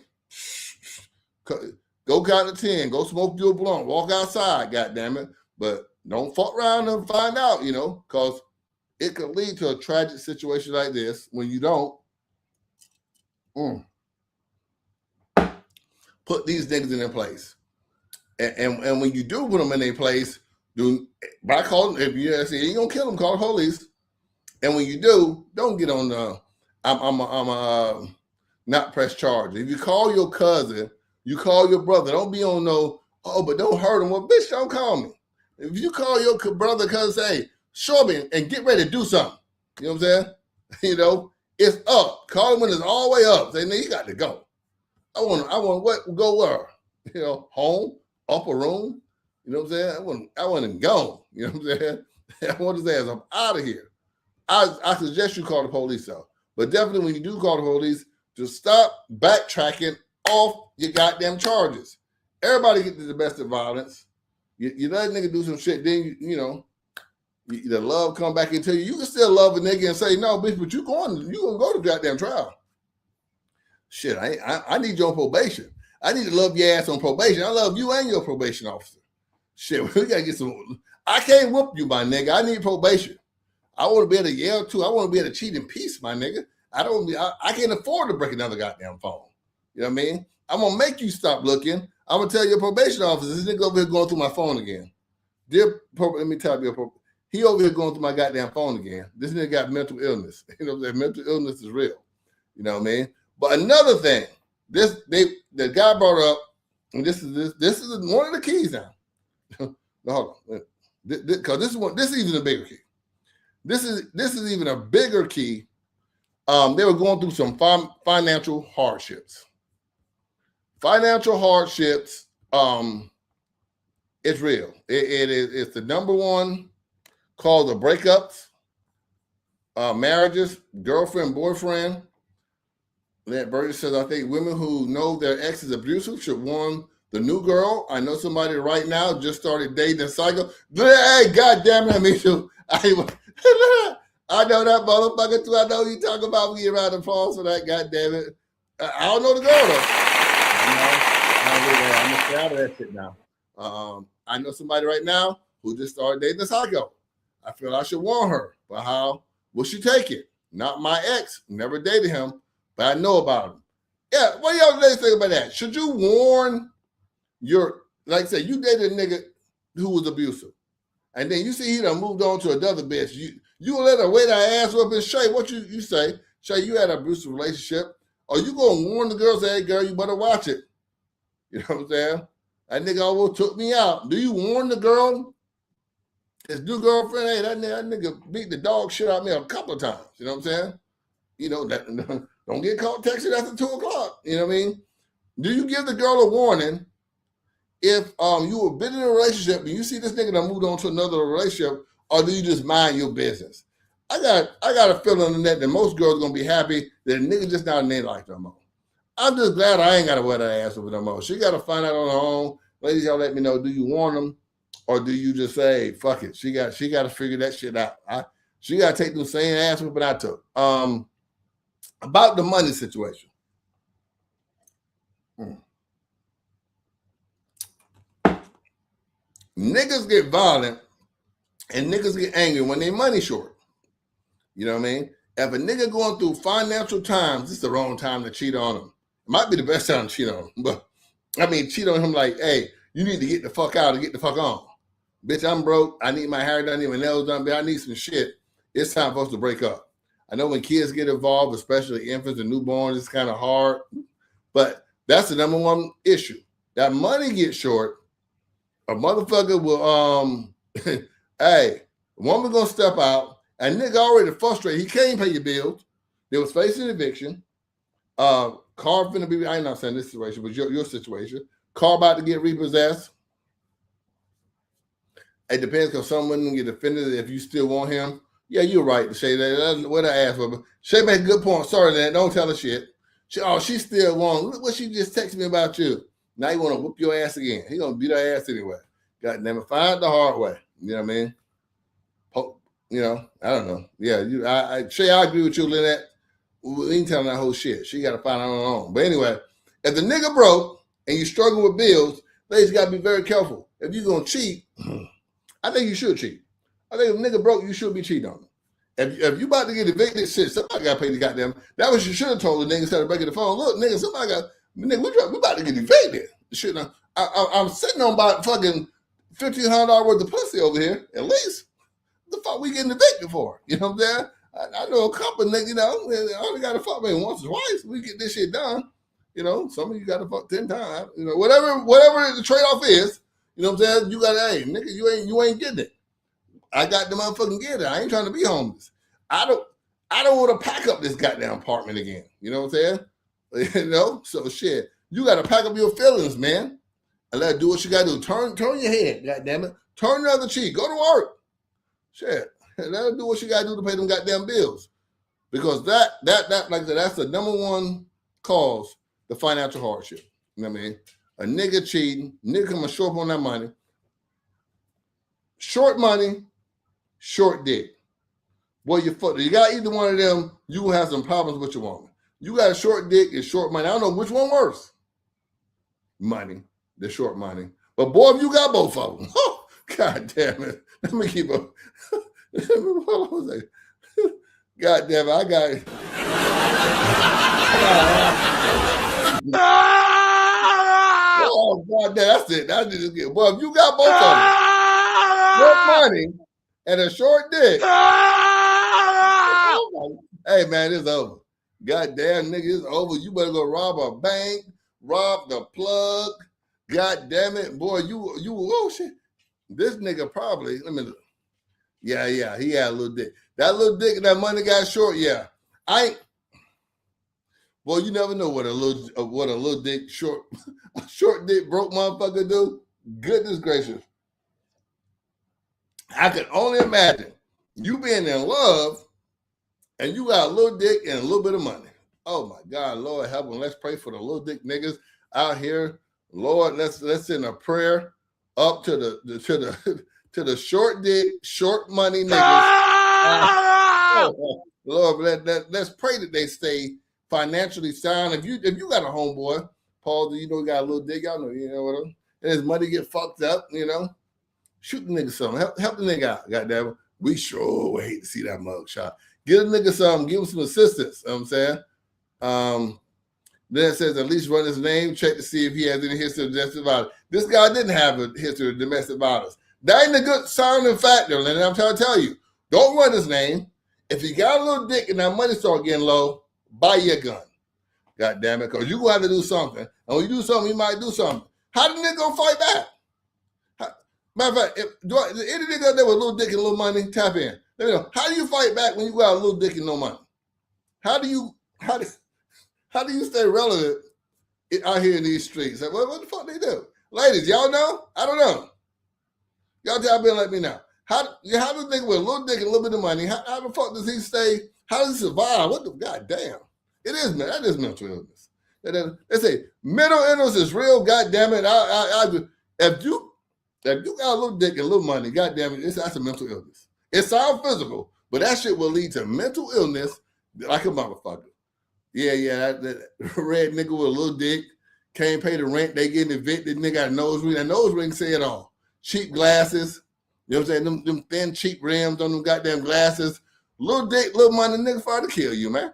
Speaker 2: Go count to 10. Go smoke your blunt. Walk outside, goddammit. But don't fuck around and find out, because it could lead to a tragic situation like this when you don't put these niggas in their place. And when you do put them in their place, by calling, if you ain't gonna kill them, call the police. And when you do, don't get on the I'm not press charges. If you call your cousin, you call your brother. Don't be on but don't hurt him. Well, bitch, don't call me. If you call your brother, cousin, say, show me and get ready to do something. You know what I'm saying? It's up. Call him when it's all the way up. Say, you got to go. I want what go where? Home, upper room. You know what I'm saying? I want him gone. You know what I'm saying? I want his ass up out of here. I suggest you call the police though. But definitely when you do call the police, just stop backtracking off your goddamn charges. Everybody get to the domestic violence. You let a nigga do some shit, then the love come back into you. You can still love a nigga and say, no, bitch, but you gonna go to goddamn trial. Shit, I need you on probation. I need to love your ass on probation. I love you and your probation officer. Shit, we gotta get some. I can't whoop you, my nigga. I need probation. I want to be able to yell too. I want to be able to cheat in peace, my nigga. I can't afford to break another goddamn phone. You know what I mean? I'm gonna make you stop looking. I'm gonna tell your probation officer, this nigga over here going through my phone again. Let me tell you, he over here going through my goddamn phone again. This nigga got mental illness. Mental illness is real. You know what I mean? But another thing, the guy brought up, and this is one of the keys now. No, hold on, because this is even a bigger key. This is even a bigger key. They were going through some financial hardships. Financial hardships, it's real. It's the number one cause of breakups, marriages, girlfriend, boyfriend. That Bertie says, I think women who know their ex is abusive should warn the new girl. I know somebody right now just started dating a cycle. Hey, goddamn it, me too. I know that motherfucker too. I know you talk about me around the falls for that, goddamn it. I don't know the girl though. I'm gonna stay out of that shit now. I know somebody right now who just started dating a psycho. I feel I should warn her, but how will she take it? Not my ex, never dated him, but I know about him. Yeah, what y'all ladies think about that? Should you warn like I said, you dated a nigga who was abusive, and then you see he done moved on to another bitch. You let her wait her ass up and Shay, what you say? Shay, you had an abusive relationship. Are you gonna warn the girl, say, hey girl, you better watch it? You know what I'm saying? That nigga almost took me out. Do you warn the girl? His new girlfriend, hey, that nigga beat the dog shit out of me a couple of times. You know what I'm saying? Don't get caught texting after 2 o'clock. You know what I mean? Do you give the girl a warning if you were been in a relationship and you see this nigga that moved on to another relationship, or do you just mind your business? I got a feeling on that most girls are gonna be happy that a nigga just not in their life no more. I'm just glad I ain't gotta wear that ass over no more. She gotta find out on her own. Ladies, y'all let me know. Do you warn them, or do you just say fuck it? She got to figure that shit out. She got to take the same ass whipping I took. About the money situation. Niggas get violent and niggas get angry when they money short. You know what I mean? If a nigga going through financial times, this is the wrong time to cheat on him. It might be the best time to cheat on him, but I mean, cheat on him like, hey, you need to get the fuck out and get the fuck on. Bitch, I'm broke. I need my hair done, I need my nails done, but I need some shit. It's time for us to break up. I know when kids get involved, especially infants and newborns, it's kind of hard, but that's the number one issue. That money gets short, a motherfucker will, hey, a woman gonna step out, and nigga already frustrated. He can't pay your bills. They was facing eviction. Car finna be, I'm not saying this situation, but your situation. Car about to get repossessed. It depends because some women get offended if you still want him. Yeah, you're right to say that. That's what I asked for. But Shay made a good point. Sorry, that. Don't tell her shit. She still wants. Look what she just texted me about you. Now you want to whoop your ass again. He gonna beat her ass anyway. God damn it, find the hard way. You know what I mean? I don't know. Yeah, Shay, I agree with you, Lynette. We ain't telling that whole shit. She got to find out on her own. But anyway, if the nigga broke and you struggle with bills, ladies got to be very careful. If you're going to cheat, I think you should cheat. I think if a nigga broke, you should be cheating on him. If you about to get evicted, shit, somebody got to pay the goddamn. That was you should have told the nigga instead of breaking the phone. Look, nigga, we about to get evicted. Shit, I'm sitting on about fucking $1,500 worth of pussy over here, at least. What the fuck we getting evicted for? You know what I'm saying? I know a couple niggas, you know, I only got to fuck me once or twice. We get this shit done. You know, some of you got to fuck 10 times. You know, whatever the trade-off is, you know what I'm saying? You got to, hey, nigga, you ain't getting it. I got the motherfucking get it. I ain't trying to be homeless. I don't want to pack up this goddamn apartment again. You know what I'm saying? You know, so shit. You got to pack up your feelings, man, and let her do what you got to do. Turn your head, goddamn it. Turn the other cheek. Go to work. Shit. Let her do what she got to do to pay them goddamn bills, because that like I said, that's the number one cause the financial hardship. You know what I mean? A nigga cheating, nigga coming short on that money. Short money, short dick. Boy, you got either one of them, you will have some problems with your woman. You got a short dick and short money. I don't know which one worse. Money, the short money. But boy, if you got both of them, oh, God damn it. Let me keep up. Hold on a second. God damn it, I got it. Oh, God damn, that's it. That's just good. Boy, if you got both of them, short money and a short dick. Hey, man, it's over. God damn, nigga, it's over. You better go rob a bank, rob the plug. God damn it. Boy, you, oh, shit. This nigga probably, let me look. Yeah, he had a little dick. That little dick and that money got short, yeah. Well, you never know what a little dick, short dick broke motherfucker do. Goodness gracious. I can only imagine you being in love and you got a little dick and a little bit of money. Oh my God, Lord help them. Let's pray for the little dick niggas out here. Lord, let's send a prayer up to the short dick, short money niggas. Lord, let's pray that they stay financially sound. If you got a homeboy, Paul, you know, he got a little dick, y'all know, you know what I mean? And his money get fucked up, you know. Shoot the nigga something. Help the nigga out. Goddamn it. We sure hate to see that mug shot. Give the nigga something. Give him some assistance. You know what I'm saying? Then it says at least run his name, check to see if he has any history of domestic violence. This guy didn't have a history of domestic violence. That ain't a good sounding factor, and I'm trying to tell you. Don't run his name. If you got a little dick and that money start getting low, buy your gun. God damn it, because you're going to have to do something. And when you do something, you might do something. How the nigga going to fight back? Matter of fact, any nigga out there with a little dick and a little money, tap in. Let me know. How do you fight back when you got a little dick and no money? How do you stay relevant out here in these streets? Like, what the fuck they do? Ladies, y'all know? I don't know. Y'all tap in and let me know. How does a nigga with a little dick and a little bit of money, how the fuck does he stay? How does he survive? What the goddamn? It is, man. That is mental illness. They say mental illness is real. Goddamn it! If you got a little dick and a little money, goddamn it, that's a mental illness. It sounds physical, but that shit will lead to mental illness like a motherfucker. Yeah, that red nigga with a little dick can't pay the rent. They getting evicted. Nigga got a nose ring. That nose ring say it all. Cheap glasses. You know what I'm saying? Them thin cheap rims on them goddamn glasses. Little dick, little money, nigga fight to kill you, man.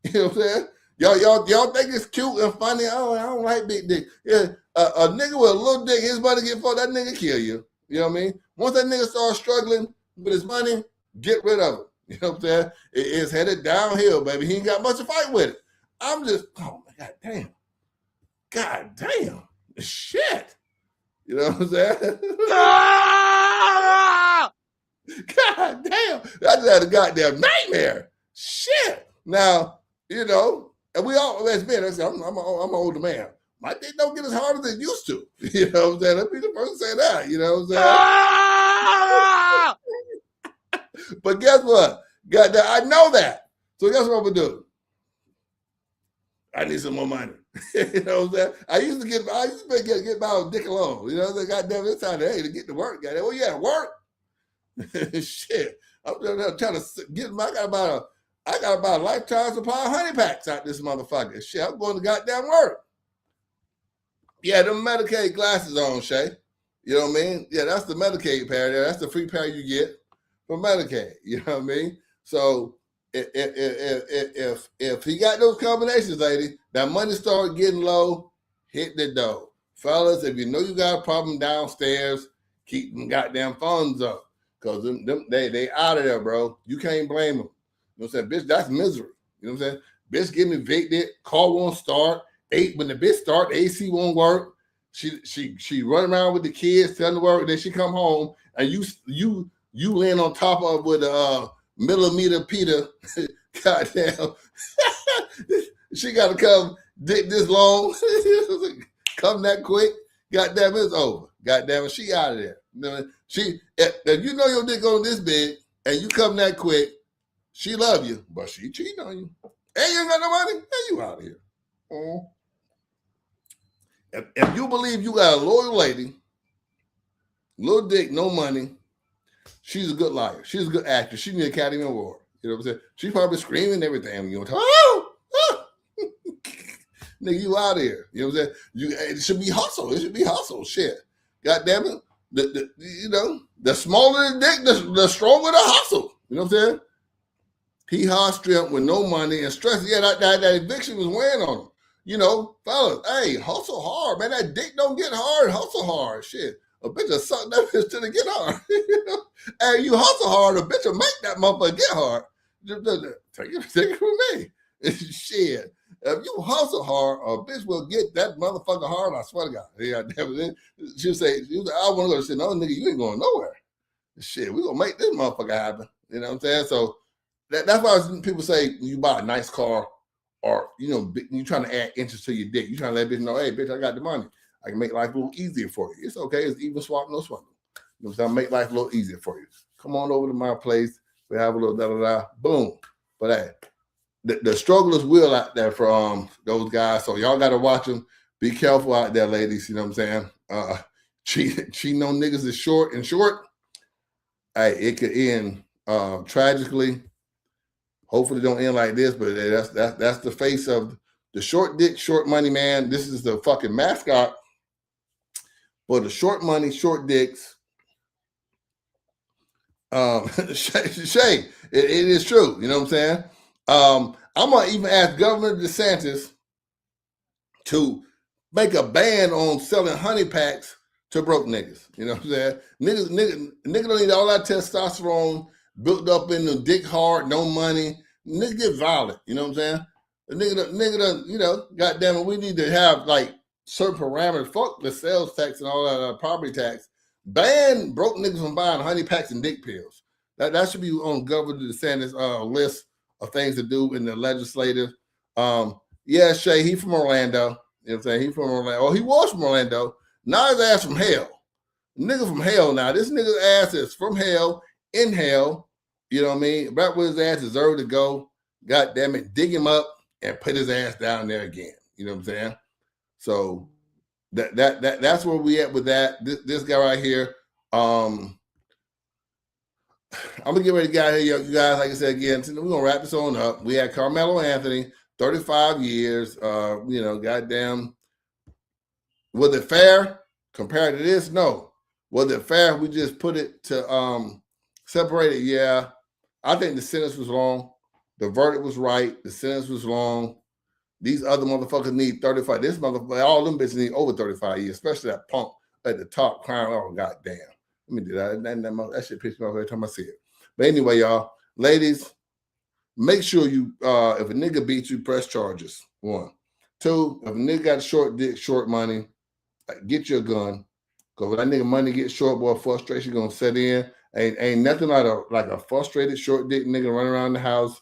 Speaker 2: You know what I'm saying? Y'all think it's cute and funny? Oh, I don't like big dick. Yeah, a nigga with a little dick, his money get fucked, that nigga kill you. You know what I mean? Once that nigga starts struggling with his money, get rid of it. You know what I'm saying? It's headed downhill, baby. He ain't got much to fight with it. I'm just, oh my God damn. God damn. Shit. You know what I'm saying? God damn. I just had a goddamn nightmare. Shit. Now, you know, and we all, as men, I'm an older man. My dick don't get as hard as it used to. You know what I'm saying? Let me be the first to say that. You know what I'm saying? But guess what? Goddamn, I know that. So guess what I'm going to do? I need some more money. You know what I'm saying? I used to get by with dick alone. You know what I'm saying? Goddamn, it's time to get to work. Goddamn, well, yeah, work. Shit. I'm trying to get, I got about a lifetime supply of honey packs out this motherfucker. Shit, I'm going to goddamn work. Yeah, them Medicaid glasses on, Shay. You know what I mean? Yeah, that's the Medicaid pair there. That's the free pair you get for Medicaid. You know what I mean? So if he got those combinations, lady, that money start getting low, hit the door. Fellas, if you know you got a problem downstairs, keep them goddamn phones up. Because they out of there, bro. You can't blame them. You know what I'm saying? Bitch, that's misery. You know what I'm saying? Bitch getting evicted, car won't start. When the bitch start, the AC won't work. She run around with the kids, telling the work, then she come home and you land on top of with a millimeter Peter. Goddamn. She gotta come dick this long. Come that quick. Goddamn, it's over. Goddamn it, she out of there. If you know your dick on this big and you come that quick, she love you, but she cheating on you. And you ain't got no money, and you out of here. If you believe you got a loyal lady, little dick, no money, she's a good liar. She's a good actress. She needs an Academy Award. You know what I'm saying? She's probably screaming everything. You know, nigga, you out of here. You know what I'm saying? It should be hustle. It should be hustle. Shit. God damn it. The smaller the dick, the stronger the hustle. You know what I'm saying? He hard stripped with no money and stress. Yeah, that eviction was weighing on him. You know, fellas, hey, hustle hard, man. That dick don't get hard. Hustle hard. Shit. A bitch will suck that bitch till it get hard. You know? Hey, you hustle hard, a bitch will make that motherfucker get hard. Take it from me. Shit. If you hustle hard, a bitch will get that motherfucker hard. I swear to God. Yeah, she'll say, I want to go. She said, no, nigga, you ain't going nowhere. Shit, we gonna make this motherfucker happen. You know what I'm saying? So that's why people say you buy a nice car, or you trying to add interest to your dick. You trying to let bitch know, hey, bitch, I got the money. I can make life a little easier for you. It's okay. It's even swap, no swap. You know what I'm saying? Make life a little easier for you. Come on over to my place. We have a little da-da-da. Boom. But hey, the struggle is real out there for those guys. So y'all got to watch them. Be careful out there, ladies. You know what I'm saying? Cheating on niggas is short. Hey, it could end tragically. Hopefully, it don't end like this. But that's the face of the short dick, short money, man. This is the fucking mascot for the short money, short dicks. Shay, it is true. You know what I'm saying? I'm gonna even ask Governor DeSantis to make a ban on selling honey packs to broke niggas. You know what I'm saying? Niggas don't need all that testosterone built up in the dick hard, no money. Niggas get violent. You know what I'm saying? The nigga, goddamn it, we need to have like certain parameters. Fuck the sales tax and all that property tax. Ban broke niggas from buying honey packs and dick pills. That should be on Governor DeSantis' list of things to do in the legislative. Yeah, Shay, he from Orlando. You know what I'm saying? He from Orlando. Oh, he was from Orlando. Now his ass from hell. Nigga from hell now. This nigga's ass is from hell, in hell. You know what I mean? Right where his ass deserved to go. God damn it. Dig him up and put his ass down there again. You know what I'm saying? So that's where we at with that. This guy right here. I'm gonna get ready to get out here, you guys. Like I said again, we're gonna wrap this on up. We had Karmelo Anthony, 35 years. Goddamn. Was it fair compared to this? No. Was it fair? We just put it to separate it. Yeah. I think the sentence was wrong. The verdict was right. The sentence was wrong. These other motherfuckers need 35. This motherfucker, all them bitches need over 35 years, especially that punk at the top crying, oh, goddamn. Let me do that. That shit pisses me off every time I see it. But anyway, y'all, ladies, make sure you, if a nigga beats you, press charges. 1. 2, if a nigga got short dick, short money, get your gun. Because when that nigga money gets short, boy, frustration gonna set in. Ain't nothing like a frustrated short dick nigga running around the house.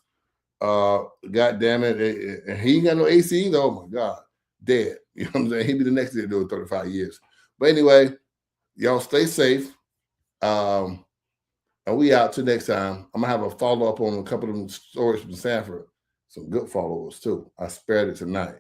Speaker 2: God damn it. And he ain't got no AC either. Oh my God. Dead. You know what I'm saying? He'd be the next to do it 35 years. But anyway, y'all stay safe. And we out till next time. I'm gonna have a follow-up on a couple of them stories from Sanford. Some good followers too. I spared it tonight.